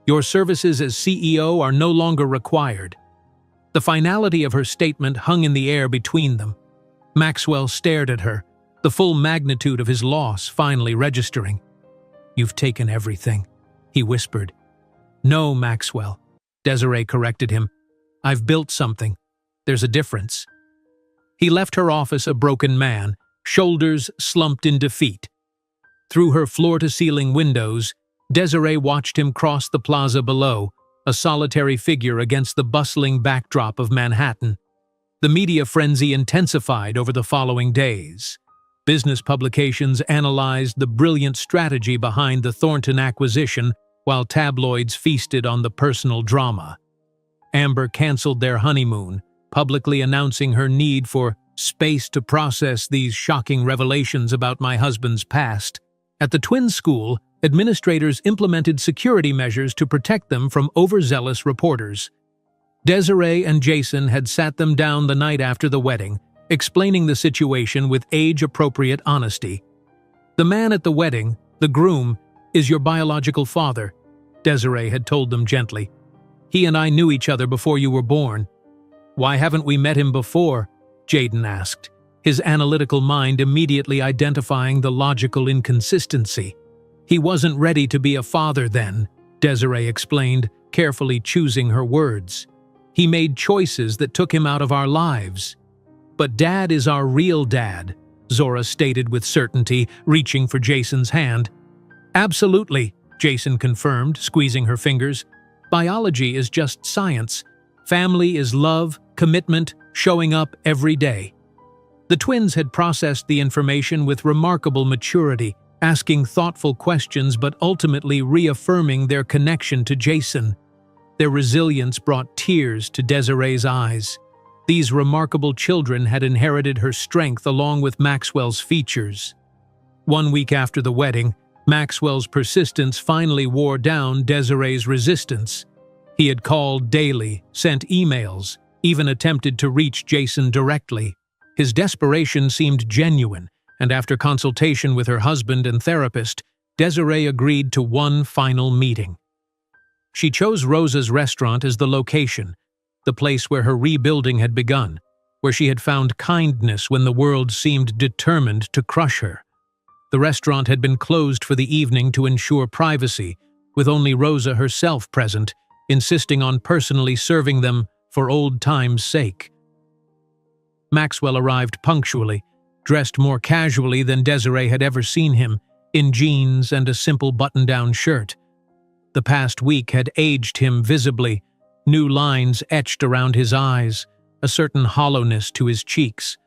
Your services as CEO are no longer required." The finality of her statement hung in the air between them. Maxwell stared at her, the full magnitude of his loss finally registering. "You've taken everything," he whispered. "No, Maxwell," Desiree corrected him. "I've built something. There's a difference." He left her office a broken man, shoulders slumped in defeat. Through her floor-to-ceiling windows, Desiree watched him cross the plaza below, a solitary figure against the bustling backdrop of Manhattan. The media frenzy intensified over the following days. Business publications analyzed the brilliant strategy behind the Thornton acquisition, while tabloids feasted on the personal drama. Amber canceled their honeymoon, publicly announcing her need for space to process these shocking revelations about my husband's past. At the twin school, administrators implemented security measures to protect them from overzealous reporters. Desiree and Jason had sat them down the night after the wedding, explaining the situation with age-appropriate honesty. "The man at the wedding, the groom, is your biological father," Desiree had told them gently. "He and I knew each other before you were born." "Why haven't we met him before?" Jaden asked, his analytical mind immediately identifying the logical inconsistency. "He wasn't ready to be a father then," Desiree explained, carefully choosing her words. "He made choices that took him out of our lives." "But Dad is our real dad," Zora stated with certainty, reaching for Jason's hand. "Absolutely," Jason confirmed, squeezing her fingers. "Biology is just science. Family is love, commitment, showing up every day." The twins had processed the information with remarkable maturity, asking thoughtful questions but ultimately reaffirming their connection to Jason. Their resilience brought tears to Desiree's eyes. These remarkable children had inherited her strength along with Maxwell's features. 1 week after the wedding, Maxwell's persistence finally wore down Desiree's resistance. He had called daily, sent emails, even attempted to reach Jason directly. His desperation seemed genuine, and after consultation with her husband and therapist, Desiree agreed to one final meeting. She chose Rosa's restaurant as the location, the place where her rebuilding had begun, where she had found kindness when the world seemed determined to crush her. The restaurant had been closed for the evening to ensure privacy, with only Rosa herself present, insisting on personally serving them for old times' sake. Maxwell arrived punctually, dressed more casually than Desiree had ever seen him, in jeans and a simple button-down shirt. The past week had aged him visibly, new lines etched around his eyes, a certain hollowness to his cheeks.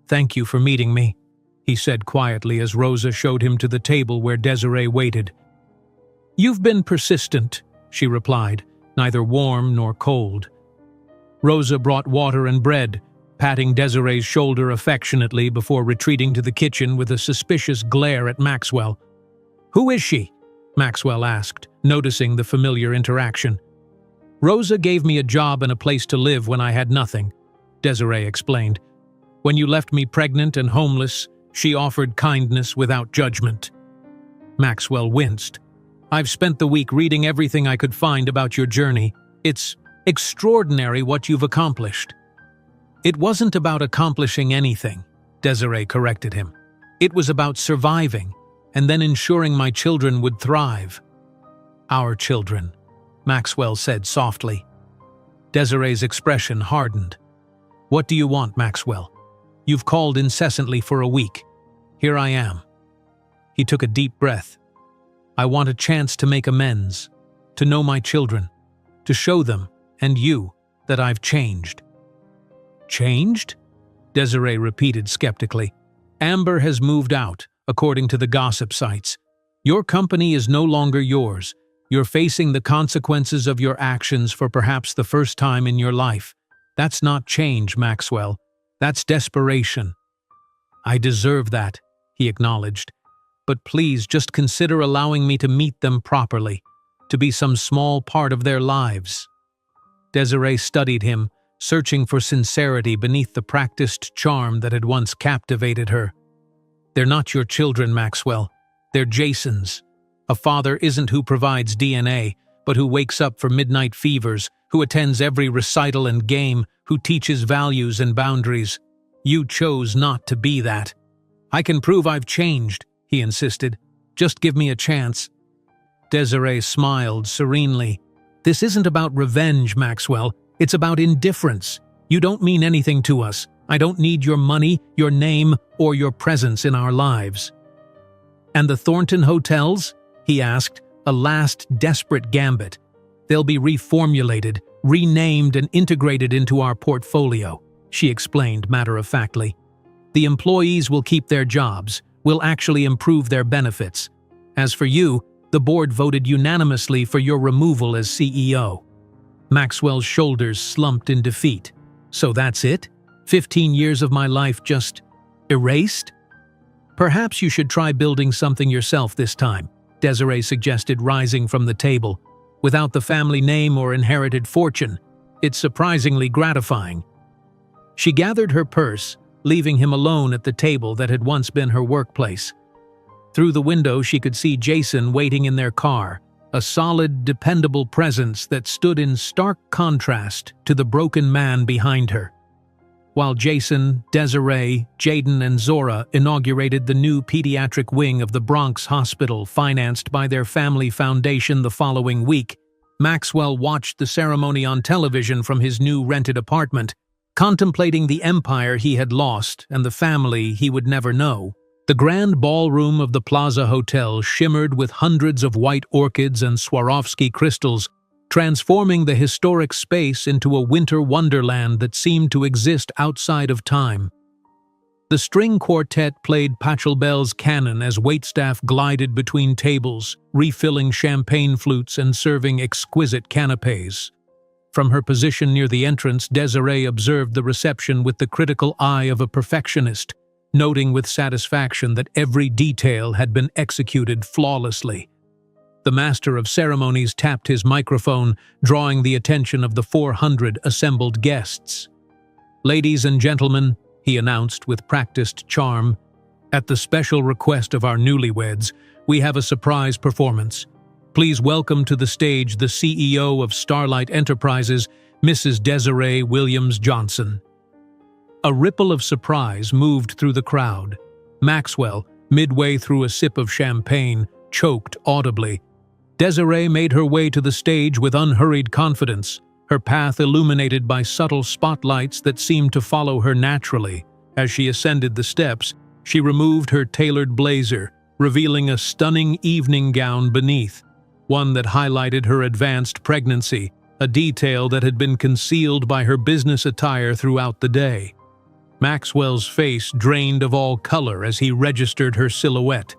"Thank you for meeting me," he said quietly as Rosa showed him to the table where Desiree waited. "You've been persistent," she replied, neither warm nor cold. Rosa brought water and bread, patting Desiree's shoulder affectionately before retreating to the kitchen with a suspicious glare at Maxwell. "Who is she?" Maxwell asked, noticing the familiar interaction. "Rosa gave me a job and a place to live when I had nothing," Desiree explained. "When you left me pregnant and homeless, she offered kindness without judgment." Maxwell winced. "I've spent the week reading everything I could find about your journey. It's extraordinary what you've accomplished." It wasn't about accomplishing anything, Desiree corrected him. It was about surviving, and then ensuring my children would thrive. Our children, Maxwell said softly. Desiree's expression hardened. What do you want, Maxwell? You've called incessantly for a week. Here I am. He took a deep breath. I want a chance to make amends, to know my children, to show them, and you, that I've changed. Changed? Desiree repeated skeptically. Amber has moved out, according to the gossip sites. Your company is no longer yours. You're facing the consequences of your actions for perhaps the first time in your life. That's not change, Maxwell. That's desperation. I deserve that, he acknowledged. But please just consider allowing me to meet them properly, to be some small part of their lives. Desiree studied him, searching for sincerity beneath the practiced charm that had once captivated her. They're not your children, Maxwell. They're Jason's. A father isn't who provides DNA, but who wakes up for midnight fevers, who attends every recital and game, who teaches values and boundaries. You chose not to be that. I can prove I've changed, he insisted. Just give me a chance. Desiree smiled serenely. This isn't about revenge, Maxwell. It's about indifference. You don't mean anything to us. I don't need your money, your name, or your presence in our lives. And the Thornton hotels? He asked, a last desperate gambit. They'll be reformulated, renamed, and integrated into our portfolio, she explained matter-of-factly. The employees will keep their jobs, will actually improve their benefits. As for you, the board voted unanimously for your removal as CEO. Maxwell's shoulders slumped in defeat. So that's it? 15 years of my life just erased? Perhaps you should try building something yourself this time, Desiree suggested, rising from the table. Without the family name or inherited fortune, it's surprisingly gratifying. She gathered her purse, leaving him alone at the table that had once been her workplace. Through the window she could see Jason waiting in their car, a solid, dependable presence that stood in stark contrast to the broken man behind her. While Jason, Desiree, Jaden, and Zora inaugurated the new pediatric wing of the Bronx Hospital financed by their family foundation the following week, Maxwell watched the ceremony on television from his new rented apartment, contemplating the empire he had lost and the family he would never know. The grand ballroom of the Plaza Hotel shimmered with hundreds of white orchids and Swarovski crystals, transforming the historic space into a winter wonderland that seemed to exist outside of time. The string quartet played Pachelbel's canon as waitstaff glided between tables, refilling champagne flutes and serving exquisite canapés. From her position near the entrance, Desiree observed the reception with the critical eye of a perfectionist, noting with satisfaction that every detail had been executed flawlessly. The master of ceremonies tapped his microphone, drawing the attention of the 400 assembled guests. "Ladies and gentlemen," he announced with practiced charm, "at the special request of our newlyweds, we have a surprise performance. Please welcome to the stage the CEO of Starlight Enterprises, Mrs. Desiree Williams Johnson." A ripple of surprise moved through the crowd. Maxwell, midway through a sip of champagne, choked audibly. Desiree made her way to the stage with unhurried confidence, her path illuminated by subtle spotlights that seemed to follow her naturally. As she ascended the steps, she removed her tailored blazer, revealing a stunning evening gown beneath, one that highlighted her advanced pregnancy, a detail that had been concealed by her business attire throughout the day. Maxwell's face drained of all color as he registered her silhouette.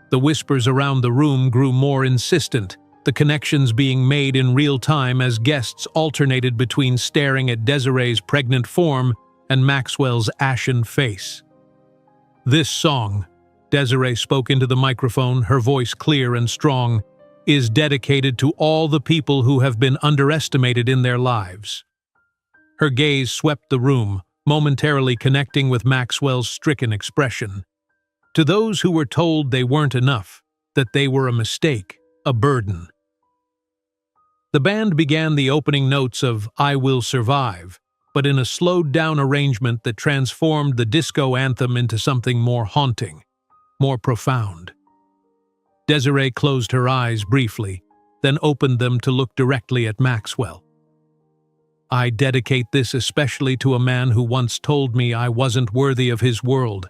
The whispers around the room grew more insistent, the connections being made in real time as guests alternated between staring at Desiree's pregnant form and Maxwell's ashen face. "This song," Desiree spoke into the microphone, her voice clear and strong, "is dedicated to all the people who have been underestimated in their lives." Her gaze swept the room, momentarily connecting with Maxwell's stricken expression. To those who were told they weren't enough, that they were a mistake, a burden. The band began the opening notes of "I Will Survive," but in a slowed-down arrangement that transformed the disco anthem into something more haunting, more profound. Desiree closed her eyes briefly, then opened them to look directly at Maxwell. "I dedicate this especially to a man who once told me I wasn't worthy of his world,"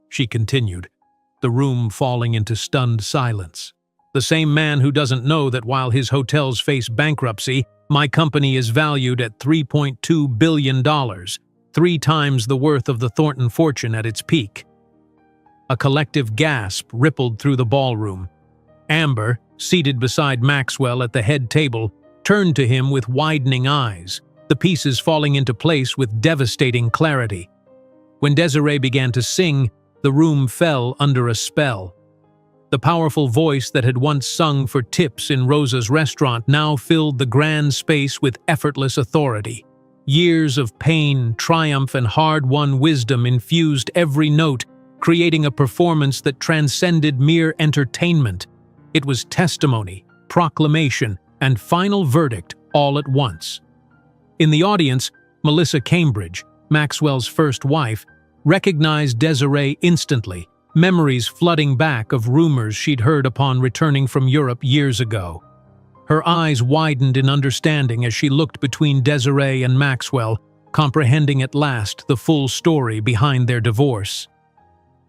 she continued, the room falling into stunned silence. "The same man who doesn't know that while his hotels face bankruptcy, my company is valued at $3.2 billion, 3 times the worth of the Thornton fortune at its peak." A collective gasp rippled through the ballroom. Amber, seated beside Maxwell at the head table, turned to him with widening eyes, the pieces falling into place with devastating clarity. When Desiree began to sing, the room fell under a spell. The powerful voice that had once sung for tips in Rosa's restaurant now filled the grand space with effortless authority. Years of pain, triumph, and hard-won wisdom infused every note, creating a performance that transcended mere entertainment. It was testimony, proclamation, and final verdict all at once. In the audience, Melissa Cambridge, Maxwell's first wife, recognized Desiree instantly, memories flooding back of rumors she'd heard upon returning from Europe years ago. Her eyes widened in understanding as she looked between Desiree and Maxwell, comprehending at last the full story behind their divorce.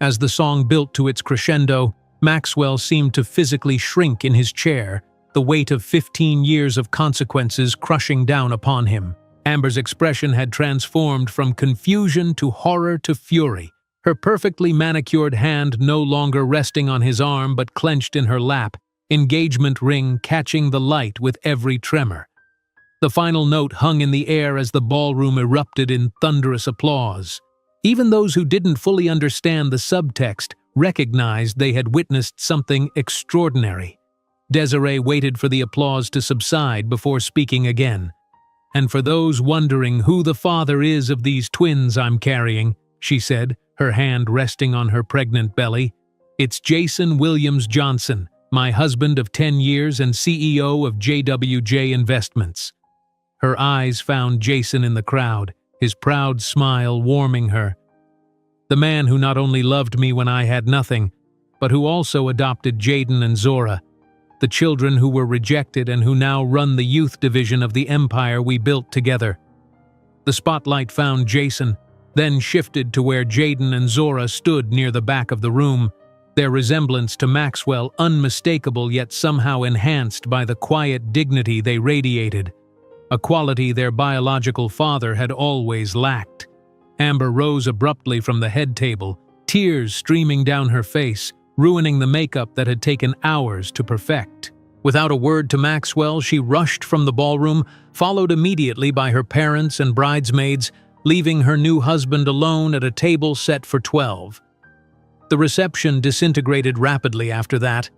As the song built to its crescendo, Maxwell seemed to physically shrink in his chair, the weight of 15 years of consequences crushing down upon him. Amber's expression had transformed from confusion to horror to fury, her perfectly manicured hand no longer resting on his arm but clenched in her lap, engagement ring catching the light with every tremor. The final note hung in the air as the ballroom erupted in thunderous applause. Even those who didn't fully understand the subtext recognized they had witnessed something extraordinary. Desiree waited for the applause to subside before speaking again. "And for those wondering who the father is of these twins I'm carrying," she said, her hand resting on her pregnant belly, "it's Jason Williams Johnson, my husband of 10 years and CEO of JWJ Investments." Her eyes found Jason in the crowd, his proud smile warming her. "The man who not only loved me when I had nothing, but who also adopted Jaden and Zora, the children who were rejected and who now run the youth division of the empire we built together." The spotlight found Jason, then shifted to where Jaden and Zora stood near the back of the room, their resemblance to Maxwell unmistakable yet somehow enhanced by the quiet dignity they radiated, a quality their biological father had always lacked. Amber rose abruptly from the head table, tears streaming down her face, ruining the makeup that had taken hours to perfect. Without a word to Maxwell, she rushed from the ballroom, followed immediately by her parents and bridesmaids, leaving her new husband alone at a table set for 12. The reception disintegrated rapidly after that.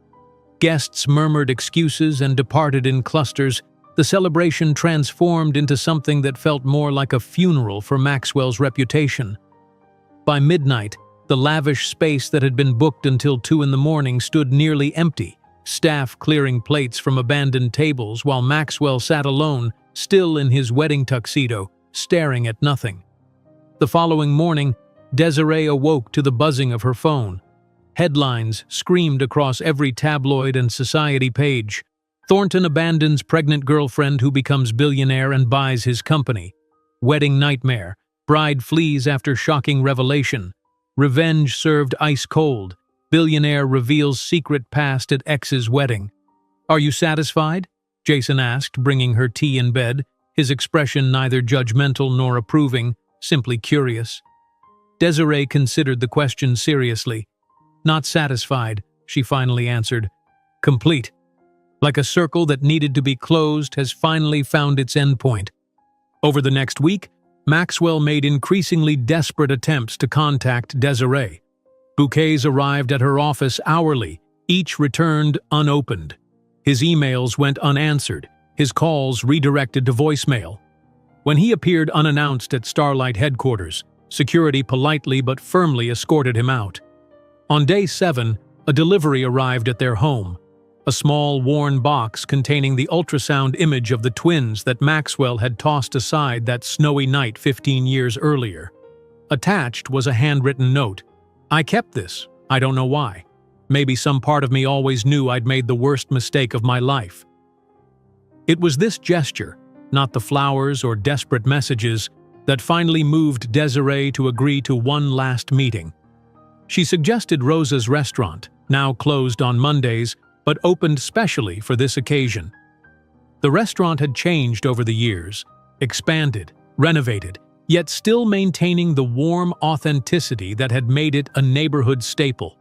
Guests murmured excuses and departed in clusters. The celebration transformed into something that felt more like a funeral for Maxwell's reputation. By midnight, the lavish space that had been booked until 2 in the morning stood nearly empty, staff clearing plates from abandoned tables while Maxwell sat alone, still in his wedding tuxedo, staring at nothing. The following morning, Desiree awoke to the buzzing of her phone. Headlines screamed across every tabloid and society page. Thornton abandons pregnant girlfriend who becomes billionaire and buys his company. Wedding nightmare. Bride flees after shocking revelation. Revenge served ice cold. Billionaire reveals secret past at ex's wedding. "Are you satisfied?" Jason asked, bringing her tea in bed, his expression neither judgmental nor approving, simply curious. Desiree considered the question seriously. "Not satisfied," she finally answered. "Complete. Like a circle that needed to be closed has finally found its endpoint." Over the next week, Maxwell made increasingly desperate attempts to contact Desiree. Bouquets arrived at her office hourly, each returned unopened. His emails went unanswered, his calls redirected to voicemail. When he appeared unannounced at Starlight headquarters, security politely but firmly escorted him out. On day 7, a delivery arrived at their home. a small, worn box containing the ultrasound image of the twins that Maxwell had tossed aside that snowy night 15 years earlier. Attached was a handwritten note. "I kept this. I don't know why. Maybe some part of me always knew I'd made the worst mistake of my life." It was this gesture, not the flowers or desperate messages, that finally moved Desiree to agree to one last meeting. She suggested Rosa's restaurant, now closed on Mondays, but opened specially for this occasion. The restaurant had changed over the years, expanded, renovated, yet still maintaining the warm authenticity that had made it a neighborhood staple.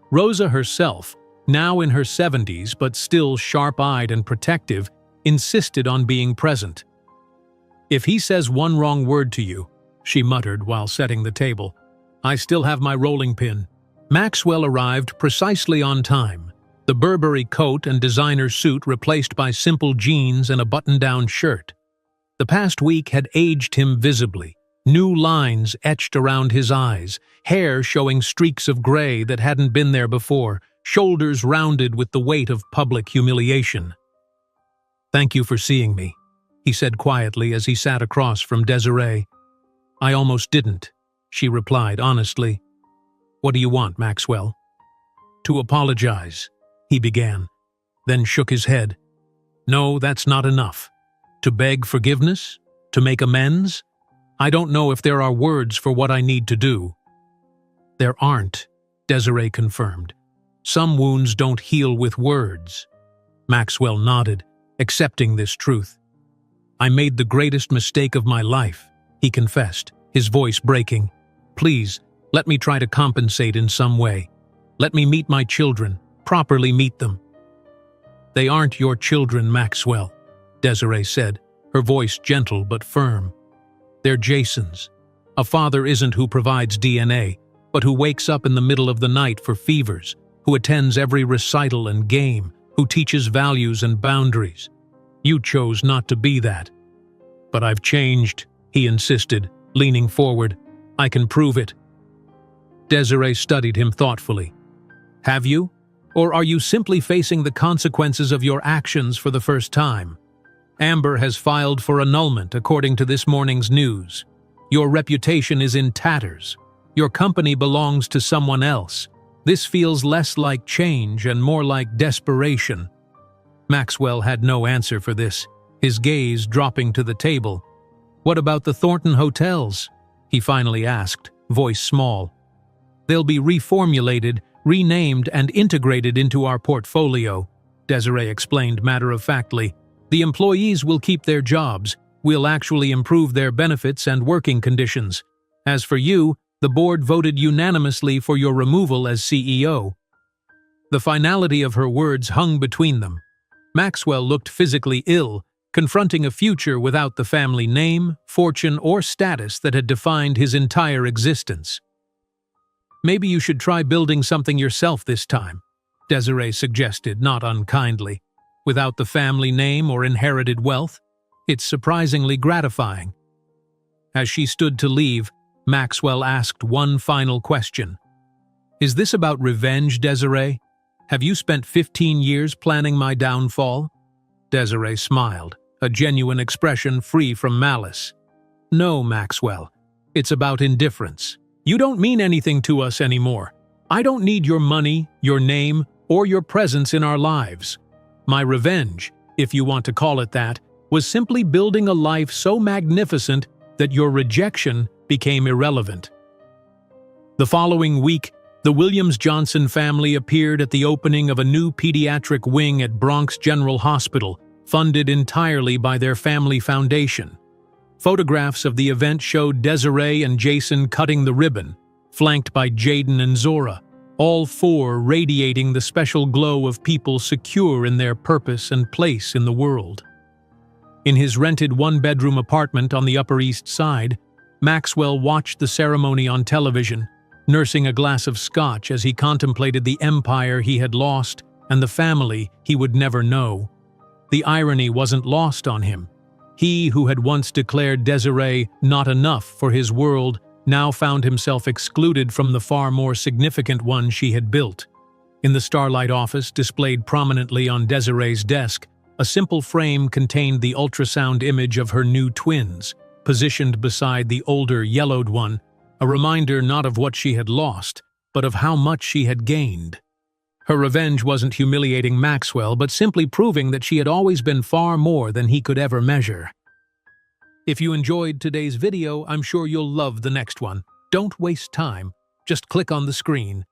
Rosa herself, now in her 70s but still sharp-eyed and protective, insisted on being present. "If he says one wrong word to you," she muttered while setting the table, "I still have my rolling pin." Maxwell arrived precisely on time, the Burberry coat and designer suit replaced by simple jeans and a button-down shirt. The past week had aged him visibly, new lines etched around his eyes, hair showing streaks of gray that hadn't been there before, shoulders rounded with the weight of public humiliation. "Thank you for seeing me," he said quietly as he sat across from Desiree. "I almost didn't," she replied honestly. "What do you want, Maxwell?" "To apologize," he began, then shook his head. "No, that's not enough. To beg forgiveness? To make amends? I don't know if there are words for what I need to do." "There aren't," Desiree confirmed. "Some wounds don't heal with words." Maxwell nodded, accepting this truth. "I made the greatest mistake of my life," he confessed, his voice breaking. "Please, let me try to compensate in some way. Let me meet my children, properly meet them." "They aren't your children, Maxwell," Desiree said, her voice gentle but firm. "They're Jason's. A father isn't who provides DNA, but who wakes up in the middle of the night for fevers, who attends every recital and game, who teaches values and boundaries. You chose not to be that." "But I've changed," he insisted, leaning forward. "I can prove it." Desiree studied him thoughtfully. "Have you? Or are you simply facing the consequences of your actions for the first time? Amber has filed for annulment according to this morning's news. Your reputation is in tatters. Your company belongs to someone else. This feels less like change and more like desperation." Maxwell had no answer for this, his gaze dropping to the table. "What about the Thornton hotels?" he finally asked, voice small. "They'll be reformulated, renamed, and integrated into our portfolio," Desiree explained matter-of-factly. "The employees will keep their jobs. We'll actually improve their benefits and working conditions. As for you, the board voted unanimously for your removal as CEO." The finality of her words hung between them. Maxwell looked physically ill, confronting a future without the family name, fortune, or status that had defined his entire existence. "Maybe you should try building something yourself this time," Desiree suggested, not unkindly. "Without the family name or inherited wealth, it's surprisingly gratifying." As she stood to leave, Maxwell asked one final question. "Is this about revenge, Desiree? Have you spent 15 years planning my downfall?" Desiree smiled, a genuine expression free from malice. "No, Maxwell. It's about indifference. You don't mean anything to us anymore. I don't need your money, your name, or your presence in our lives. My revenge, if you want to call it that, was simply building a life so magnificent that your rejection became irrelevant." The following week, the Williams-Johnson family appeared at the opening of a new pediatric wing at Bronx General Hospital, funded entirely by their family foundation. Photographs of the event showed Desiree and Jason cutting the ribbon, flanked by Jaden and Zora, all four radiating the special glow of people secure in their purpose and place in the world. In his rented one-bedroom apartment on the Upper East Side, Maxwell watched the ceremony on television, nursing a glass of scotch as he contemplated the empire he had lost and the family he would never know. The irony wasn't lost on him. He who had once declared Desiree not enough for his world now found himself excluded from the far more significant one she had built. In the Starlight office, displayed prominently on Desiree's desk, a simple frame contained the ultrasound image of her new twins, positioned beside the older yellowed one, a reminder not of what she had lost, but of how much she had gained. Her revenge wasn't humiliating Maxwell, but simply proving that she had always been far more than he could ever measure. If you enjoyed today's video, I'm sure you'll love the next one. Don't waste time. Just click on the screen